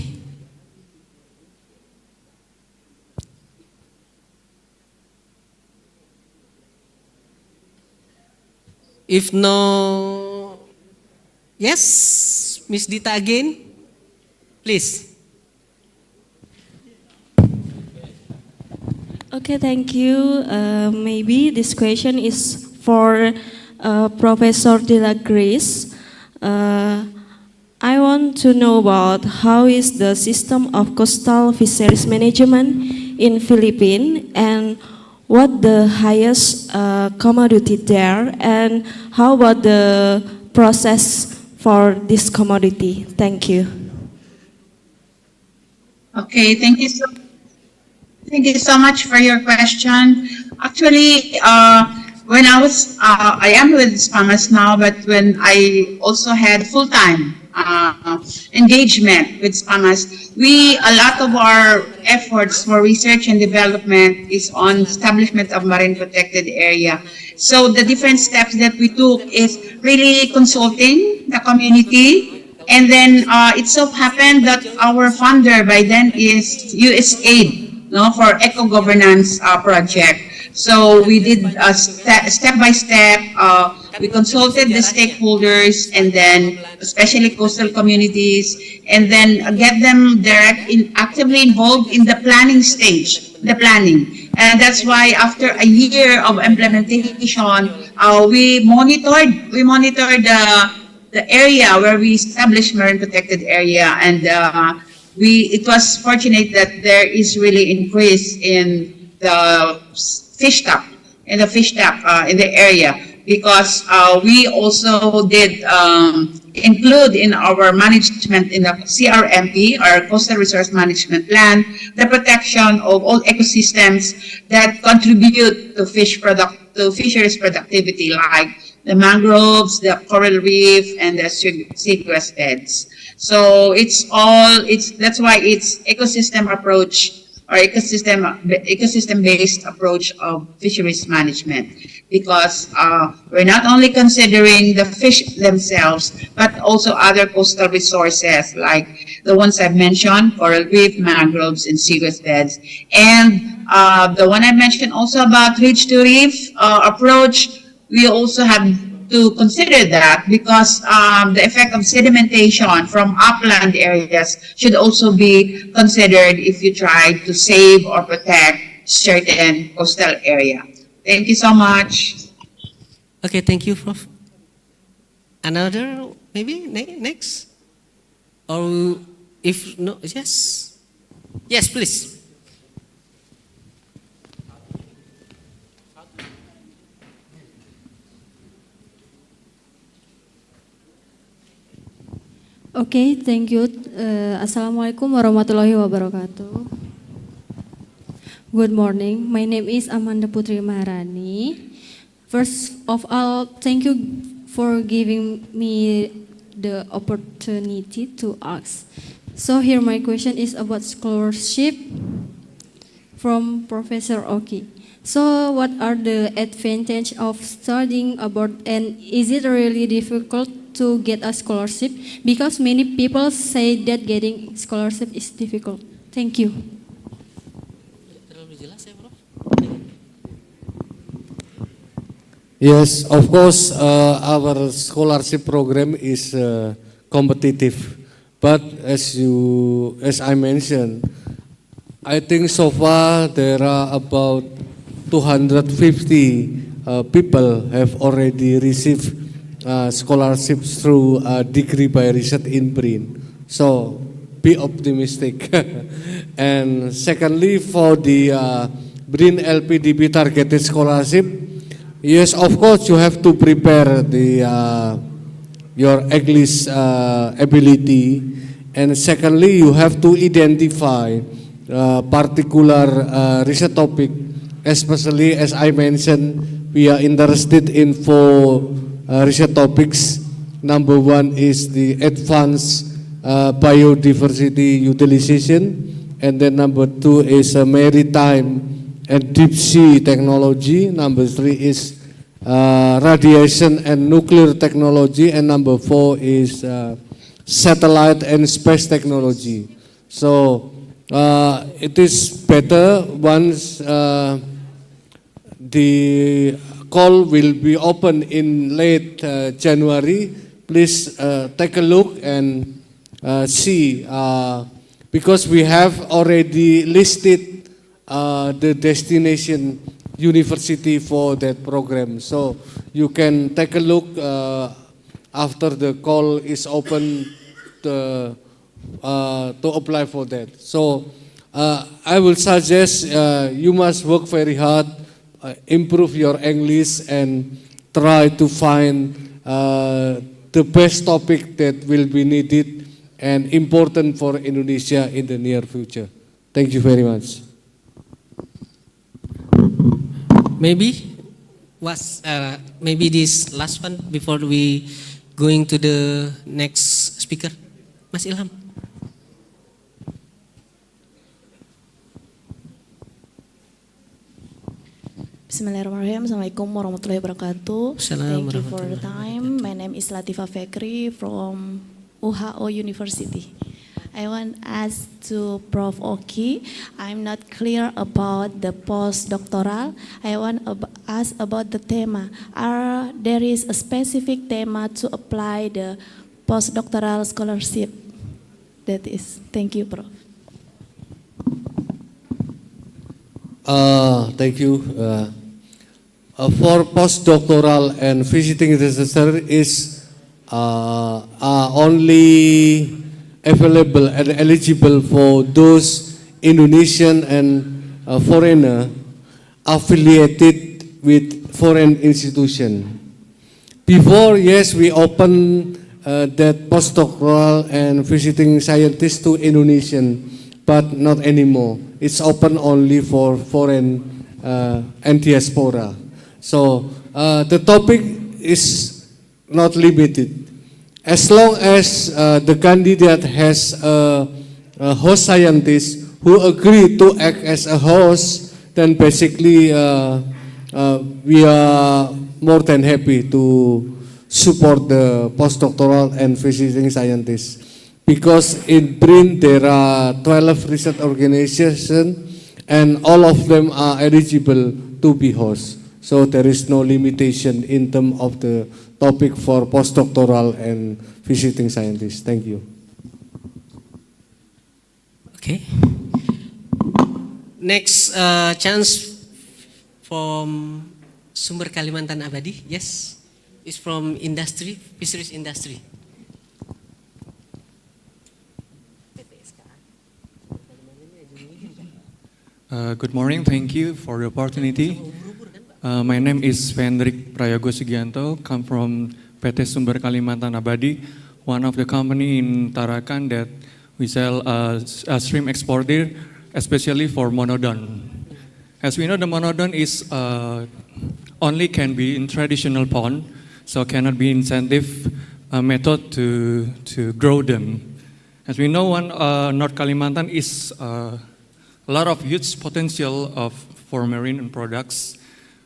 If no, yes, Miss Dita again, please. Okay, thank you. Maybe this question is for Professor De La Grace. I want to know about how is the system of coastal fisheries management in Philippines, and what the highest commodity there, and how about the process for this commodity? Thank you. Okay, thank you so much for your question. Actually, when I am with SPAMAS now, but when I also had full-time engagement with SPAMAS, a lot of our efforts for research and development is on establishment of marine protected area. So the different steps that we took is really consulting the community, and then it so happened that our funder by then is USAID, for eco-governance project. So we did step by step. We consulted the stakeholders, and then especially coastal communities, and then get them actively involved in the planning stage, And that's why after a year of implementation, we monitored the area where we established marine protected area, and it was fortunate that there is really increase in the fish stock in the area, because we also did include in our management in the CRMP, our Coastal Resource Management Plan, the protection of all ecosystems that contribute to fisheries productivity, like the mangroves, the coral reef, and the seagrass beds. So that's why it's ecosystem approach, or ecosystem-based approach of fisheries management, because we're not only considering the fish themselves, but also other coastal resources like the ones I've mentioned, coral reef, mangroves, and seagrass beds, and the one I mentioned also about ridge to reef approach, we also have to consider that because the effect of sedimentation from upland areas should also be considered if you try to save or protect certain coastal area. Thank you so much. Okay, thank you, Prof. Another, maybe next? Or if no, yes? Yes, please. Okay, thank you. Assalamualaikum warahmatullahi wabarakatuh. Good morning. My name is Amanda Putri Maharani. First of all, thank you for giving me the opportunity to ask. So here my question is about scholarship from Professor Oki. So what are the advantages of studying abroad, and is it really difficult to get a scholarship? Because many people say that getting scholarship is difficult. Thank you. Yes, of course, our scholarship program is competitive, but as I mentioned, I think so far there are about 250 people have already received scholarships through degree by research in BRIN. So be optimistic. And secondly, for the BRIN LPDP targeted scholarship, yes, of course, you have to prepare your English ability, and secondly, you have to identify particular research topic. Especially, as I mentioned, we are interested in 4 research topics. Number 1 is the advanced biodiversity utilization, and then number 2 is maritime and deep sea technology. Number 3 is radiation and nuclear technology, and number 4 is satellite and space technology. So it is better once the call will be open in late January. Please take a look and see, because we have already listed the destination university for that program. So you can take a look after the call is open to apply for that. So I will suggest you must work very hard, improve your English, and try to find the best topic that will be needed and important for Indonesia in the near future. Thank you very much. Maybe this last one before we going to the next speaker, Mas Ilham. Bismillahirrahmanirrahim. Assalamualaikum warahmatullahi wabarakatuh. Thank you for the time. My name is Latifa Fekri from UHO University. I want to ask to Prof. Oki. I'm not clear about the postdoctoral. I want to ask about the theme. There is a specific theme to apply the postdoctoral scholarship? That is. Thank you, Prof. Thank you. For postdoctoral and visiting researcher is only available and eligible for those Indonesian and foreigner affiliated with foreign institution. Before, yes, we opened that postdoctoral and visiting scientists to Indonesian, but not anymore. It's open only for foreign and diaspora. So the topic is not limited. As long as the candidate has a host scientist who agree to act as a host, then basically we are more than happy to support the postdoctoral and visiting scientists. Because in BRIN there are 12 research organizations and all of them are eligible to be hosts. So there is no limitation in terms of the topic for postdoctoral and visiting scientists. Thank you. Okay. Next chance from Sumber Kalimantan Abadi. Yes, it's from industry, fisheries industry. Good morning, thank you for the opportunity. My name is Vendrik Prayogo Sugianto, come from PT Sumber Kalimantan Abadi, one of the company in Tarakan that we sell shrimp exporter, especially for monodon. As we know, the monodon is only can be in traditional pond, so cannot be incentive method to grow them. As we know, North Kalimantan is a lot of huge potential for marine products,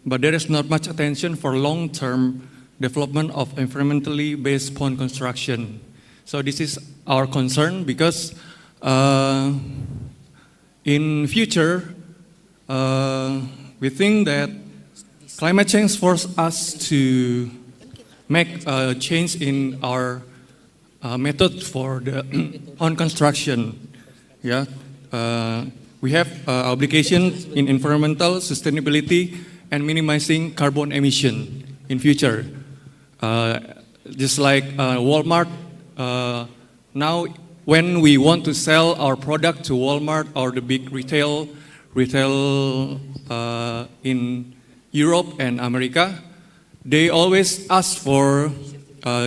but there is not much attention for long-term development of environmentally based pond construction. So this is our concern because in future, we think that climate change forces us to make a change in our method for the pond construction. Yeah, we have obligation in environmental sustainability and minimizing carbon emission in future. Just like Walmart, now when we want to sell our product to Walmart or the big retail in Europe and America, they always ask for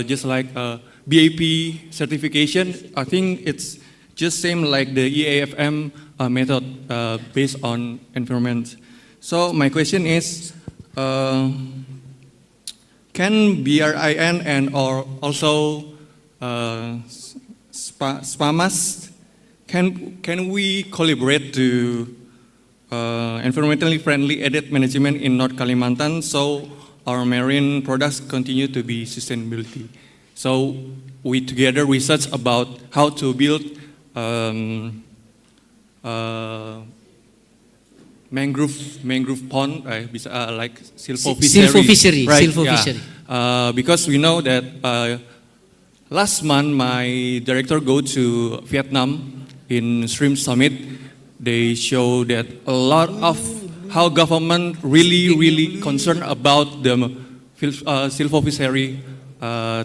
just like BAP certification. I think it's just same like the EAFM method based on environment. So my question is, can BRIN and or also SPAMAS, can we collaborate to environmentally friendly edit management in North Kalimantan so our marine products continue to be sustainability? So we together research about how to build mangrove pond, like silvo fishery, right? Silvo fishery. Because we know that last month my director go to Vietnam in Shrimp Summit. They show that a lot of how government really concerned about the silvo fishery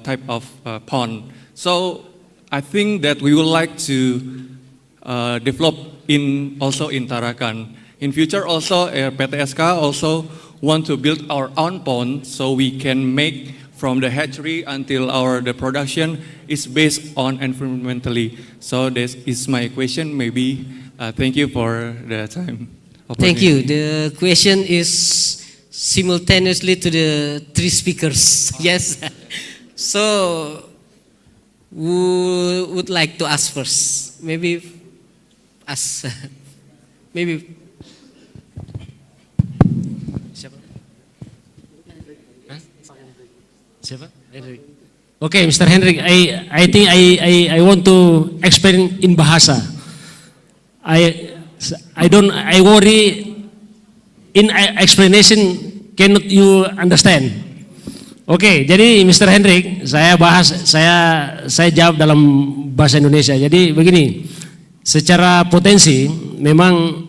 type of pond. So I think that we would like to develop also in Tarakan. In future also, PTSK also want to build our own pond so we can make from the hatchery until the production is based on environmentally. So this is my question. Maybe thank you for the time. Thank you. The question is simultaneously to the three speakers. Yes. So who would like to ask first? Maybe ask. Maybe. Okay, Mr. Hendrik, I think I want to explain in bahasa. I worry in explanation cannot you understand. Oke, jadi Mr. Hendrik, saya jawab dalam bahasa Indonesia. Jadi begini, secara potensi memang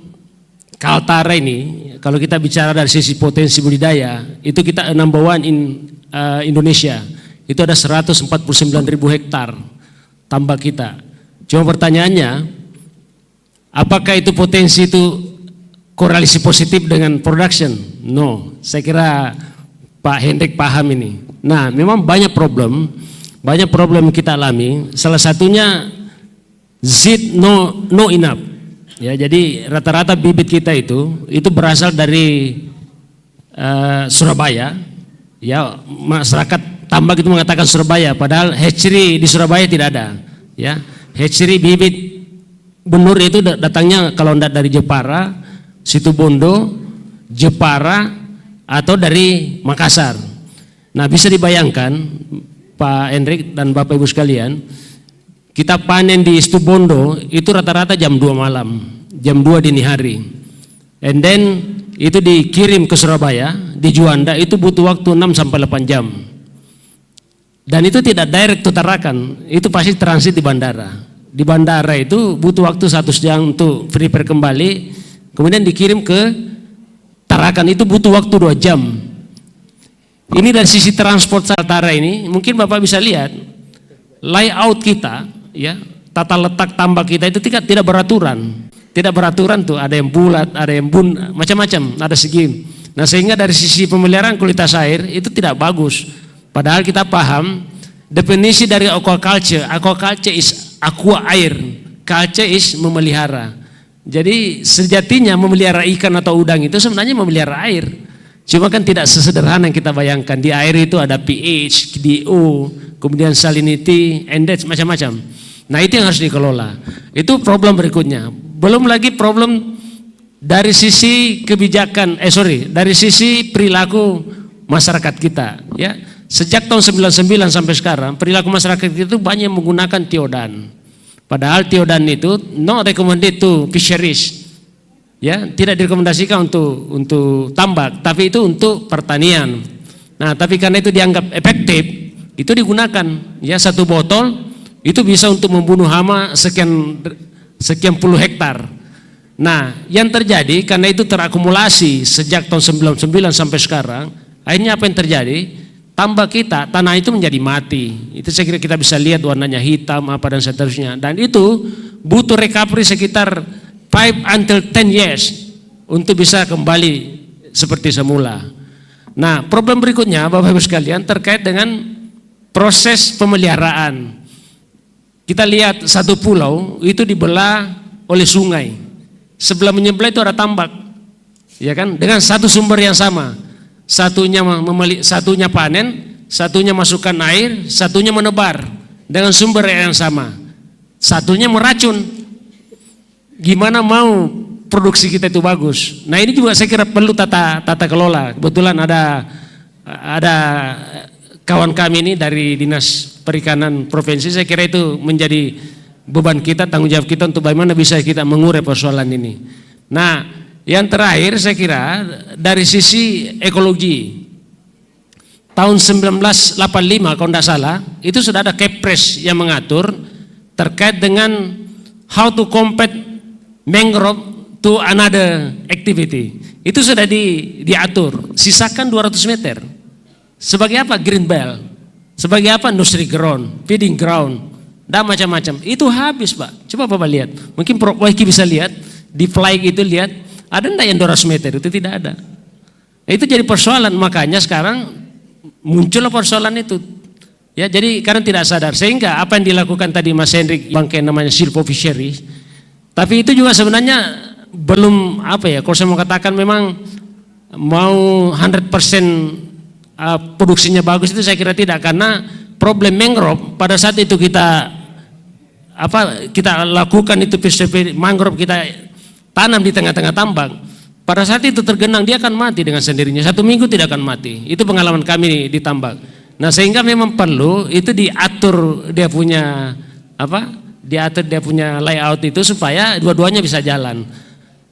Kaltara ini, kalau kita bicara dari sisi potensi budidaya, itu kita number one in Indonesia. Itu ada 149.000 hektar tambak kita. Cuma pertanyaannya, apakah itu potensi itu korelasi positif dengan production? No, saya kira Pak Hendrik paham ini. Nah, memang banyak problem kita alami. Salah satunya zit no enough. Ya, jadi rata-rata bibit kita itu berasal dari Surabaya. Ya, masyarakat tambak itu mengatakan Surabaya, padahal hatchery di Surabaya tidak ada. Ya, hatchery bibit benur itu datangnya kalau tidak dari Jepara, Situbondo, Jepara, atau dari Makassar. Nah, bisa dibayangkan Pak Hendrik dan Bapak Ibu sekalian, kita panen di Situbondo itu rata-rata jam 2 malam, jam 2 dini hari. and then itu dikirim ke Surabaya, di Juanda itu butuh waktu 6 sampai 8 jam. Dan itu tidak direct to Tarakan, itu pasti transit di bandara. Di bandara itu butuh waktu 1 jam untuk prepare kembali, kemudian dikirim ke Tarakan, itu butuh waktu 2 jam. Ini dari sisi transport Tara ini, mungkin Bapak bisa lihat layout kita, ya, tata letak tambak kita itu tidak beraturan. Tidak beraturan tuh, ada yang bulat, ada yang macam-macam, ada segi. Nah, sehingga dari sisi pemeliharaan kualitas air itu tidak bagus. Padahal kita paham definisi dari aquaculture. Aquaculture is aqua air, culture is memelihara. Jadi sejatinya memelihara ikan atau udang itu sebenarnya memelihara air. Cuma kan tidak sesederhana yang kita bayangkan. Di air itu ada pH, DO, kemudian salinity, index, macam-macam. Nah, itu yang harus dikelola. Itu problem berikutnya. Belum lagi problem dari sisi kebijakan, dari sisi perilaku masyarakat kita. Ya, sejak tahun 99 sampai sekarang perilaku masyarakat itu banyak menggunakan tiodan. Padahal tiodan itu not recommended to fisheries. Ya, tidak direkomendasikan untuk tambak, tapi itu untuk pertanian. Nah, tapi karena itu dianggap efektif, itu digunakan. Ya, 1 botol itu bisa untuk membunuh hama sekian puluh hektar. Nah, yang terjadi karena itu terakumulasi sejak tahun 99 sampai sekarang, akhirnya apa yang terjadi? Tambak kita, tanah itu menjadi mati. Itu saya kira kita bisa lihat warnanya hitam apa dan seterusnya. Dan itu butuh recovery sekitar 5 until 10 years untuk bisa kembali seperti semula. Nah, problem berikutnya Bapak Ibu sekalian terkait dengan proses pemeliharaan. Kita lihat satu pulau itu dibelah oleh sungai. Sebelah menyebelah itu ada tambak, ya kan? Dengan satu sumber yang sama. Satunya panen, satunya masukkan air, satunya menebar dengan sumber yang sama. Satunya meracun. Gimana mau produksi kita itu bagus? Nah, ini juga saya kira perlu tata kelola. Kebetulan ada kawan kami ini dari Dinas Perikanan Provinsi, saya kira itu menjadi beban kita, tanggung jawab kita untuk bagaimana bisa kita mengurai persoalan ini. Nah, yang terakhir saya kira dari sisi ekologi, tahun 1985 kalau tidak salah, itu sudah ada Kepres yang mengatur terkait dengan how to compare mangrove to another activity. Itu sudah diatur, sisakan 200 meter. Sebagai apa? Green belt. Sebagai apa? Nursery ground, feeding ground, dan macam-macam. Itu habis, Pak. Coba Bapak lihat. Mungkin Prof. Waiki bisa lihat di flag itu, lihat ada enggak yang 200 meter? Itu tidak ada. Itu jadi persoalan. Makanya sekarang muncul persoalan itu. Ya, jadi karena tidak sadar. Sehingga apa yang dilakukan tadi Mas Hendrik bangkai namanya silvofishery. Tapi itu juga sebenarnya belum apa ya? Kalau saya mau katakan memang mau 100% produksinya bagus itu saya kira tidak, karena problem mangrove pada saat itu kita lakukan itu mangrove kita tanam di tengah-tengah tambang, pada saat itu tergenang dia akan mati dengan sendirinya, 1 minggu tidak akan mati. Itu pengalaman kami di tambak. Nah, sehingga memang perlu itu diatur dia punya layout itu supaya dua-duanya bisa jalan.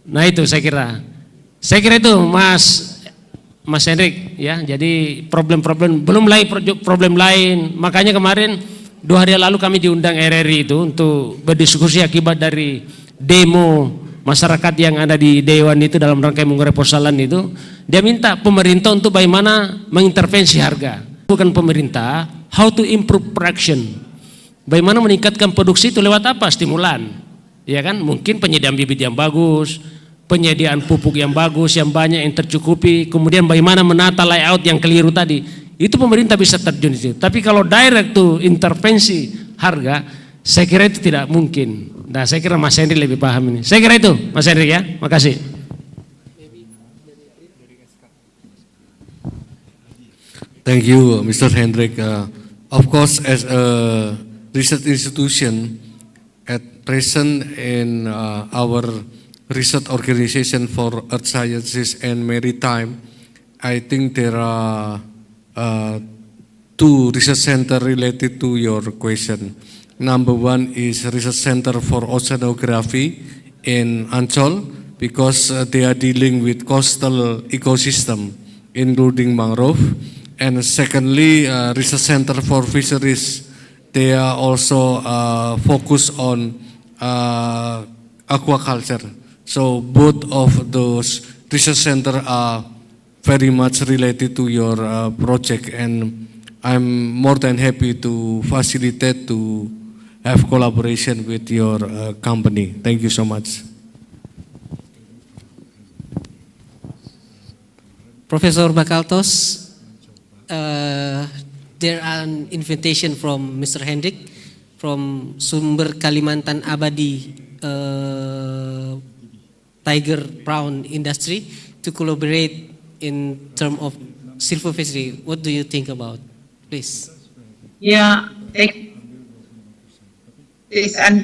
Nah, itu saya kira itu Mas Hendrik, ya. Jadi problem-problem, belum lagi problem lain. Makanya kemarin 2 hari lalu kami diundang RRI itu untuk berdiskusi akibat dari demo masyarakat yang ada di Dewan itu dalam rangka mengurai persoalan itu. Dia minta pemerintah untuk bagaimana mengintervensi harga. Bukan pemerintah, how to improve production. Bagaimana meningkatkan produksi itu lewat apa? Stimulan. Ya kan? Mungkin penyediaan bibit yang bagus, penyediaan pupuk yang bagus, yang banyak, yang tercukupi, kemudian bagaimana menata layout yang keliru tadi, itu pemerintah bisa terjun di situ. Tapi kalau direct to intervensi harga, saya kira itu tidak mungkin. Nah, saya kira Mas Hendrik lebih paham ini. Saya kira itu, Mas Hendrik, ya. Makasih. Thank you, Mr. Hendrik. Of course, as a research institution at present in our research organization for earth sciences and maritime, I think there are 2 research center related to your question. Number 1 is Research Center for Oceanography in Ancol, because they are dealing with coastal ecosystem, including mangrove. And secondly, Research Center for Fisheries, they are also focused on aquaculture. So both of those research center are very much related to your project, and I'm more than happy to facilitate to have collaboration with your company. Thank you so much. Professor Bakaltos, there are an invitation from Mr. Hendrik from Sumber Kalimantan Abadi tiger prawn industry to collaborate in terms of silver fishery. What do you think about? Please. Yeah, please, and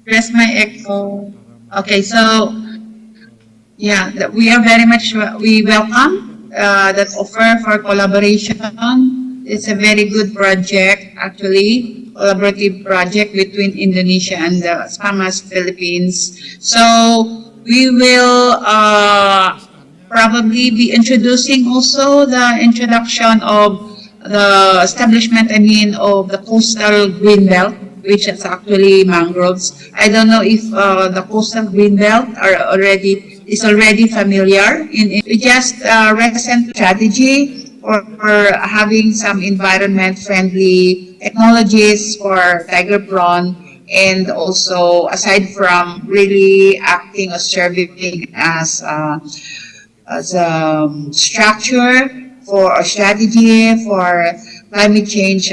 press my echo. Okay, so yeah, we are very much, we welcome that offer for collaboration. It's a very good project, actually, collaborative project between Indonesia and the Icamars Philippines. So we will probably be introducing also the introduction of the establishment, of the coastal green belt, which is actually mangroves. I don't know if the coastal green belt is already familiar in just recent strategy for having some environment-friendly technologies for tiger prawn, and also aside from really acting or serving as a structure for a strategy for climate change.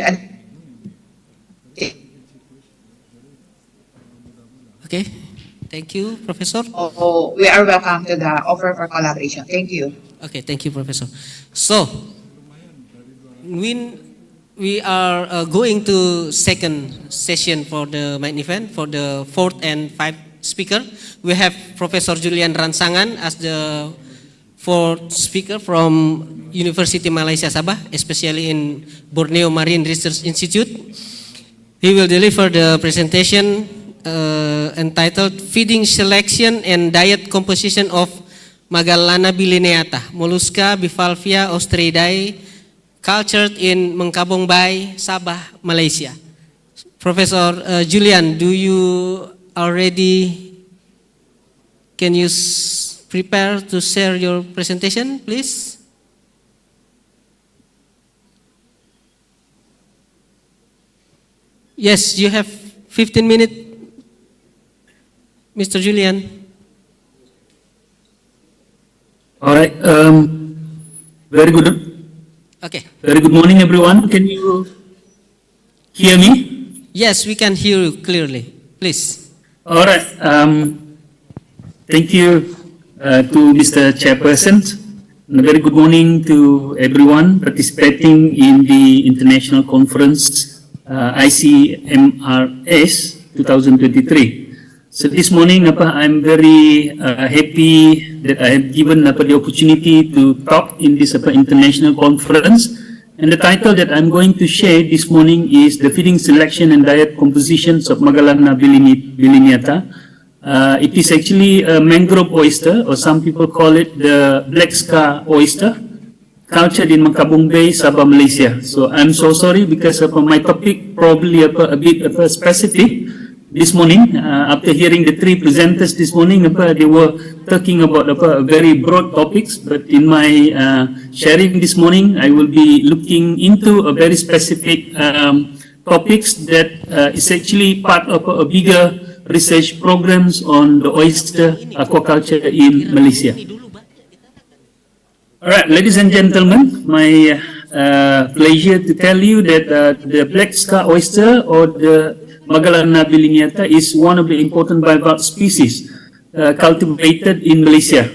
Okay, thank you, Professor. Oh, we are welcome to the offer for collaboration. Thank you. Okay, thank you, Professor. So, when we are going to second session for the main event, for the fourth and fifth speaker, we have Professor Julian Ransangan as the fourth speaker from University Malaysia Sabah, especially in Borneo Marine Research Institute. He will deliver the presentation entitled Feeding Selection and Diet Composition of Magallana bilineata, Mollusca bivalvia austridae, cultured in Mengkabong Bay, Sabah, Malaysia. Professor Julian, do you already, can you prepare to share your presentation, please? Yes, you have 15 minutes, Mr. Julian. All right. Very good. Okay. Very good morning, everyone. Can you hear me? Yes, we can hear you clearly. Please. All right. Thank you to Mr. Chairperson. And a very good morning to everyone participating in the international conference Icamars 2023. So this morning, I'm very happy that I have given the opportunity to talk in this international conference. And the title that I'm going to share this morning is the feeding selection and diet compositions of Magallana bilineata. It is actually a mangrove oyster, or some people call it the black scar oyster, cultured in Mengkabong Bay, Sabah, Malaysia. So I'm so sorry because my topic probably a bit specific. This morning, after hearing the three presenters this morning, they were talking about very broad topics, but in my sharing this morning, I will be looking into a very specific topics that is actually part of a bigger research programs on the oyster aquaculture in Malaysia. All right, ladies and gentlemen, my pleasure to tell you that the black scar oyster, or the Magallana bilineata, is one of the important bivalve species cultivated in Malaysia.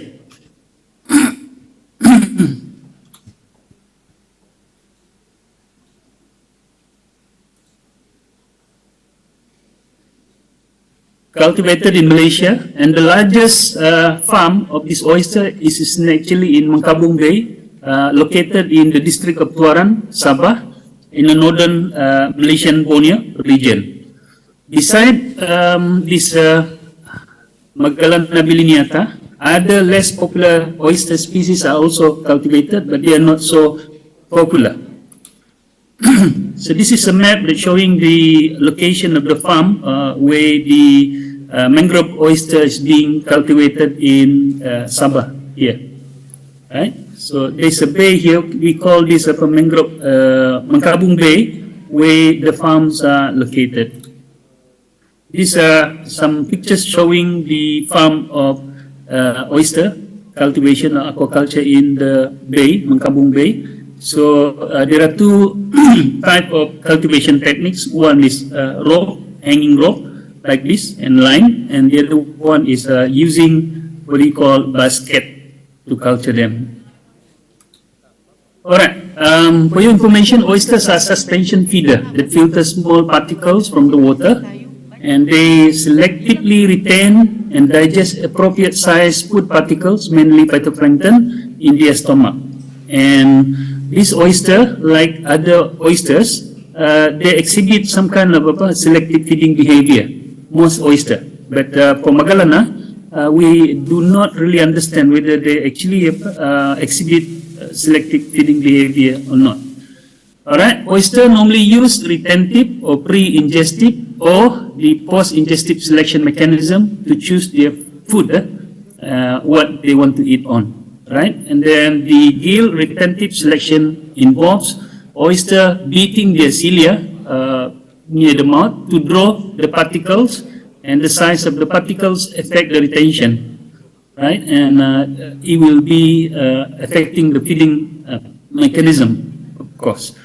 Cultivated in Malaysia, and the largest farm of this oyster is actually in Mengkabong Bay, located in the district of Tuaran, Sabah, in the northern Malaysian Borneo region. Beside this Magallana bilineata. Other less popular oyster species are also cultivated, but they are not so popular. So this is a map that's showing the location of the farm where the mangrove oyster is being cultivated in Sabah here. Right? So there's a bay here. We call this a mangrove Mengkabung Bay, where the farms are located. These are some pictures showing the farm of oyster cultivation or aquaculture in the bay, Mengkabung Bay. So there are two type of cultivation techniques. One is rope, hanging rope, like this, and line, and the other one is using what we call basket to culture them. All right. For your information, oysters are suspension feeder that filter small particles from the water, and they selectively retain and digest appropriate size food particles, mainly phytoplankton, in their stomach. And this oyster, like other oysters, they exhibit some kind of selective feeding behavior, most oyster. But for Magallana, we do not really understand whether they actually exhibit selective feeding behavior or not. Alright, oyster normally use retentive or pre-ingestive or the post-ingestive selection mechanism to choose their food, what they want to eat on. Right? And then the gill retentive selection involves oyster beating their cilia near the mouth to draw the particles, and the size of the particles affect the retention. Right? And it will be affecting the feeding mechanism, of course.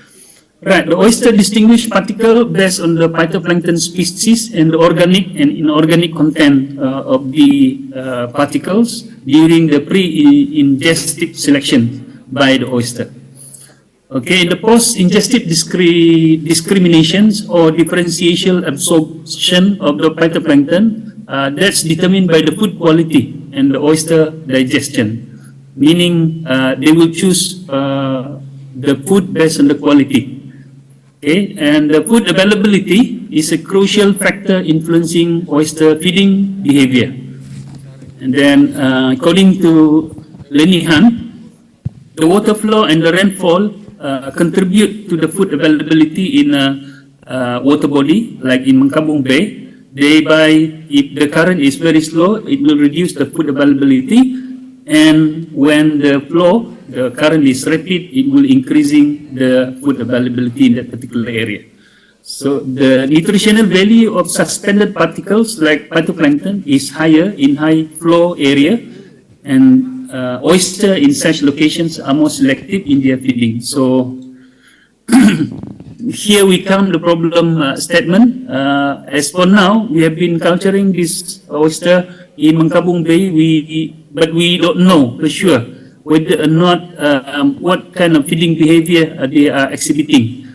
Right, the oyster distinguish particle based on the phytoplankton species and the organic and inorganic content of the particles during the pre-ingestive selection by the oyster. Okay, the post-ingestive discriminations or differential absorption of the phytoplankton, that's determined by the food quality and the oyster digestion, meaning they will choose the food based on the quality. Okay, and the food availability is a crucial factor influencing oyster feeding behavior. And then, according to Lenihan, the water flow and the rainfall contribute to the food availability in a water body, like in Mengkabung Bay. Thereby, if the current is very slow, it will reduce the food availability. And when the flow, the current is rapid, it will increasing the food availability in that particular area. So the nutritional value of suspended particles like phytoplankton is higher in high flow area, and oyster in such locations are more selective in their feeding. So here we come the problem statement. As for now, we have been culturing this oyster in Mengkabung Bay, but we don't know for sure whether or not what kind of feeding behavior they are exhibiting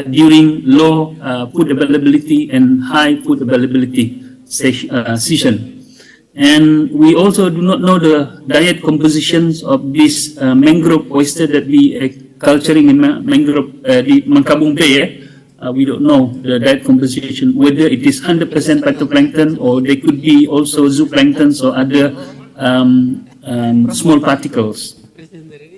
during low food availability and high food availability season. And we also do not know the diet compositions of this mangrove oyster that we are culturing in mangrove, the Mengkabung Bay. We don't know the diet composition, whether it is 100% phytoplankton or there could be also zooplanktons or other small particles.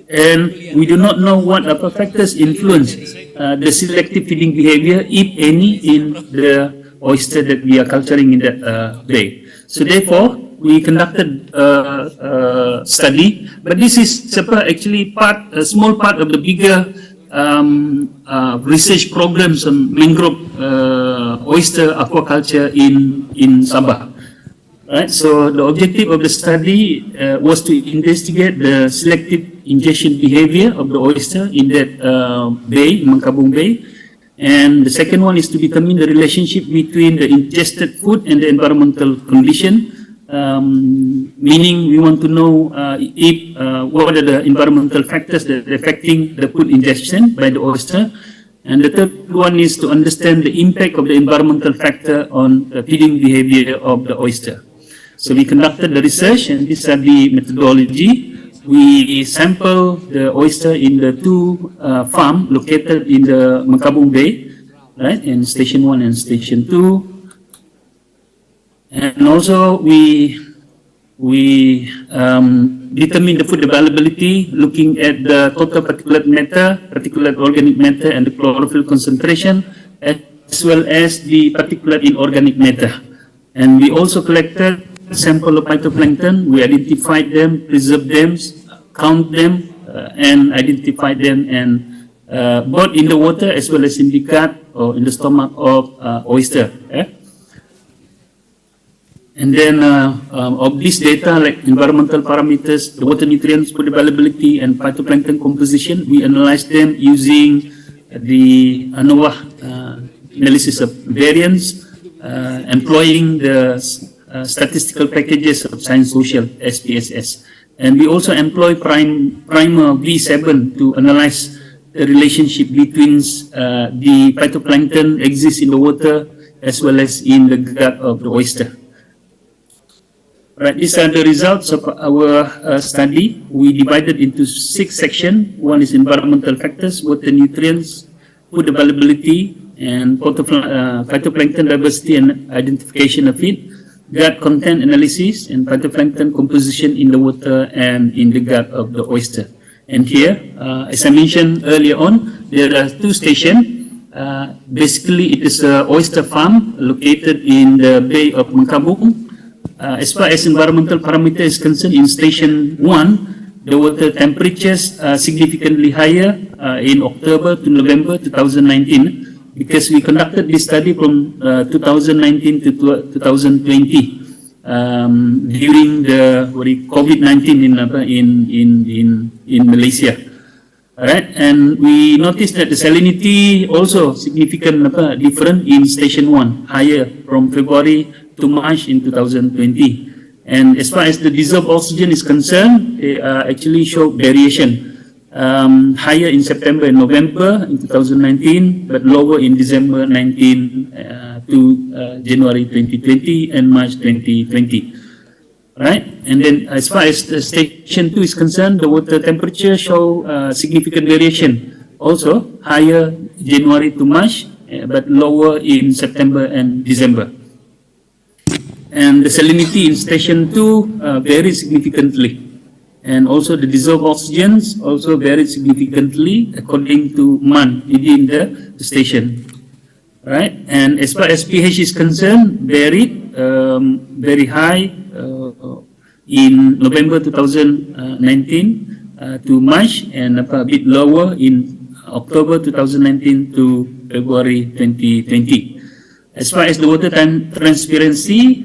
And we do not know what other factors influence the selective feeding behavior, if any, in the oyster that we are culturing in that bay. So therefore, we conducted a study, but this is actually a small part of the bigger research programs on mangrove oyster aquaculture in Sabah. Right, so the objective of the study was to investigate the selective ingestion behavior of the oyster in that bay, Mengkabung Bay. And the second one is to determine the relationship between the ingested food and the environmental condition. Meaning we want to know what are the environmental factors that are affecting the food ingestion by the oyster. And the third one is to understand the impact of the environmental factor on the feeding behavior of the oyster. So we conducted the research, and these are the methodology. We sampled the oyster in the two farms located in the Mengkabung Bay, right, in Station 1 and Station 2. And also we we determine the food availability looking at the total particulate matter, particulate organic matter, and the chlorophyll concentration, as well as the particulate inorganic matter. And we also collected sample of phytoplankton. We identified them, preserved them, count them, and identified them, and both in the water as well as in the gut or in the stomach of oyster. And then of this data, like environmental parameters, the water nutrients, food availability, and phytoplankton composition, we analyzed them using the ANOVA analysis of variance, employing the statistical packages of Science Social, SPSS. And we also employ primer V7 to analyze the relationship between the phytoplankton exists in the water as well as in the gut of the oyster. Right, these are the results of our study. We divided into 6 sections. One is environmental factors, water nutrients, food availability, and phytoplankton diversity and identification of it, gut content analysis, and phytoplankton composition in the water and in the gut of the oyster. And here, as I mentioned earlier on, there are 2 stations. Basically, it is an oyster farm located in the Bay of Mengkabung. As far as environmental parameter is concerned, in station 1, the water temperatures are significantly higher in October to November 2019, because we conducted this study from 2019 to 2020 during the COVID-19 in Malaysia. All right, and we noticed that the salinity also significant different in station 1, higher from February to March in 2020. And as far as the dissolved oxygen is concerned, they actually show variation, higher in September and November in 2019, but lower in December 19 to January 2020 and March 2020. Right, and then as far as the station 2 is concerned, the water temperature show significant variation, also higher January to March, but lower in September and December. And the salinity in station 2 varies significantly, and also the dissolved oxygens also varied significantly according to month within the station. Right, and as far as pH is concerned, varied very high in November 2019 to March, and a bit lower in October 2019 to February 2020. As far as the water transparency,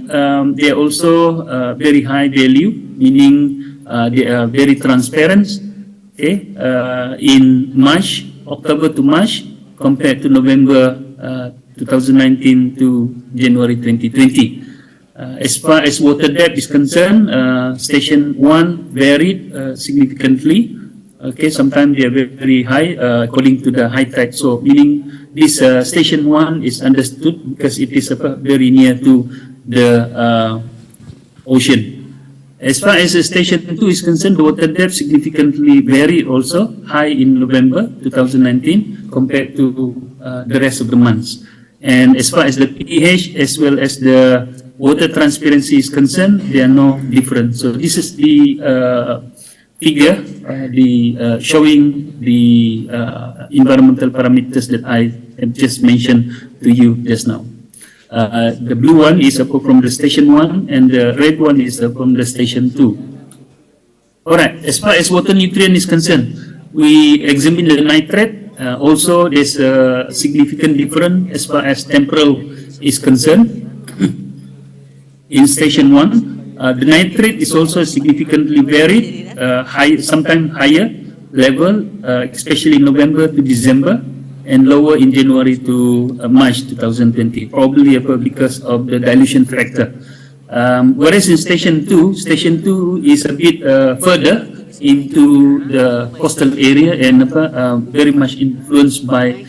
they are also very high value, meaning they are very transparent. Okay, in March, October to March, compared to November 2019 to January 2020. As far as water depth is concerned, station 1 varied significantly. Okay, sometimes they are very high according to the high tide. So, meaning this station 1 is understood because it is very near to the ocean. As far as station 2 is concerned, the water depth significantly varied also, high in November 2019 compared to the rest of the months. And as far as the pH as well as the water transparency is concerned, they are no different. So this is the figure, showing the environmental parameters that I have just mentioned to you just now. The blue one is from the station 1, and the red one is from the station 2. All right, as far as water nutrient is concerned, we examine the nitrate. Also, there's a significant difference as far as temporal is concerned. In station 1, the nitrate is also significantly varied, sometimes higher level, especially in November to December, and lower in January to March 2020, probably because of the dilution factor. Whereas in station 2 is a bit further into the coastal area and very much influenced by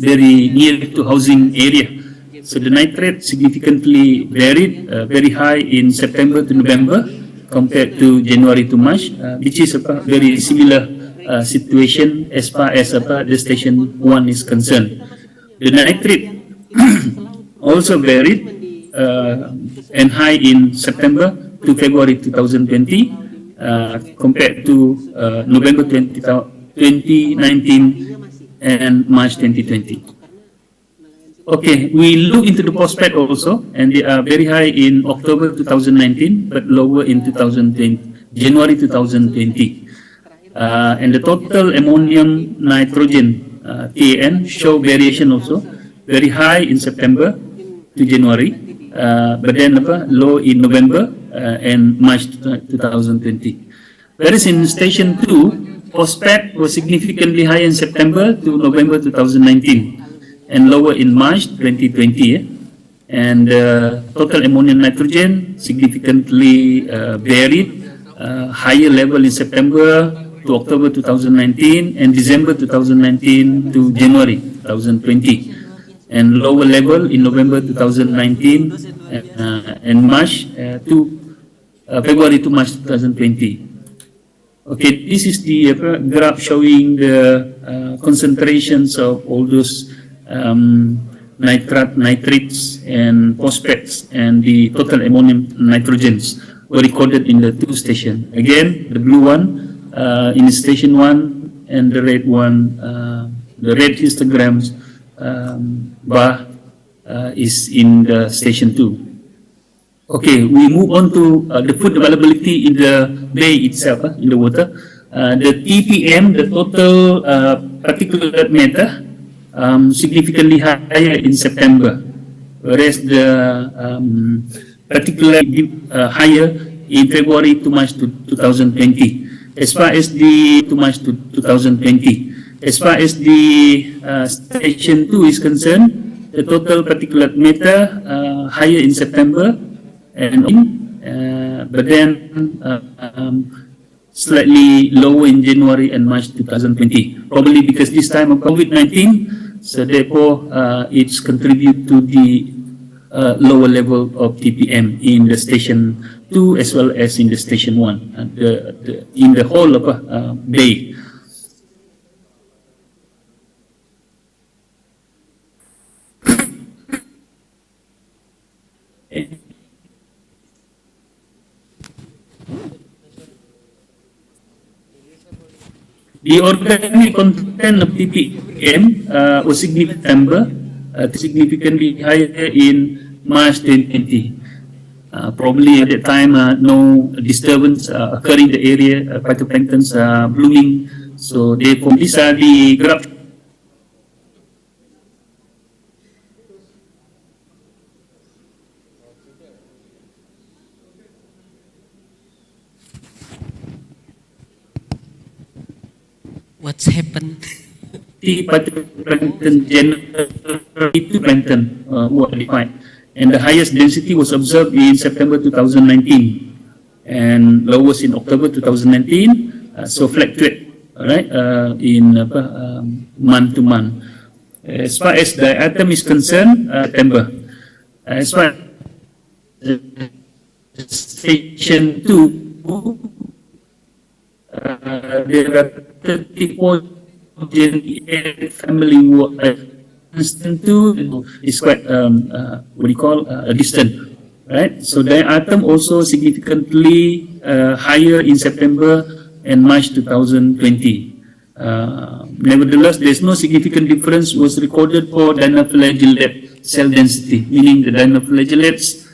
very near to housing area. So the nitrate significantly varied, very high in September to November compared to January to March, which is a very similar situation as far as the station 1 is concerned. The nitrate also varied and high in September to February 2020 compared to November 2019 and March 2020. Okay, we look into the prospect also, and they are very high in October 2019, but lower in January 2020. And the total ammonium nitrogen TAN show variation also, very high in September to January, but then low in November and March 2020. Whereas in Station 2, prospect was significantly high in September to November 2019 and lower in March 2020. And total ammonium nitrogen significantly varied, higher level in September to October 2019 and December 2019 to January 2020, and lower level in November 2019 and March to February to March 2020. Okay, this is the graph showing the concentrations of all those nitrates and phosphates, and the total ammonium nitrogens were recorded in the two stations. Again, the blue one in Station 1 and the red one, the red histograms bar is in the Station 2. Okay, we move on to the food availability in the bay itself, in the water. The TPM, the total particulate matter, significantly higher in September, whereas the particularly higher in February to March 2020. As far as the to March 2020, as far as the Station 2 is concerned, the total particulate matter higher in September, and but then slightly lower in January and March 2020. Probably because this time of COVID-19, so therefore it's contribute to the lower level of TPM in the Station 2 as well as in the Station 1, in the whole of bay. The organic content of TPM was significantly higher in March 2020. Probably at that time, no disturbance occurring in the area, phytoplanktons are blooming. So therefore, these are the graphs. What's happened? The phytoplankton generally plankton were defined, and the highest density was observed in September 2019 and lowest in October 2019. So fluctuate, right, in month to month. As far as the atom is concerned, September. As far as Station 2, there are 34 family Station 2 is quite what do you call distant, right? So the atom also significantly higher in September and March 2020. Nevertheless, there is no significant difference was recorded for dinoflagellate cell density, meaning the dinoflagellates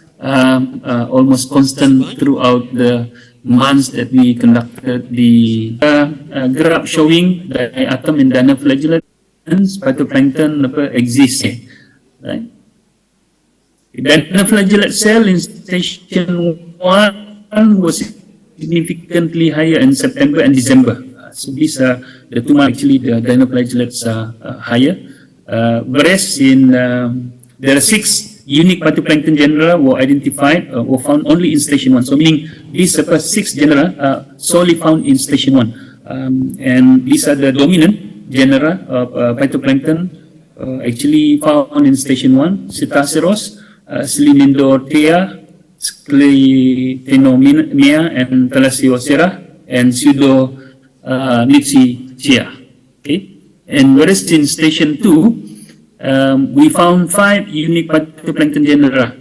almost constant throughout the months that we conducted the graph showing the atom and dinoflagellate phytoplankton exists, right? The dinoflagellate cell in Station 1 was significantly higher in September and December. So these are the two months actually the dinoflagellates are higher. Whereas in there are 6 unique phytoplankton genera were identified or found only in Station 1. So meaning these 6 genera are solely found in Station 1. And these are the dominant genera of phytoplankton actually found in Station 1. Cetaceros, Selenidorthea, Sclerothenomia, and Thalassiosera, and Pseudo-Nitschia. Okay? And whereas in Station 2, we found 5 unique phytoplankton genera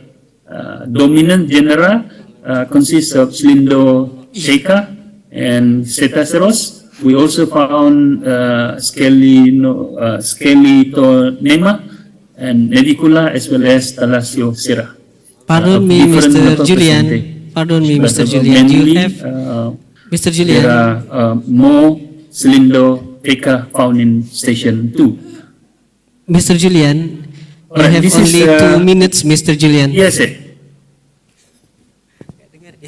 dominant genera consists of Slindotheca and Cetaceros. We also found Scelitonema and Navicula as well as Thalassiosera. Pardon me, Mr. Julian. Pardon me, Mr. Julian. Do you have, Mr. Julian? There are more Cylindrotheca found in Station 2. Mr. Julian, you Alright, have this only is, 2 minutes, Mr. Julian. Yes, sir.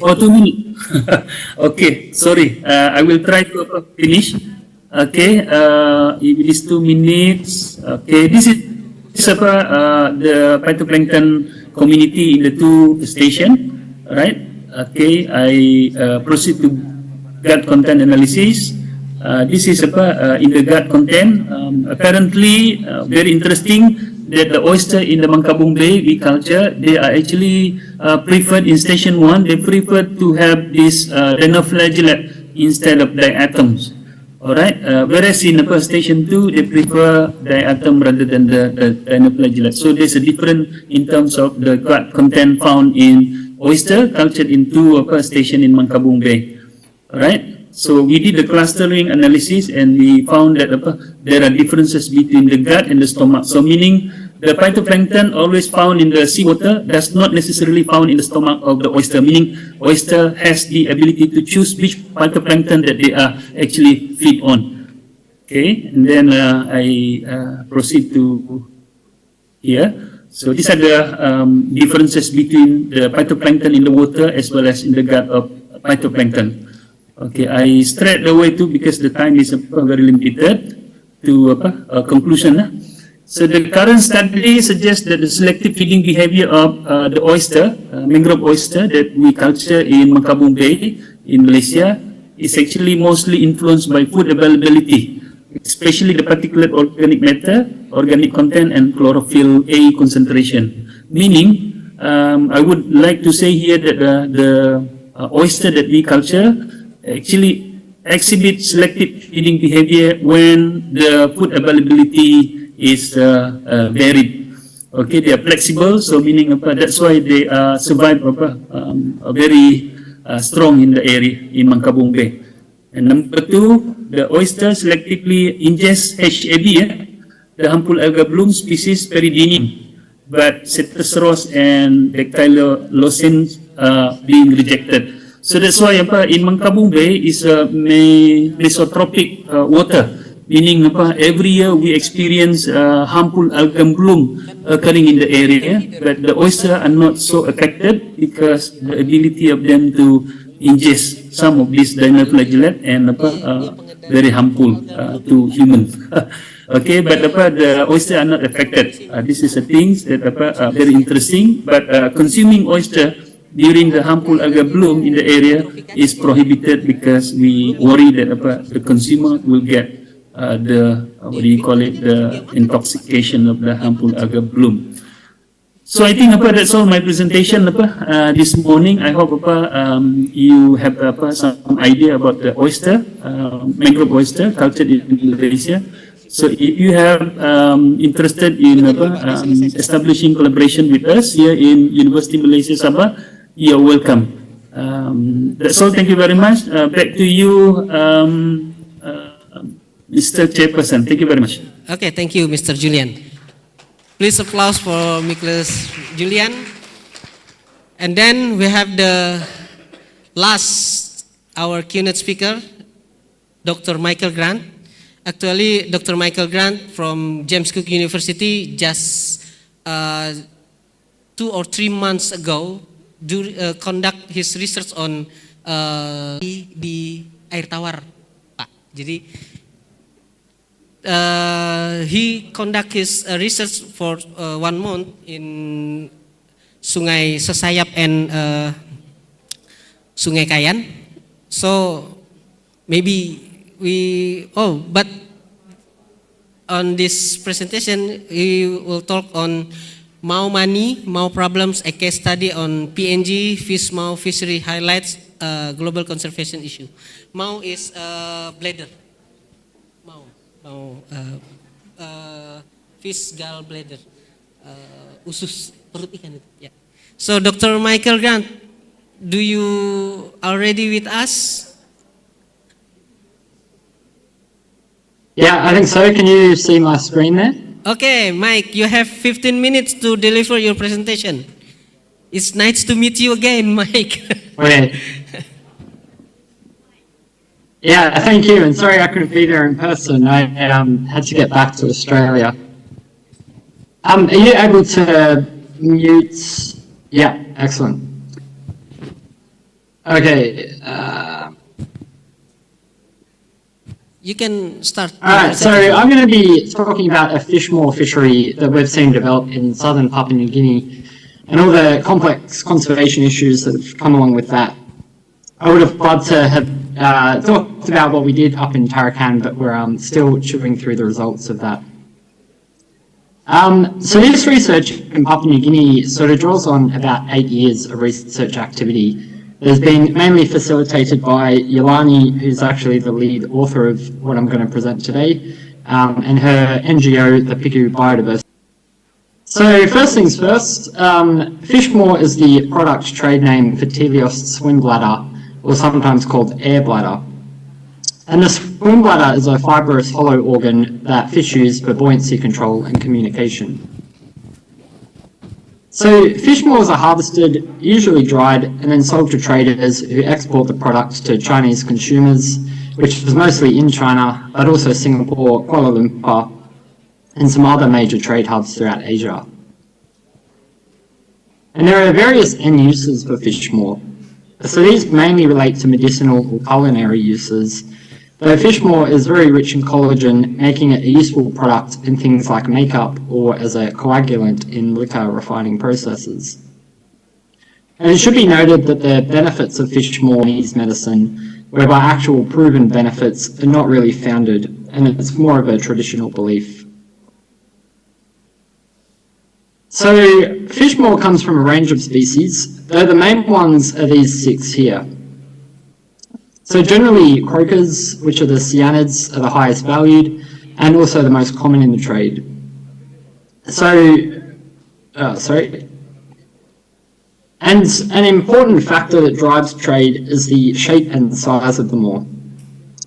Oh, 2 minutes. Okay, sorry. I will try to finish. Okay, it is 2 minutes. Okay, this is the phytoplankton community in the 2 station, right? Okay, I proceed to gut content analysis. This is in the gut content. Apparently, very interesting that the oyster in the Mangkabung Bay we culture, they are actually preferred in station 1. They prefer to have this dinoflagellate instead of diatoms. Alright, whereas in station 2, they prefer diatom rather than the dinoflagellate. So there's a difference in terms of the gut content found in oyster cultured in 2 station in Mangkabung Bay. Alright, so we did the clustering analysis and we found that there are differences between the gut and the stomach. So meaning the phytoplankton always found in the seawater does not necessarily found in the stomach of the oyster, meaning oyster has the ability to choose which phytoplankton that they are actually feed on. Okay, and then I proceed to here. So these are the differences between the phytoplankton in the water as well as in the gut of phytoplankton. Okay, I straight away too because the time is very limited to conclusion. So the current study suggests that the selective feeding behavior of the oyster, mangrove oyster that we culture in Mangkabung Bay in Malaysia is actually mostly influenced by food availability, especially the particulate organic matter, organic content, and chlorophyll A concentration. Meaning, I would like to say here that the oyster that we culture actually exhibit selective feeding behavior when the food availability is varied. Okay, they are flexible, so meaning that's why they survive very strong in the area in Mangkabung Bay. And number 2, the oyster selectively ingests HAB, the harmful alga bloom species Peridinium, but Cetaceros and Dactylocins are being rejected. So that's why in Mangkabung Bay is a mesotropic water, meaning every year we experience harmful algal bloom occurring in the area, but the oyster are not so affected because the ability of them to ingest some of this dinoflagellate and very harmful to humans. Okay, but the oyster are not affected. This is a thing that are very interesting, but consuming oyster during the harmful algal bloom in the area is prohibited because we worry that the consumer will get the intoxication of the harmful algal bloom. So I think that's all my presentation this morning. I hope you have some idea about the oyster, mangrove oyster cultured in Malaysia. So if you have interested in establishing collaboration with us here in University Malaysia Sabah, you're welcome. That's all. Thank you very much. Back to you, Mr. Chairperson. Thank you very much. Okay, thank you, Mr. Julian. Please applause for Nicholas Julian. And then we have the last, our keynote speaker, Dr. Michael Grant. Actually, Dr. Michael Grant from James Cook University just 2 or 3 months ago conduct his research on di air tawar, Pak. Jadi he conduct his research for 1 month in Sungai Sesayap and Sungai Kayan. So maybe but on this presentation he will talk on Mau money, Mau problems, a case study on PNG, fish Mau fishery highlights global conservation issue. Mau is bladder. Fish gallbladder, usus perut ikan itu. Ya. So Dr. Michael Grant, do you already with us? Yeah, I think so. Can you see my screen there? Okay, Mike, you have 15 minutes to deliver your presentation. It's nice to meet you again, Mike. Okay. Yeah, thank you, and sorry I couldn't be there in person. I had to get back to Australia. Are you able to mute? Yeah, excellent. Okay. You can start. All right, so I'm going to be talking about a fish maw fishery that we've seen develop in southern Papua New Guinea and all the complex conservation issues that have come along with that. I would have loved to have talked about what we did up in Tarakan, but we're still chewing through the results of that. So this research in Papua New Guinea sort of draws on about 8 years of research activity. It has been mainly facilitated by Yolani, who's actually the lead author of what I'm going to present today, and her NGO, the Piku Biodiversity. So first things first, fish maw is the product trade name for Teleos swim bladder, or sometimes called air bladder. And the swim bladder is a fibrous hollow organ that fish use for buoyancy control and communication. So fish maws are harvested, usually dried, and then sold to traders who export the product to Chinese consumers, which is mostly in China, but also Singapore, Kuala Lumpur, and some other major trade hubs throughout Asia. And there are various end uses for fish maw. So these mainly relate to medicinal or culinary uses, though fish maw is very rich in collagen, making it a useful product in things like makeup or as a coagulant in liquor refining processes. And it should be noted that the benefits of fish maw in Chinese medicine, whereby actual proven benefits are not really founded, and it's more of a traditional belief. So fish maw comes from a range of species, though the main ones are these 6 here. So generally croakers, which are the cyanids, are the highest valued and also the most common in the trade. And an important factor that drives trade is the shape and size of the maw.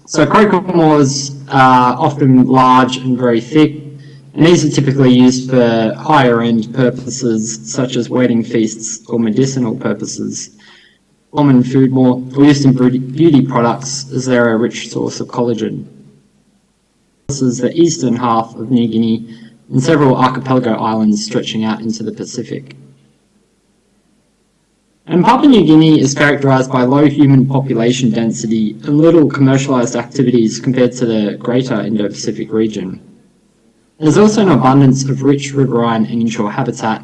So croaker maws are often large and very thick, and these are typically used for higher end purposes such as wedding feasts or medicinal purposes. Common food maw are used in beauty products as they're a rich source of collagen. This is the eastern half of New Guinea and several archipelago islands stretching out into the Pacific. And Papua New Guinea is characterised by low human population density and little commercialised activities compared to the greater Indo-Pacific region. There's also an abundance of rich riverine and inshore habitat,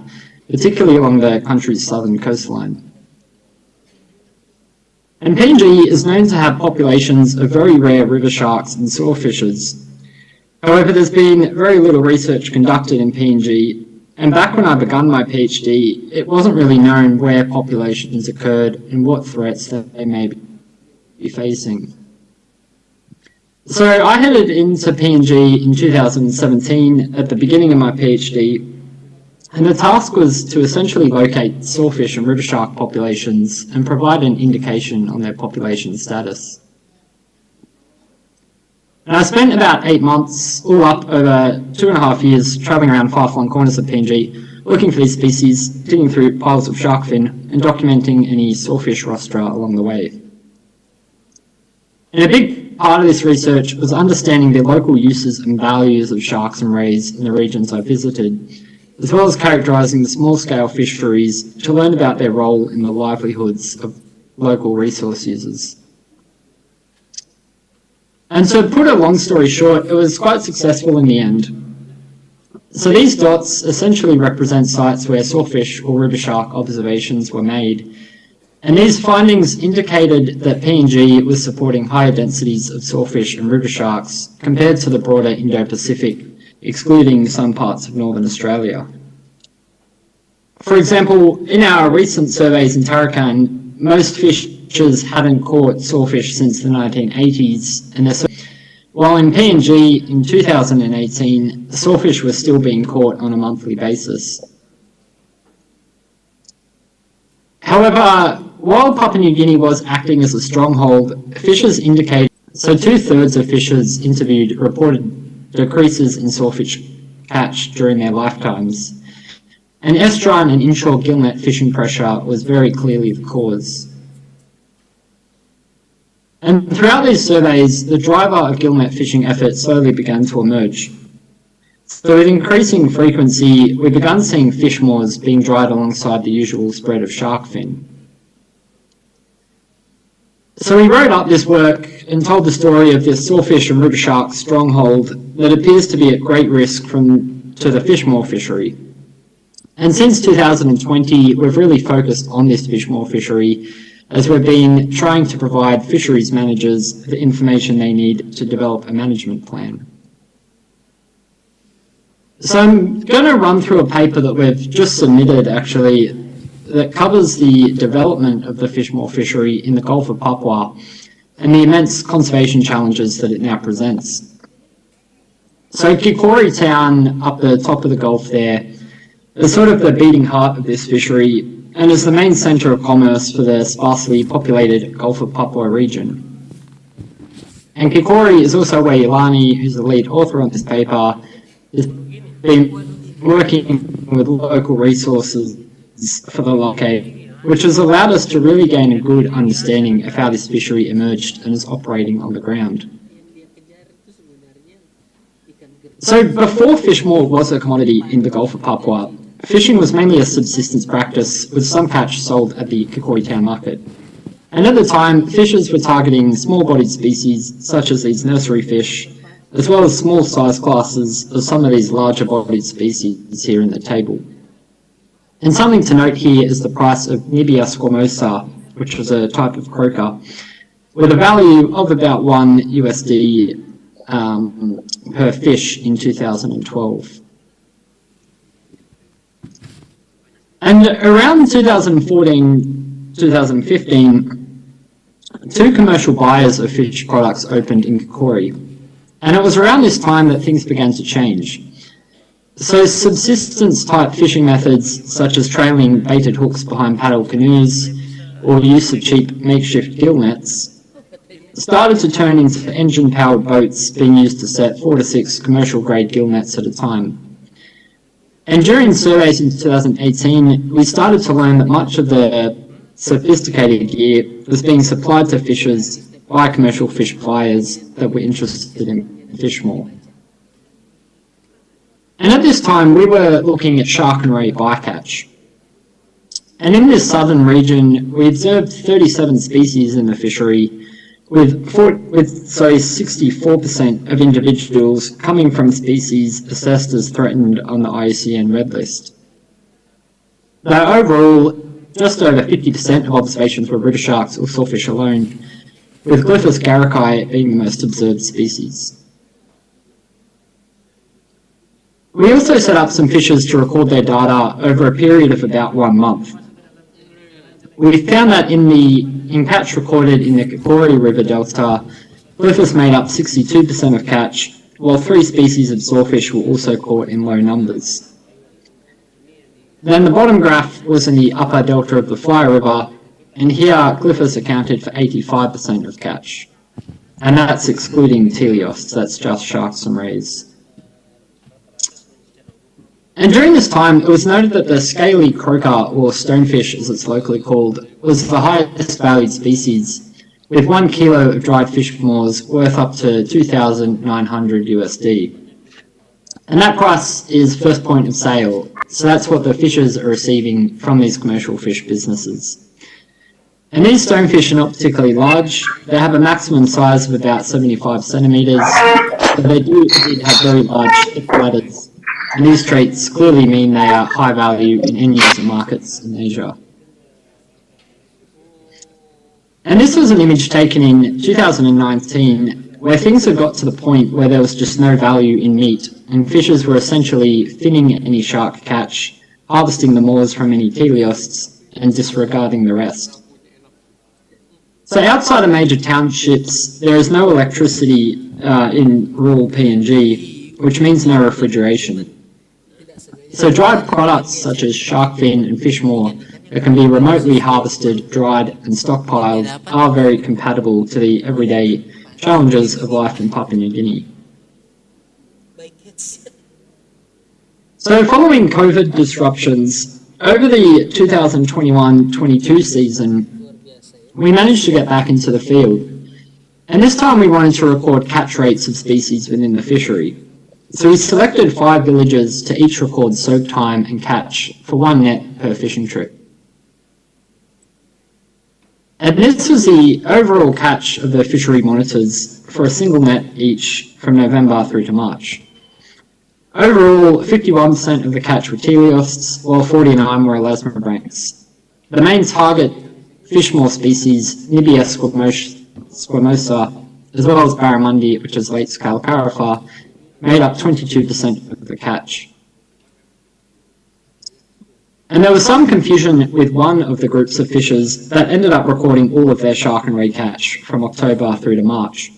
particularly along the country's southern coastline. And PNG is known to have populations of very rare river sharks and swordfishes. However, there's been very little research conducted in PNG, and back when I began my PhD, it wasn't really known where populations occurred and what threats that they may be facing. So I headed into PNG in 2017 at the beginning of my PhD, and the task was to essentially locate sawfish and river shark populations and provide an indication on their population status. And I spent about 8 months, all up over 2.5 years, travelling around far-flung corners of PNG, looking for these species, digging through piles of shark fin, and documenting any sawfish rostra along the way. And a big part of this research was understanding the local uses and values of sharks and rays in the regions I visited, as well as characterising the small-scale fisheries to learn about their role in the livelihoods of local resource users. And to put a long story short, it was quite successful in the end. So these dots essentially represent sites where sawfish or river shark observations were made, and these findings indicated that PNG was supporting higher densities of sawfish and river sharks compared to the broader Indo-Pacific, excluding some parts of Northern Australia. For example, in our recent surveys in Tarakan, most fishers hadn't caught sawfish since the 1980s, and while in PNG in 2018, the sawfish were still being caught on a monthly basis. However, while Papua New Guinea was acting as a stronghold, fishers indicated, so 2/3 of fishers interviewed reported decreases in sawfish catch during their lifetimes. And estuarine and inshore gillnet fishing pressure was very clearly the cause. And throughout these surveys, the driver of gillnet fishing effort slowly began to emerge. So with increasing frequency, we began seeing fish moors being dried alongside the usual spread of shark fin. So we wrote up this work and told the story of this sawfish and river shark stronghold that appears to be at great risk to the fish moor fishery. And since 2020, we've really focused on this fish moor fishery as we've been trying to provide fisheries managers the information they need to develop a management plan. So I'm going to run through a paper that we've just submitted actually that covers the development of the fish moor fishery in the Gulf of Papua and the immense conservation challenges that it now presents. So Kikori town up the top of the Gulf there is sort of the beating heart of this fishery and is the main centre of commerce for the sparsely populated Gulf of Papua region. And Kikori is also where Yolani, who's the lead author on this paper, has been working with local resources for the locate, which has allowed us to really gain a good understanding of how this fishery emerged and is operating on the ground. So before fish moor was a commodity in the Gulf of Papua, fishing was mainly a subsistence practice with some catch sold at the Kikori town market. And at the time, fishers were targeting small-bodied species such as these nursery fish, as well as small size classes of some of these larger-bodied species here in the table. And something to note here is the price of Nibia squamosa, which was a type of croaker, with a value of about $1 USD per fish in 2012. And around 2014-2015, two commercial buyers of fish products opened in Kikori. And it was around this time that things began to change. So subsistence-type fishing methods, such as trailing baited hooks behind paddle canoes or use of cheap makeshift gill nets, started to turn into engine-powered boats being used to set 4 to 6 commercial-grade gill nets at a time. And during surveys in 2018, we started to learn that much of the sophisticated gear was being supplied to fishers by commercial fish buyers that were interested in fish moor. And at this time, we were looking at shark and ray bycatch. And in this southern region, we observed 37 species in the fishery, with 64% of individuals coming from species assessed as threatened on the IUCN Red List. Though overall, just over 50% of observations were river sharks or sawfish alone, with Glyphis garrickii being the most observed species. We also set up some fishers to record their data over a period of about 1 month. We found that in catch recorded in the Kikori River Delta, Glyphis made up 62% of catch, while 3 species of sawfish were also caught in low numbers. Then the bottom graph was in the upper delta of the Fly River, and here Glyphis accounted for 85% of catch. And that's excluding teleosts, that's just sharks and rays. And during this time, it was noted that the scaly croaker, or stonefish as it's locally called, was the highest valued species, with 1 kilo of dried fish moors worth up to $2,900 USD. And that price is first point of sale, so that's what the fishers are receiving from these commercial fish businesses. And these stonefish are not particularly large. They have a maximum size of about 75 centimetres, but they do indeed have very large bladders. And these traits clearly mean they are high value in end user markets in Asia. And this was an image taken in 2019 where things had got to the point where there was just no value in meat, and fishers were essentially finning any shark catch, harvesting the moors from any teleosts, and disregarding the rest. So outside of major townships, there is no electricity in rural PNG, which means no refrigeration. So dried products such as shark fin and fish moor that can be remotely harvested, dried and stockpiled are very compatible to the everyday challenges of life in Papua New Guinea. So following COVID disruptions, over the 2021-22 season, we managed to get back into the field. And this time we wanted to record catch rates of species within the fishery. So we selected 5 villages to each record soak time and catch for 1 net per fishing trip. And this was the overall catch of the fishery monitors for a single net each from November through to March. Overall, 51% of the catch were teleosts, while 49 were elasmobranchs. The main target fishmore species, Nibia squamosa, as well as barramundi, which is late scale carafa, made up 22% of the catch. And there was some confusion with one of the groups of fishers that ended up recording all of their shark and ray catch from October through to March.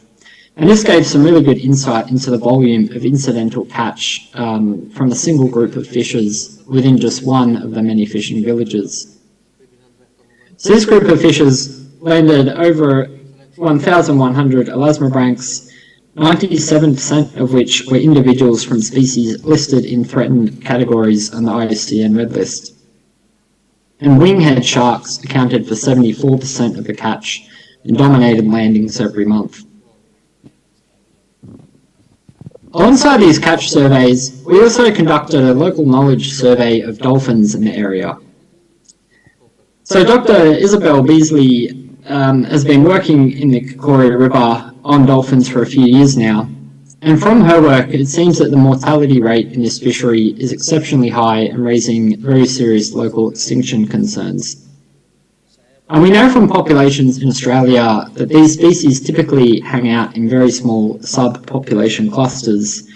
And this gave some really good insight into the volume of incidental catch from a single group of fishers within just one of the many fishing villages. So this group of fishers landed over 1,100 elasmobranchs, 97% of which were individuals from species listed in threatened categories on the IUCN Red List. And winghead sharks accounted for 74% of the catch and dominated landings every month. Alongside these catch surveys, we also conducted a local knowledge survey of dolphins in the area. So Dr. Isabel Beasley has been working in the Kakori River on dolphins for a few years now, and from her work it seems that the mortality rate in this fishery is exceptionally high and raising very serious local extinction concerns. And we know from populations in Australia that these species typically hang out in very small subpopulation clusters,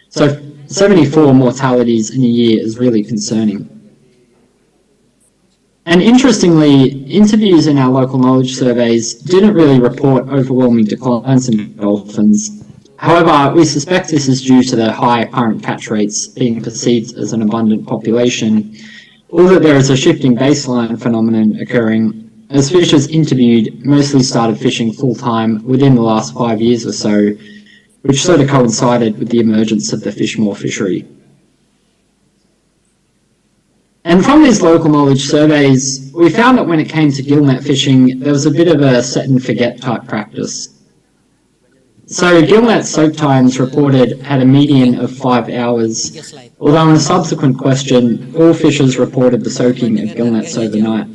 so 74 mortalities in a year is really concerning. And interestingly, interviews in our local knowledge surveys didn't really report overwhelming declines in dolphins. However, we suspect this is due to the high current catch rates being perceived as an abundant population, or that there is a shifting baseline phenomenon occurring as fishers interviewed mostly started fishing full-time within the last 5 years or so, which sort of coincided with the emergence of the fishmore fishery. And from these local knowledge surveys, we found that when it came to gillnet fishing, there was a bit of a set and forget type practice. So gillnet soak times reported had a median of 5 hours, although in a subsequent question, all fishers reported the soaking of gillnets overnight.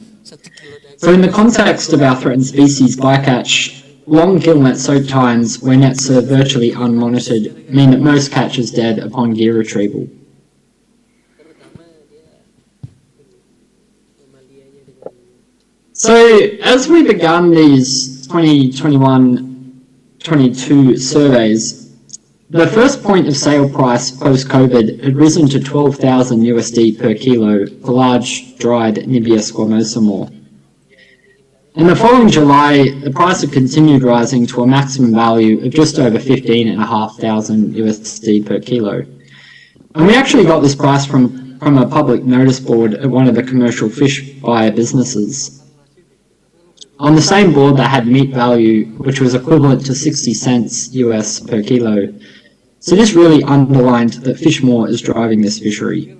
So in the context of our threatened species bycatch, long gillnet soak times where nets are virtually unmonitored mean that most catch is dead upon gear retrieval. So as we began these 2021-22 surveys, the first point of sale price post-COVID had risen to $12,000 USD per kilo for large dried Nibia squamosa more. In the following July, the price had continued rising to a maximum value of just over $15,500 USD per kilo. And we actually got this price from a public notice board at one of the commercial fish buyer businesses. On the same board that had meat value, which was equivalent to 60 cents US per kilo. So this really underlined that fishmore is driving this fishery.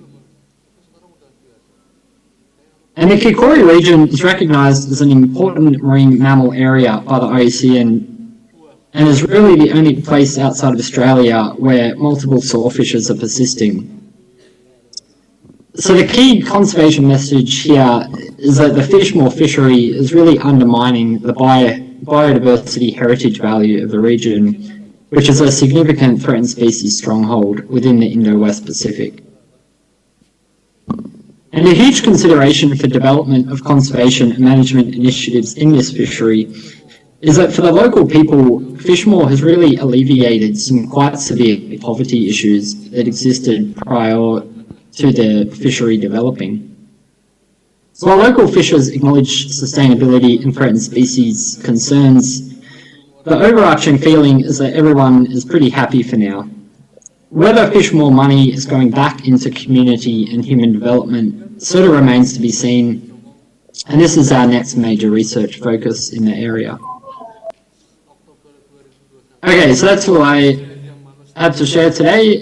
And the Kakori region is recognised as an important marine mammal area by the IUCN and is really the only place outside of Australia where multiple sawfishes are persisting. So the key conservation message here is that the fishmore fishery is really undermining the biodiversity heritage value of the region, which is a significant threatened species stronghold within the Indo-West Pacific. And a huge consideration for development of conservation and management initiatives in this fishery is that for the local people, fishmore has really alleviated some quite severe poverty issues that existed prior to the fishery developing. So while local fishers acknowledge sustainability and threatened species concerns, the overarching feeling is that everyone is pretty happy for now. Whether fishmore money is going back into community and human development sort of remains to be seen, And this is our next major research focus in the area. Okay, so that's all I have to share today.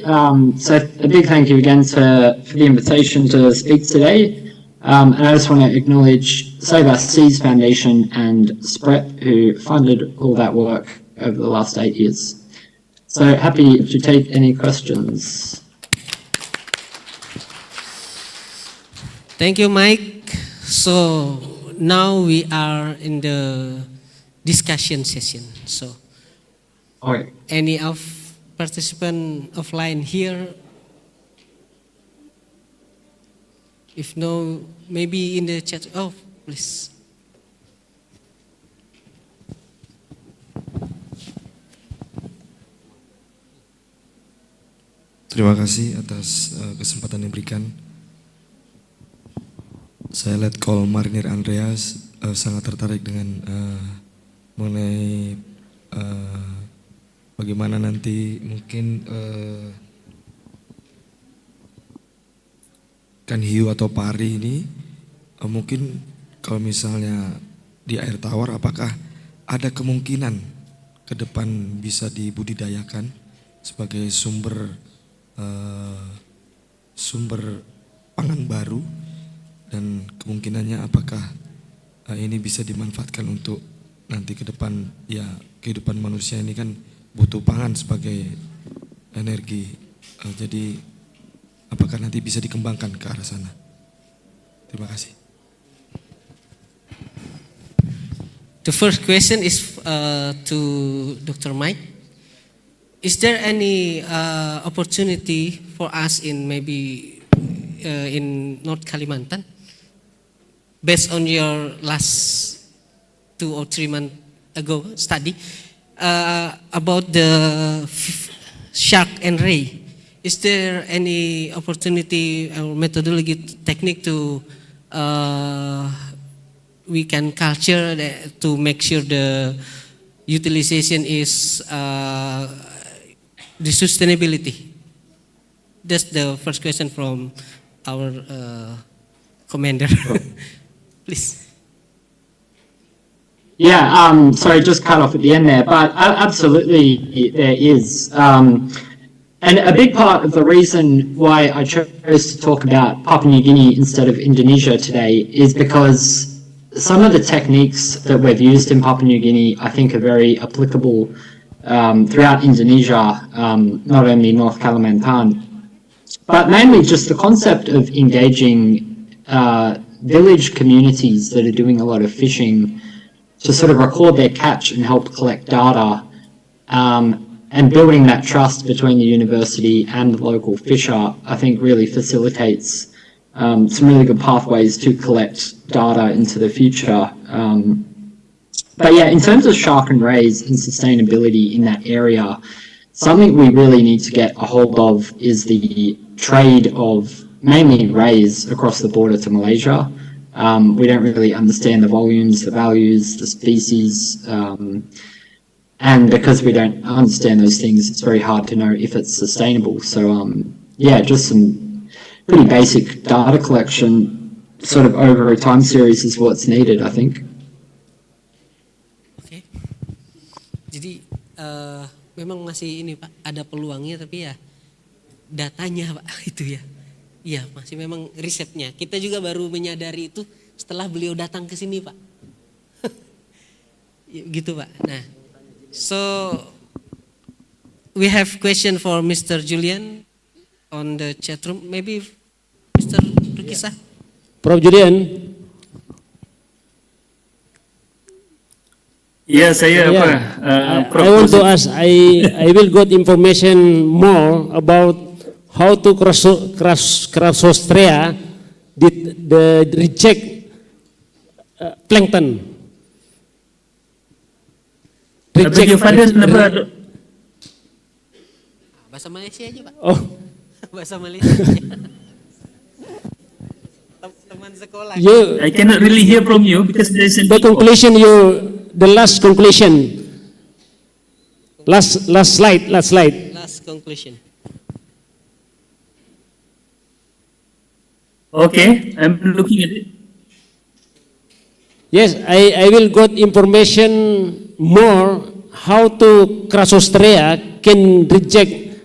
So a big thank you again for the invitation to speak today. And I just want to acknowledge Save Our Seas Foundation and SPREP, who funded all that work over the last 8 years. So happy to take any questions. Thank you, Mike. So now we are in the discussion session. So any of participant offline here? If no, maybe in the chat. Oh, please. Terima kasih atas kesempatan yang diberikan. Saya lihat Kol Marinir Andreas sangat tertarik dengan mengenai bagaimana nanti mungkin ikan hiu atau pari ini mungkin kalau misalnya di air tawar apakah ada kemungkinan ke depan bisa dibudidayakan sebagai sumber pangan baru, dan kemungkinannya apakah ini bisa dimanfaatkan untuk nanti ke depan, ya kehidupan manusia ini kan butuh pangan sebagai energi, jadi apakah nanti bisa dikembangkan ke arah sana? Terima kasih. The first question is to Dr. Mike. Is there any opportunity for us in maybe in North Kalimantan, based on your last 2 or 3 months ago study about the shark and ray? Is there any opportunity or methodology technique to we can culture to make sure the utilization is the sustainability? That's the first question from our commander. Please. Yeah, sorry, just cut off at the end there, but absolutely there is. And a big part of the reason why I chose to talk about Papua New Guinea instead of Indonesia today is because some of the techniques that we've used in Papua New Guinea I think are very applicable throughout Indonesia, not only North Kalimantan, but mainly just the concept of engaging village communities that are doing a lot of fishing to sort of record their catch and help collect data, and building that trust between the university and the local fisher, I think really facilitates some really good pathways to collect data into the future. But yeah, in terms of shark and rays and sustainability in that area, something we really need to get a hold of is the trade of mainly rays across the border to Malaysia. We don't really understand the volumes, the values, the species, and because we don't understand those things, it's very hard to know if it's sustainable. So yeah, just some pretty basic data collection sort of over a time series is what's needed, I think. Okay. Jadi memang masih ini Pak, ada peluangnya tapi ya datanya Pak itu ya. Iya, masih memang risetnya. Kita juga baru menyadari itu setelah beliau datang ke sini, Pak. Gitu, Pak. Nah, so we have question for Mr. Julian on the chat room. Maybe Mr. Rukisa. Prof. Julian. Ya, saya apa? I want to ask. I will got information more about how to Crassostrea the reject plankton. Reject bahasa Malaysia aja Pak. Oh. Bahasa Malaysia. Teman sekolah. I cannot really hear from you because there is the conclusion the last conclusion. Last slide. Last conclusion. Okay, I'm looking at it. Yes, I will got information more how to Crassostrea can reject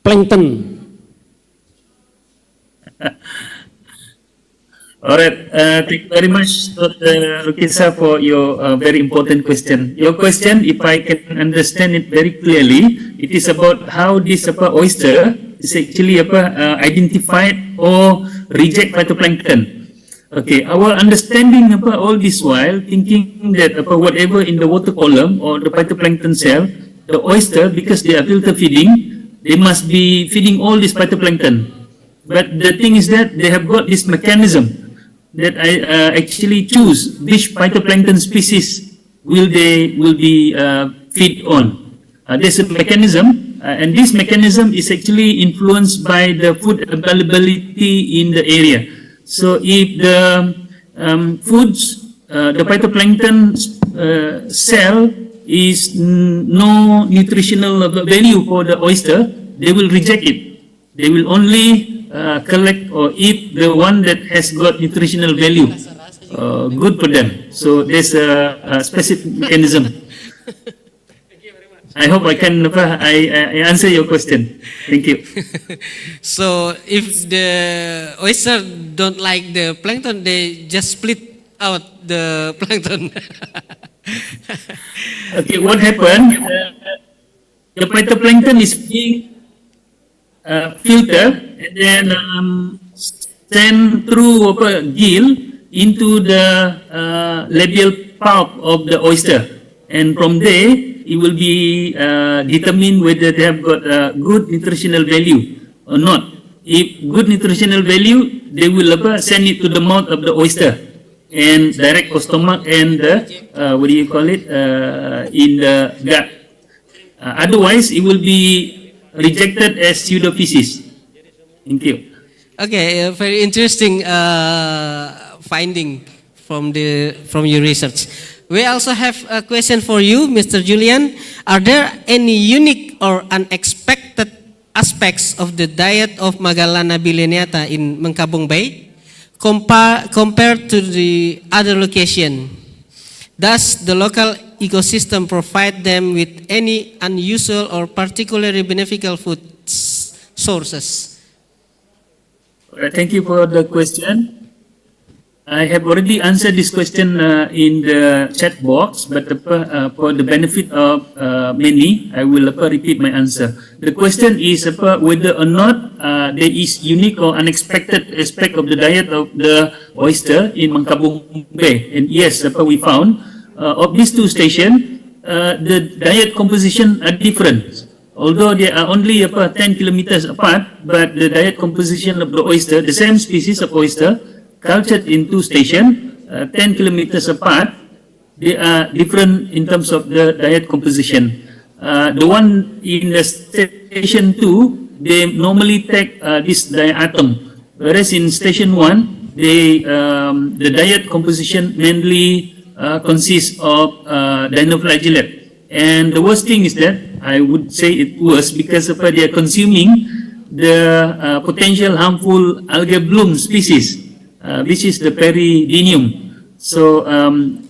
plankton. All right, thank you very much, Dr. Rukisa, for your very important question. Your question, if I can understand it very clearly, it is about how this oyster is actually identified or reject phytoplankton. Okay, our understanding all this while thinking that whatever in the water column or the phytoplankton cell, the oyster, because they are filter feeding, they must be feeding all this phytoplankton. But the thing is that they have got this mechanism that I actually choose which phytoplankton species will be feed on. There's a mechanism, and this mechanism is actually influenced by the food availability in the area. So if the foods, the phytoplankton cell is no nutritional value for the oyster, they will reject it. They will only collect or eat the one that has got nutritional value, good for them. So there's a specific mechanism. I hope I can I answer your question. Thank you. So if the oyster don't like the plankton, they just split out the plankton. Okay, what happened? The phytoplankton is being filtered and then sent through gill into the labial pulp of the oyster, and from there it will be determined whether they have got good nutritional value or not. If good nutritional value, they will send it to the mouth of the oyster and direct to stomach and the in the gut. Otherwise, it will be rejected as pseudofeces. Thank you. Okay, very interesting finding from your research. We also have a question for you, Mr. Julian. Are there any unique or unexpected aspects of the diet of Magallana bilineata in Mengkabung Bay compared to the other location? Does the local ecosystem provide them with any unusual or particularly beneficial food sources? Thank you for the question. I have already answered this question in the chat box, but for the benefit of many, I will repeat my answer. The question is whether or not there is unique or unexpected aspect of the diet of the oyster in Mengkabung Bay. And yes, we found of these two stations, the diet composition are different. Although they are only 10 kilometers apart, but the diet composition of the oyster, the same species of oyster, cultured in two stations, 10 kilometers apart, they are different in terms of the diet composition. The one in the station 2, they normally take this diatom, whereas in station 1, the diet composition mainly consists of dinoflagellate. And the worst thing is that, I would say it worse, because they are consuming the potential harmful algae bloom species, which is the peridinium. So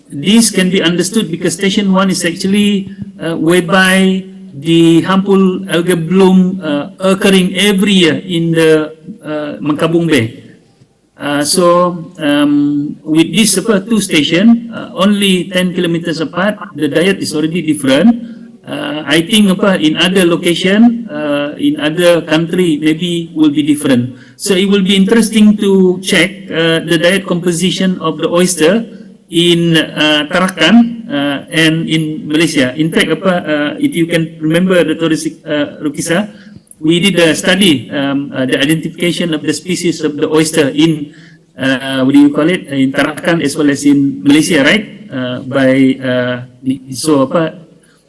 this can be understood because station 1 is actually whereby the harmful algae bloom occurring every year in the Mengkabung Bay. With these two stations, only 10 kilometers apart, the diet is already different. I think in other location, in other country, maybe will be different. So it will be interesting to check the diet composition of the oyster in Tarakan and in Malaysia. In fact, if you can remember, Dr. Rukisa, we did a study, the identification of the species of the oyster in, in Tarakan as well as in Malaysia, right?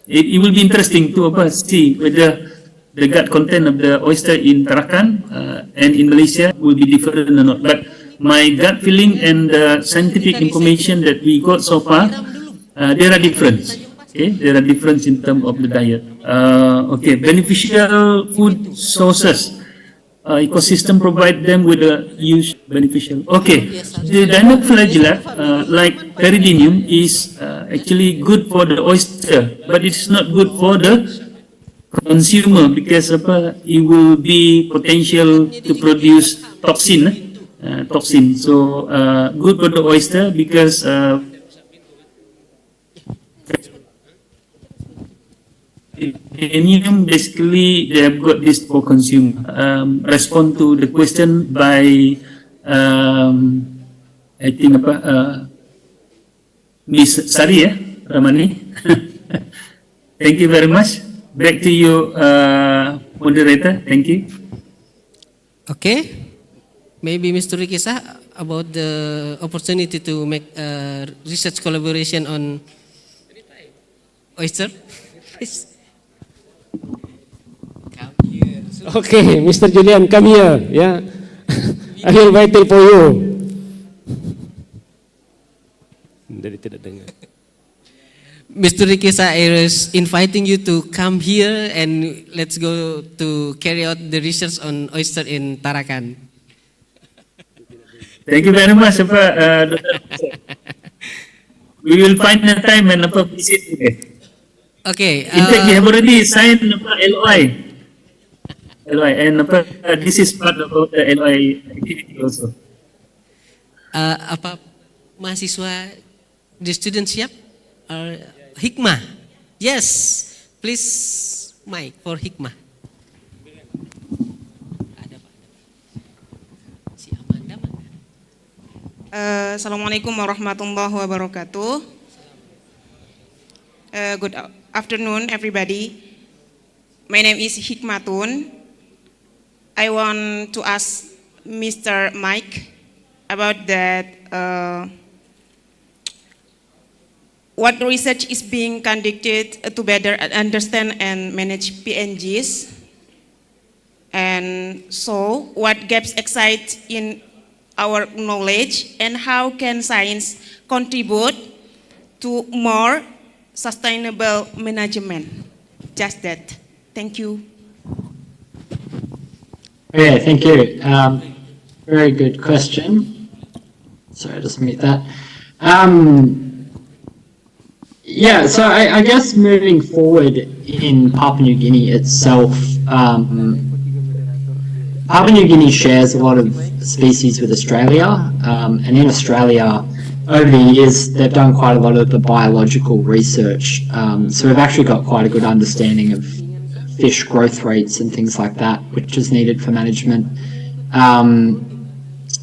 It will be interesting to see whether the gut content of the oyster in Tarakan and in Malaysia will be different or not. But my gut feeling and the scientific information that we got so far, there are differences. Okay, there are differences in terms of the diet. Okay, beneficial food sources. ecosystem provide them with a huge beneficial. Okay, the dinoflagella, like Peridinium, is actually good for the oyster, but it's not good for the consumer because it will be potential to produce toxin. So good for the oyster because Peridinium basically they have got this for consumer. Respond to the question by I think Miss Sari Ramani. Thank you very much. Back to you, moderator. Thank you. Okay. Maybe Mr. Rikisa about the opportunity to make research collaboration on oyster. Okay, Mr. Julian, come here. Yeah, I will wait for you. Dari tidak dengar. Mr. Rikisa is inviting you to come here and let's go to carry out the research on oyster in Tarakan. Thank you very much, We will find a time and visit. Okay. In fact, we have already signed LOI. And this is part of the LOI activity also. Apa mahasiswa the student siap? Hikmah. Yes, please mic for Hikmah. Assalamualaikum warahmatullahi wabarakatuh. Good afternoon, everybody. My name is Hikmatun. I want to ask Mr. Mike about that. What research is being conducted to better understand and manage PNGs? And so, what gaps exist in our knowledge, and how can science contribute to more sustainable management? Just that. Thank you. Okay, thank you. Very good question. Sorry, just mute that. Yeah, so I guess moving forward in Papua New Guinea itself, Papua New Guinea shares a lot of species with Australia, and in Australia, over the years, they've done quite a lot of the biological research. So we've actually got quite a good understanding of fish growth rates and things like that, which is needed for management.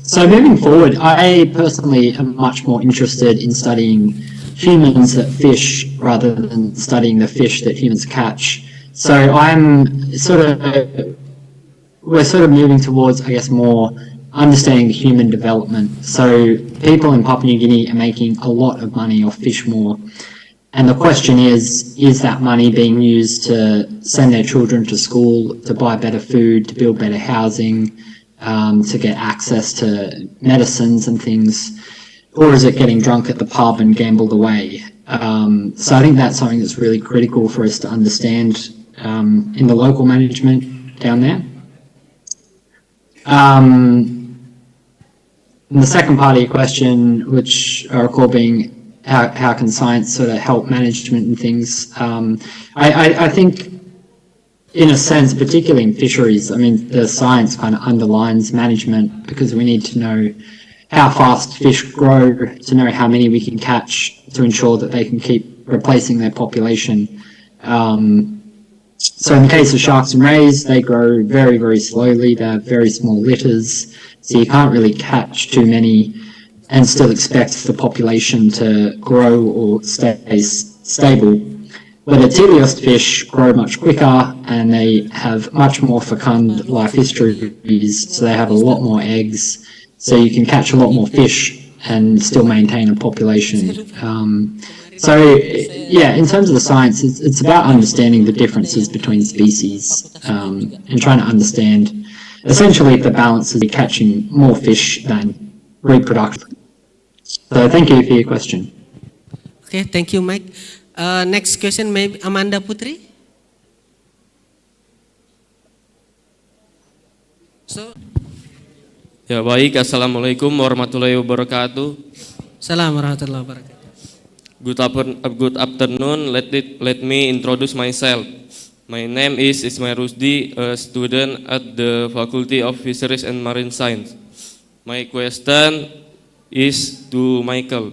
So moving forward, I personally am much more interested in studying humans that fish rather than studying the fish that humans catch. So we're sort of moving towards, I guess, more understanding the human development. So people in Papua New Guinea are making a lot of money off fish more. And the question is that money being used to send their children to school, to buy better food, to build better housing, to get access to medicines and things, or is it getting drunk at the pub and gambled away? So I think that's something that's really critical for us to understand in the local management down there. And the second part of your question, which I recall being how can science sort of help management and things, I think in a sense, particularly in fisheries, I mean, the science kind of underlines management because we need to know how fast fish grow, to know how many we can catch, to ensure that they can keep replacing their population. So in the case of sharks and rays, they grow very, very slowly. They have very small litters, so you can't really catch too many and still expect the population to grow or stay stable. But the teleost fish grow much quicker and they have much more fecund life histories, so they have a lot more eggs, so you can catch a lot more fish and still maintain a population. So yeah, in terms of the science, it's about understanding the differences between species and trying to understand essentially the balance is catching more fish than reproduction. So thank you for your question. Okay, thank you, Mike. Next question, maybe Amanda Putri. Ya baik, Assalamualaikum warahmatullahi wabarakatuh. Salam warahmatullahi wabarakatuh. Good afternoon. Let me introduce myself. My name is Ismail Rusdi, a student at the Faculty of Fisheries and Marine Science. My question is to Michael.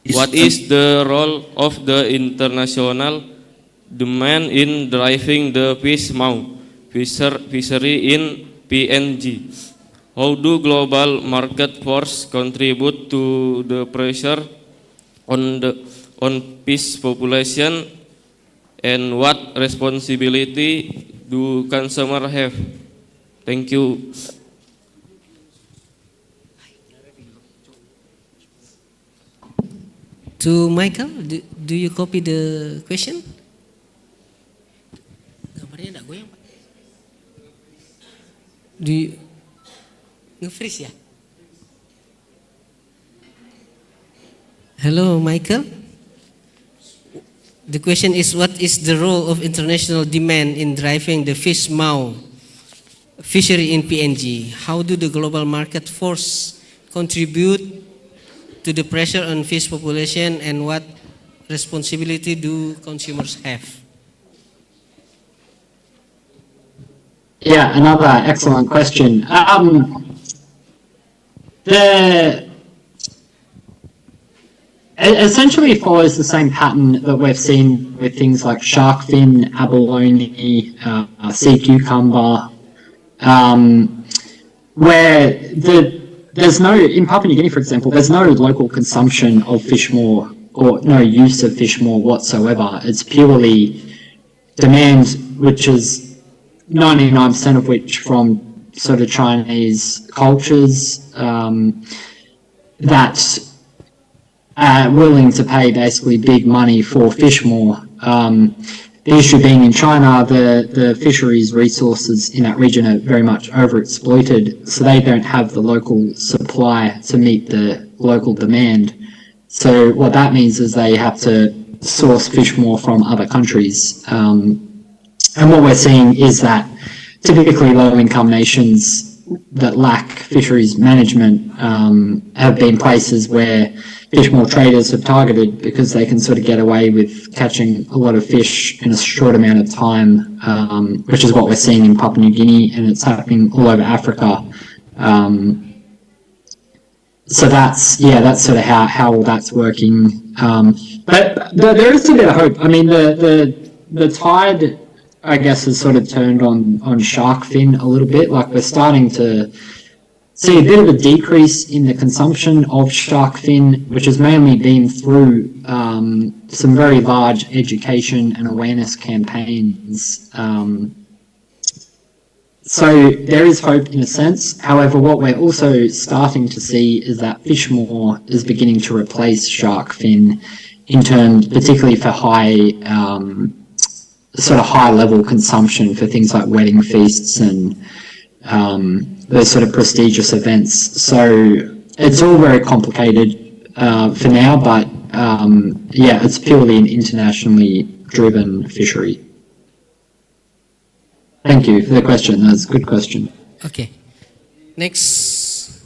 What is the role of the international demand in driving the fish maw fishery in PNG? How do global market forces contribute to the pressure on fish population, and what responsibility do consumers have? Thank you. To Michael, do you copy the question? Gambarnya enggak goyang, Pak. Do you nge-freeze ya? Hello, Michael. The question is, what is the role of international demand in driving the fish maw fishery in PNG? How do the global market force contribute to the pressure on fish population, and what responsibility do consumers have? Yeah, another excellent question. It essentially follows the same pattern that we've seen with things like shark fin, abalone, sea cucumber, where there's no, in Papua New Guinea, for example, there's no local consumption of fish maw or no use of fish maw whatsoever. It's purely demand, which is 99% of which from sort of Chinese cultures that are willing to pay basically big money for fish maw. The issue being in China, the fisheries resources in that region are very much overexploited, so they don't have the local supply to meet the local demand. So what that means is they have to source fish maw from other countries. And what we're seeing is that typically low-income nations that lack fisheries management have been places where fish maw traders have targeted because they can sort of get away with catching a lot of fish in a short amount of time, which is what we're seeing in Papua New Guinea, and it's happening all over Africa. So that's sort of how all that's working. But there is a bit of hope. I mean, the tide, I guess, has sort of turned on shark fin a little bit. Like, we're starting to see a bit of a decrease in the consumption of shark fin, which has mainly been through some very large education and awareness campaigns. So there is hope in a sense. However, what we're also starting to see is that fish maw is beginning to replace shark fin in terms, particularly for sort of high level consumption for things like wedding feasts and those sort of prestigious events. So it's all very complicated for now, but yeah, it's purely an internationally driven fishery. Thank you for the question. That's a good question. Okay. Next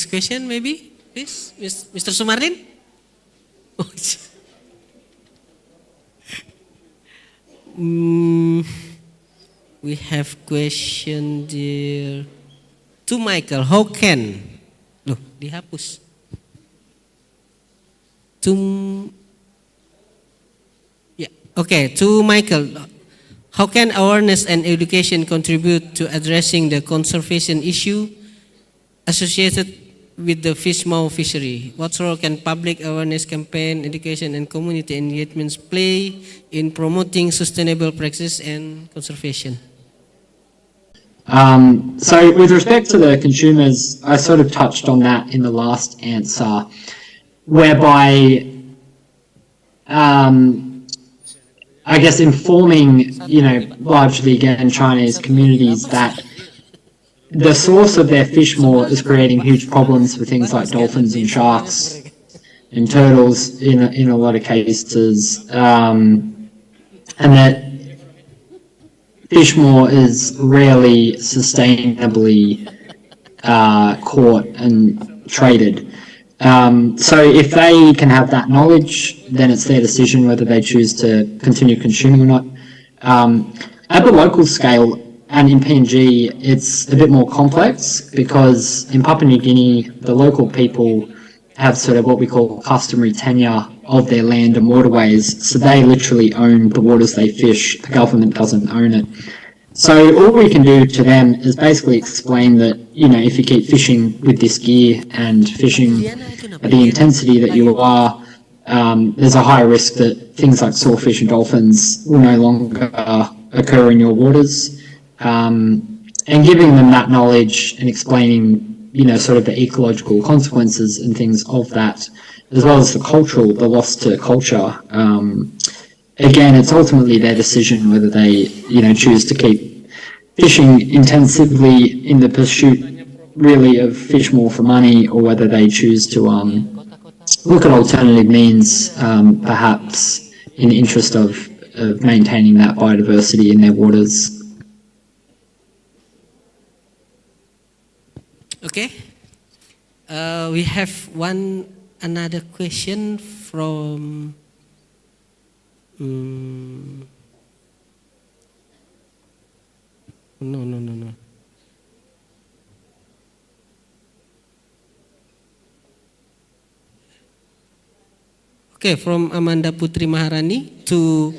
question, maybe, please, Mr. Sumarlin. We have question there to Michael. How can dihapus? To Michael. How can awareness and education contribute to addressing the conservation issue associated with the fish maw fishery? What role can public awareness campaign, education, and community engagements play in promoting sustainable practice and conservation? So with respect to the consumers, I sort of touched on that in the last answer, whereby I guess informing, largely again Chinese communities that the source of their fish maw is creating huge problems for things like dolphins and sharks and turtles in a lot of cases, and that fish more is rarely sustainably caught and traded. So if they can have that knowledge, then it's their decision whether they choose to continue consuming or not. At the local scale and in PNG, it's a bit more complex because in Papua New Guinea, the local people have sort of what we call customary tenure of their land and waterways. So they literally own the waters they fish. The government doesn't own it. So all we can do to them is basically explain that, you know, if you keep fishing with this gear and fishing at the intensity that you are, there's a higher risk that things like swordfish and dolphins will no longer occur in your waters. And giving them that knowledge and explaining, you know, sort of the ecological consequences and things of that, as well as the loss to culture. Again, it's ultimately their decision whether they, you know, choose to keep fishing intensively in the pursuit really of fish more for money, or whether they choose to look at alternative means, perhaps in the interest of maintaining that biodiversity in their waters. Okay. We have another question from no. Okay, from Amanda Putri Maharani to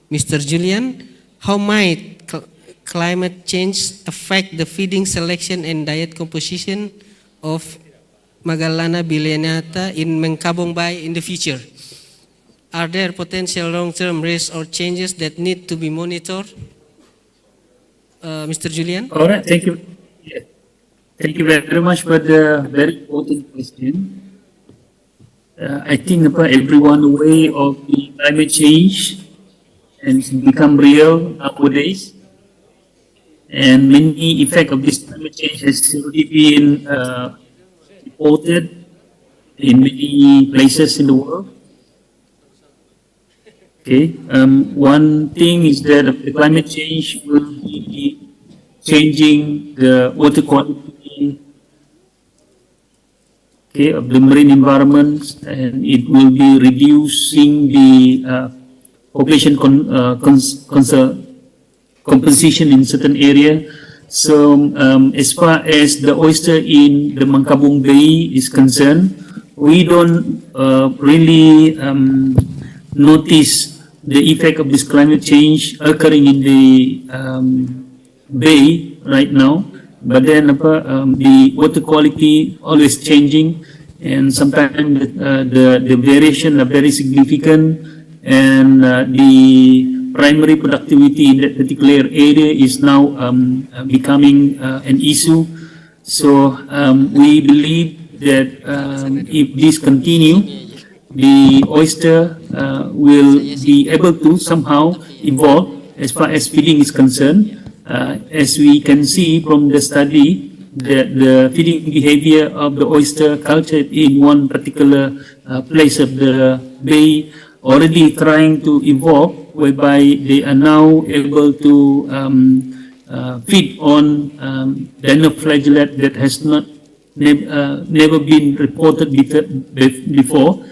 Mr. Julian. How might climate change affect the feeding selection and diet composition of Magellana bilineata in Mengkabong Bay in the future? Are there potential long-term risks or changes that need to be monitored? Mr. Julian? All right, thank you. Yeah. Thank you very much for the very important question. I think everyone aware of the climate change and it's become real nowadays. And many effects of this climate change has already been reported in many places in the world. Okay, one thing is that the climate change will be changing the water quality, okay, of the marine environments, and it will be reducing the population composition in certain area. So as far as the oyster in the Mengkabong Bay is concerned, we don't really notice the effect of this climate change occurring in the bay right now. But then the water quality always changing, and sometimes the variation are very significant, and the primary productivity in that particular area is now becoming an issue. So we believe that if this continue, the oyster will be able to somehow evolve as far as feeding is concerned. As we can see from the study, that the feeding behavior of the oyster culture in one particular place of the bay already trying to evolve, whereby they are now able to feed on dinoflagellate that has never been reported before.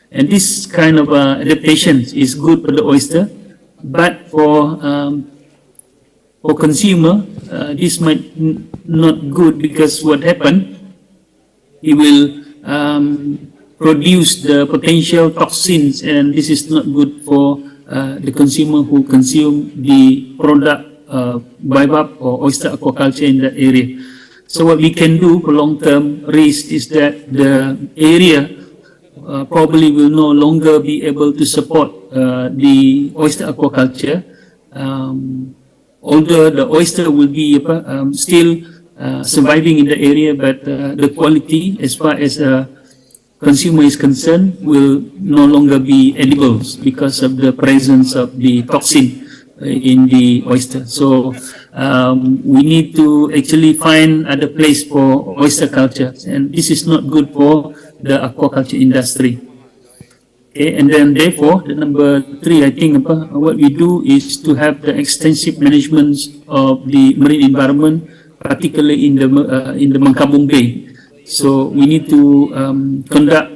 And this kind of adaptation is good for the oyster, but for consumer, this might not good, because what happened, it will produce the potential toxins, and this is not good for the consumer who consume the product bivalve or oyster aquaculture in that area. So what we can do for long-term risk is that the area probably will no longer be able to support the oyster aquaculture. Although the oyster will be still surviving in the area, but the quality as far as consumer is concerned will no longer be edible because of the presence of the toxin in the oyster. So we need to actually find other place for oyster culture, and this is not good for the aquaculture industry. Okay, and then therefore, the number 3, I think what we do is to have the extensive management of the marine environment, particularly in the Mengkabung Bay. So we need to conduct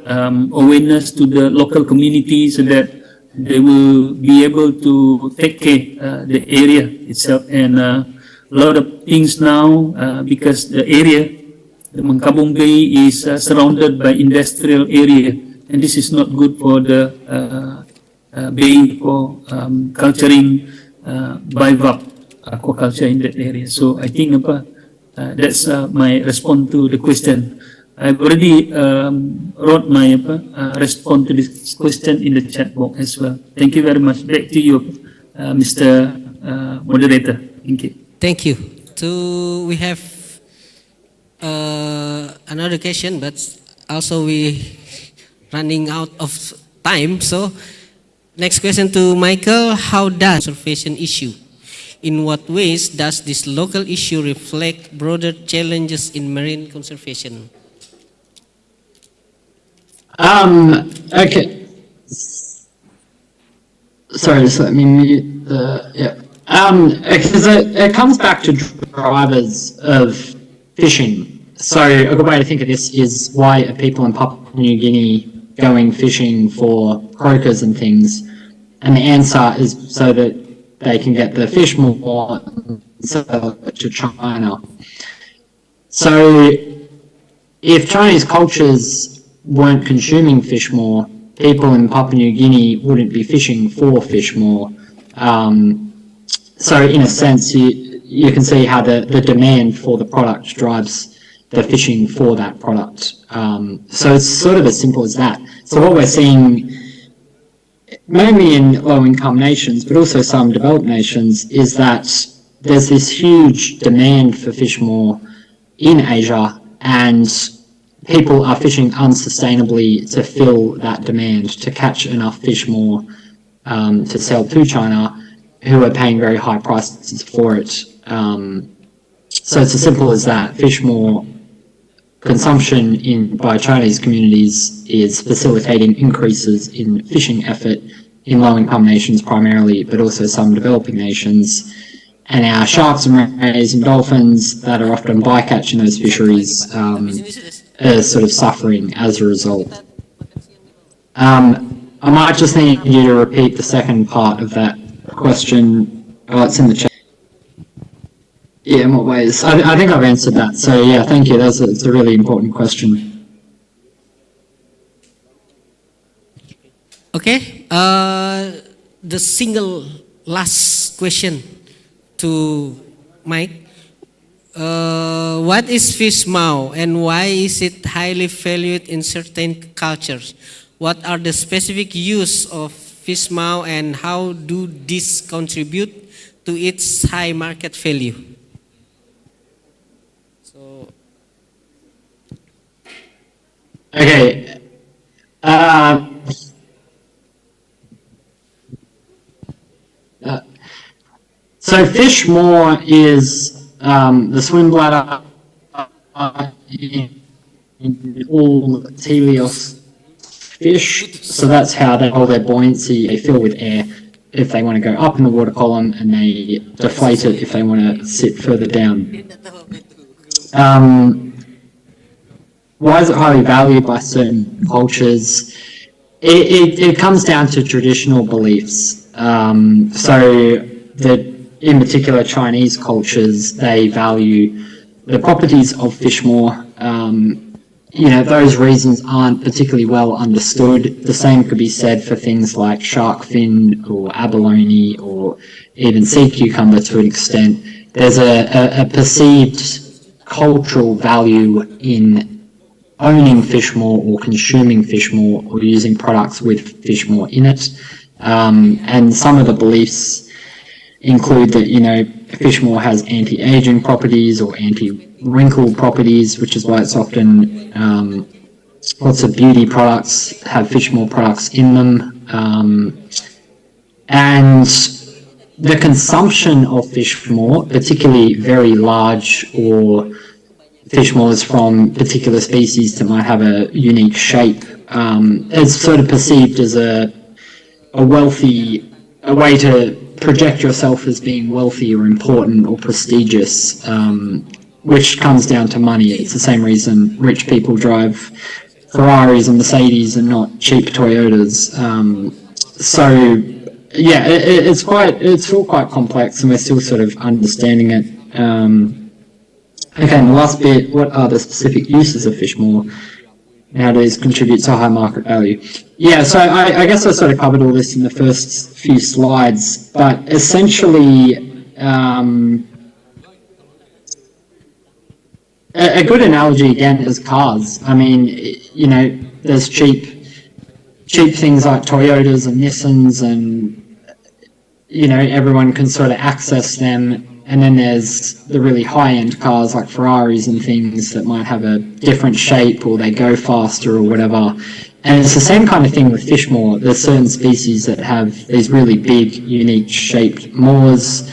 awareness to the local community so that they will be able to take care the area itself. And a lot of things now, because the area, the Mengkabung Bay is surrounded by industrial area. And this is not good for the bay for culturing bivalve aquaculture in that area. So I think that's my response to the question. I've already wrote my response to this question in the chat box as well. Thank you very much. Back to you, Mr. Moderator. Thank you. Thank you. So we have another question, but also we running out of time. So next question to Michael: how does conservation issue? In what ways does this local issue reflect broader challenges in marine conservation? Okay. Sorry, just let me mute the, yeah. Because it comes back to drivers of fishing. So a good way to think of this is, why are people in Papua New Guinea going fishing for croakers and things? And the answer is so that they can get the fish more and sell it to China. So if Chinese cultures weren't consuming fish more, people in Papua New Guinea wouldn't be fishing for fish more. So in a sense, you can see how the demand for the product drives the fishing for that product. So it's sort of as simple as that. So what we're seeing, mainly in low-income nations, but also some developed nations, is that there's this huge demand for fish more in Asia, and people are fishing unsustainably to fill that demand, to catch enough fish more to sell to China, who are paying very high prices for it. So it's as simple as that. Fish more consumption by Chinese communities is facilitating increases in fishing effort in low-income nations primarily, but also some developing nations. And our sharks and rays and dolphins that are often bycatch in those fisheries are sort of suffering as a result. I might just need you to repeat the second part of that question. Oh, it's in the chat. Yeah, in what ways? I think I've answered that. So yeah, thank you. It's a really important question. Okay. The single last question to Mike. What is fish maw and why is it highly valued in certain cultures? What are the specific use of fish maw and how do these contribute to its high market value? Okay. So fish maw is the swim bladder in all teleos fish. So that's how they hold their buoyancy. They fill with air if they want to go up in the water column, and they deflate it if they want to sit further down. Why is it highly valued by certain cultures? It comes down to traditional beliefs. So that in particular Chinese cultures, they value the properties of fish more. Those reasons aren't particularly well understood. The same could be said for things like shark fin or abalone or even sea cucumber to an extent. There's a perceived cultural value in owning fish maw or consuming fish maw or using products with fish maw in it. And some of the beliefs include that, fish maw has anti-aging properties or anti-wrinkle properties, which is why it's often lots of beauty products have fish maw products in them. And the consumption of fish maw, particularly very large or fish maws from particular species that might have a unique shape, it's sort of perceived as a way to project yourself as being wealthy or important or prestigious, which comes down to money. It's the same reason rich people drive Ferraris and Mercedes and not cheap Toyotas. So yeah, it's all quite complex, and we're still sort of understanding it. Okay, and the last bit: what are the specific uses of fish maw? How does it contribute to high market value? Yeah, so I guess I sort of covered all this in the first few slides, but essentially, a good analogy again is cars. I mean, you know, there's cheap things like Toyotas and Nissans, and you know, everyone can sort of access them. And then there's the really high-end cars like Ferraris and things that might have a different shape, or they go faster or whatever. And it's the same kind of thing with fish maw. There's certain species that have these really big, unique shaped maws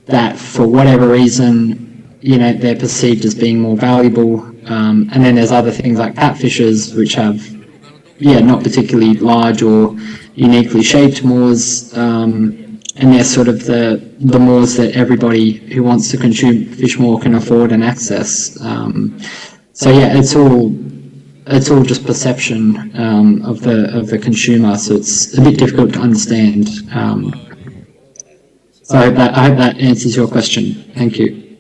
that, for whatever reason, you know, they're perceived as being more valuable. And then there's other things like catfishes, which have, yeah, not particularly large or uniquely shaped maws. And they're sort of the maws that everybody who wants to consume fish maw can afford and access. So yeah, it's all just perception of the consumer. So it's a bit difficult to understand. So I hope that answers your question. Thank you.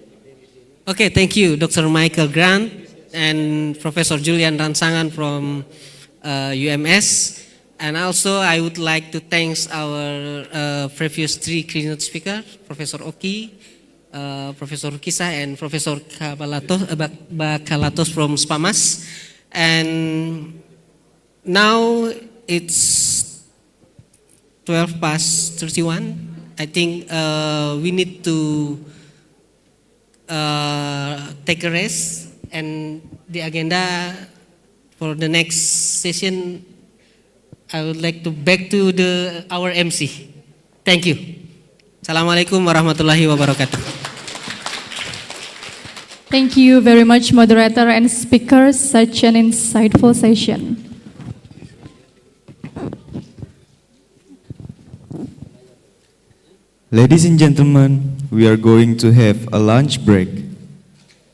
Okay, thank you, Dr. Michael Grant and Professor Julian Ransangan from UMS. And also, I would like to thank our previous three keynote speakers, Professor Oki, Professor Kisa, and Professor Bakalatos from SPAMAS. And now it's 12:31. I think we need to take a rest, and the agenda for the next session, I would like to back to our MC. Thank you. Assalamualaikum warahmatullahi wabarakatuh. Thank you very much, moderator and speakers. Such an insightful session. Ladies and gentlemen, we are going to have a lunch break,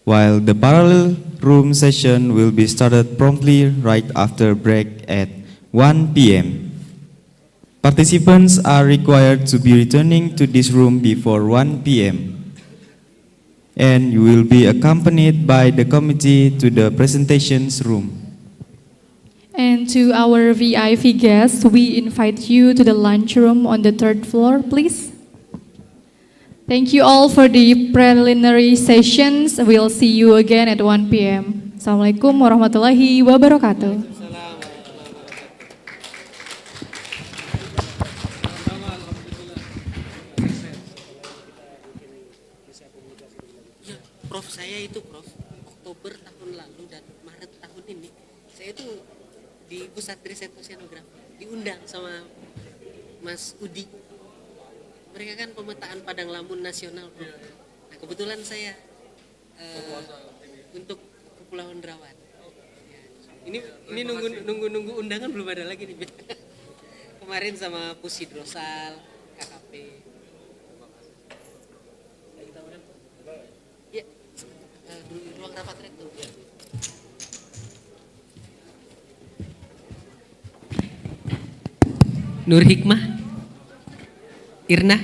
while the parallel room session will be started promptly right after break at 1 p.m. Participants are required to be returning to this room before 1 p.m. and you will be accompanied by the committee to the presentations room. And to our VIP guests, we invite you to the lunchroom on the third floor, please. Thank you all for the preliminary sessions. We'll see you again at 1 p.m. Assalamualaikum warahmatullahi wabarakatuh. Prof, saya itu Prof, Oktober tahun lalu dan Maret tahun ini, saya itu di pusat riset oceanografi diundang sama Mas Udi. Mereka kan pemetaan padang lamun nasional, Prof. Nah, kebetulan saya untuk Kepulauan Derawan. Ini nunggu undangan belum ada lagi nih. Kemarin sama Pusidrosal, KKP. Ruang rapat rektor. Nur Hikmah, Irna.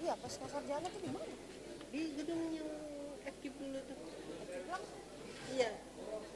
Iya, pas sarjana tuh di mana? Di gedung yang skip dulu tuh. Iya.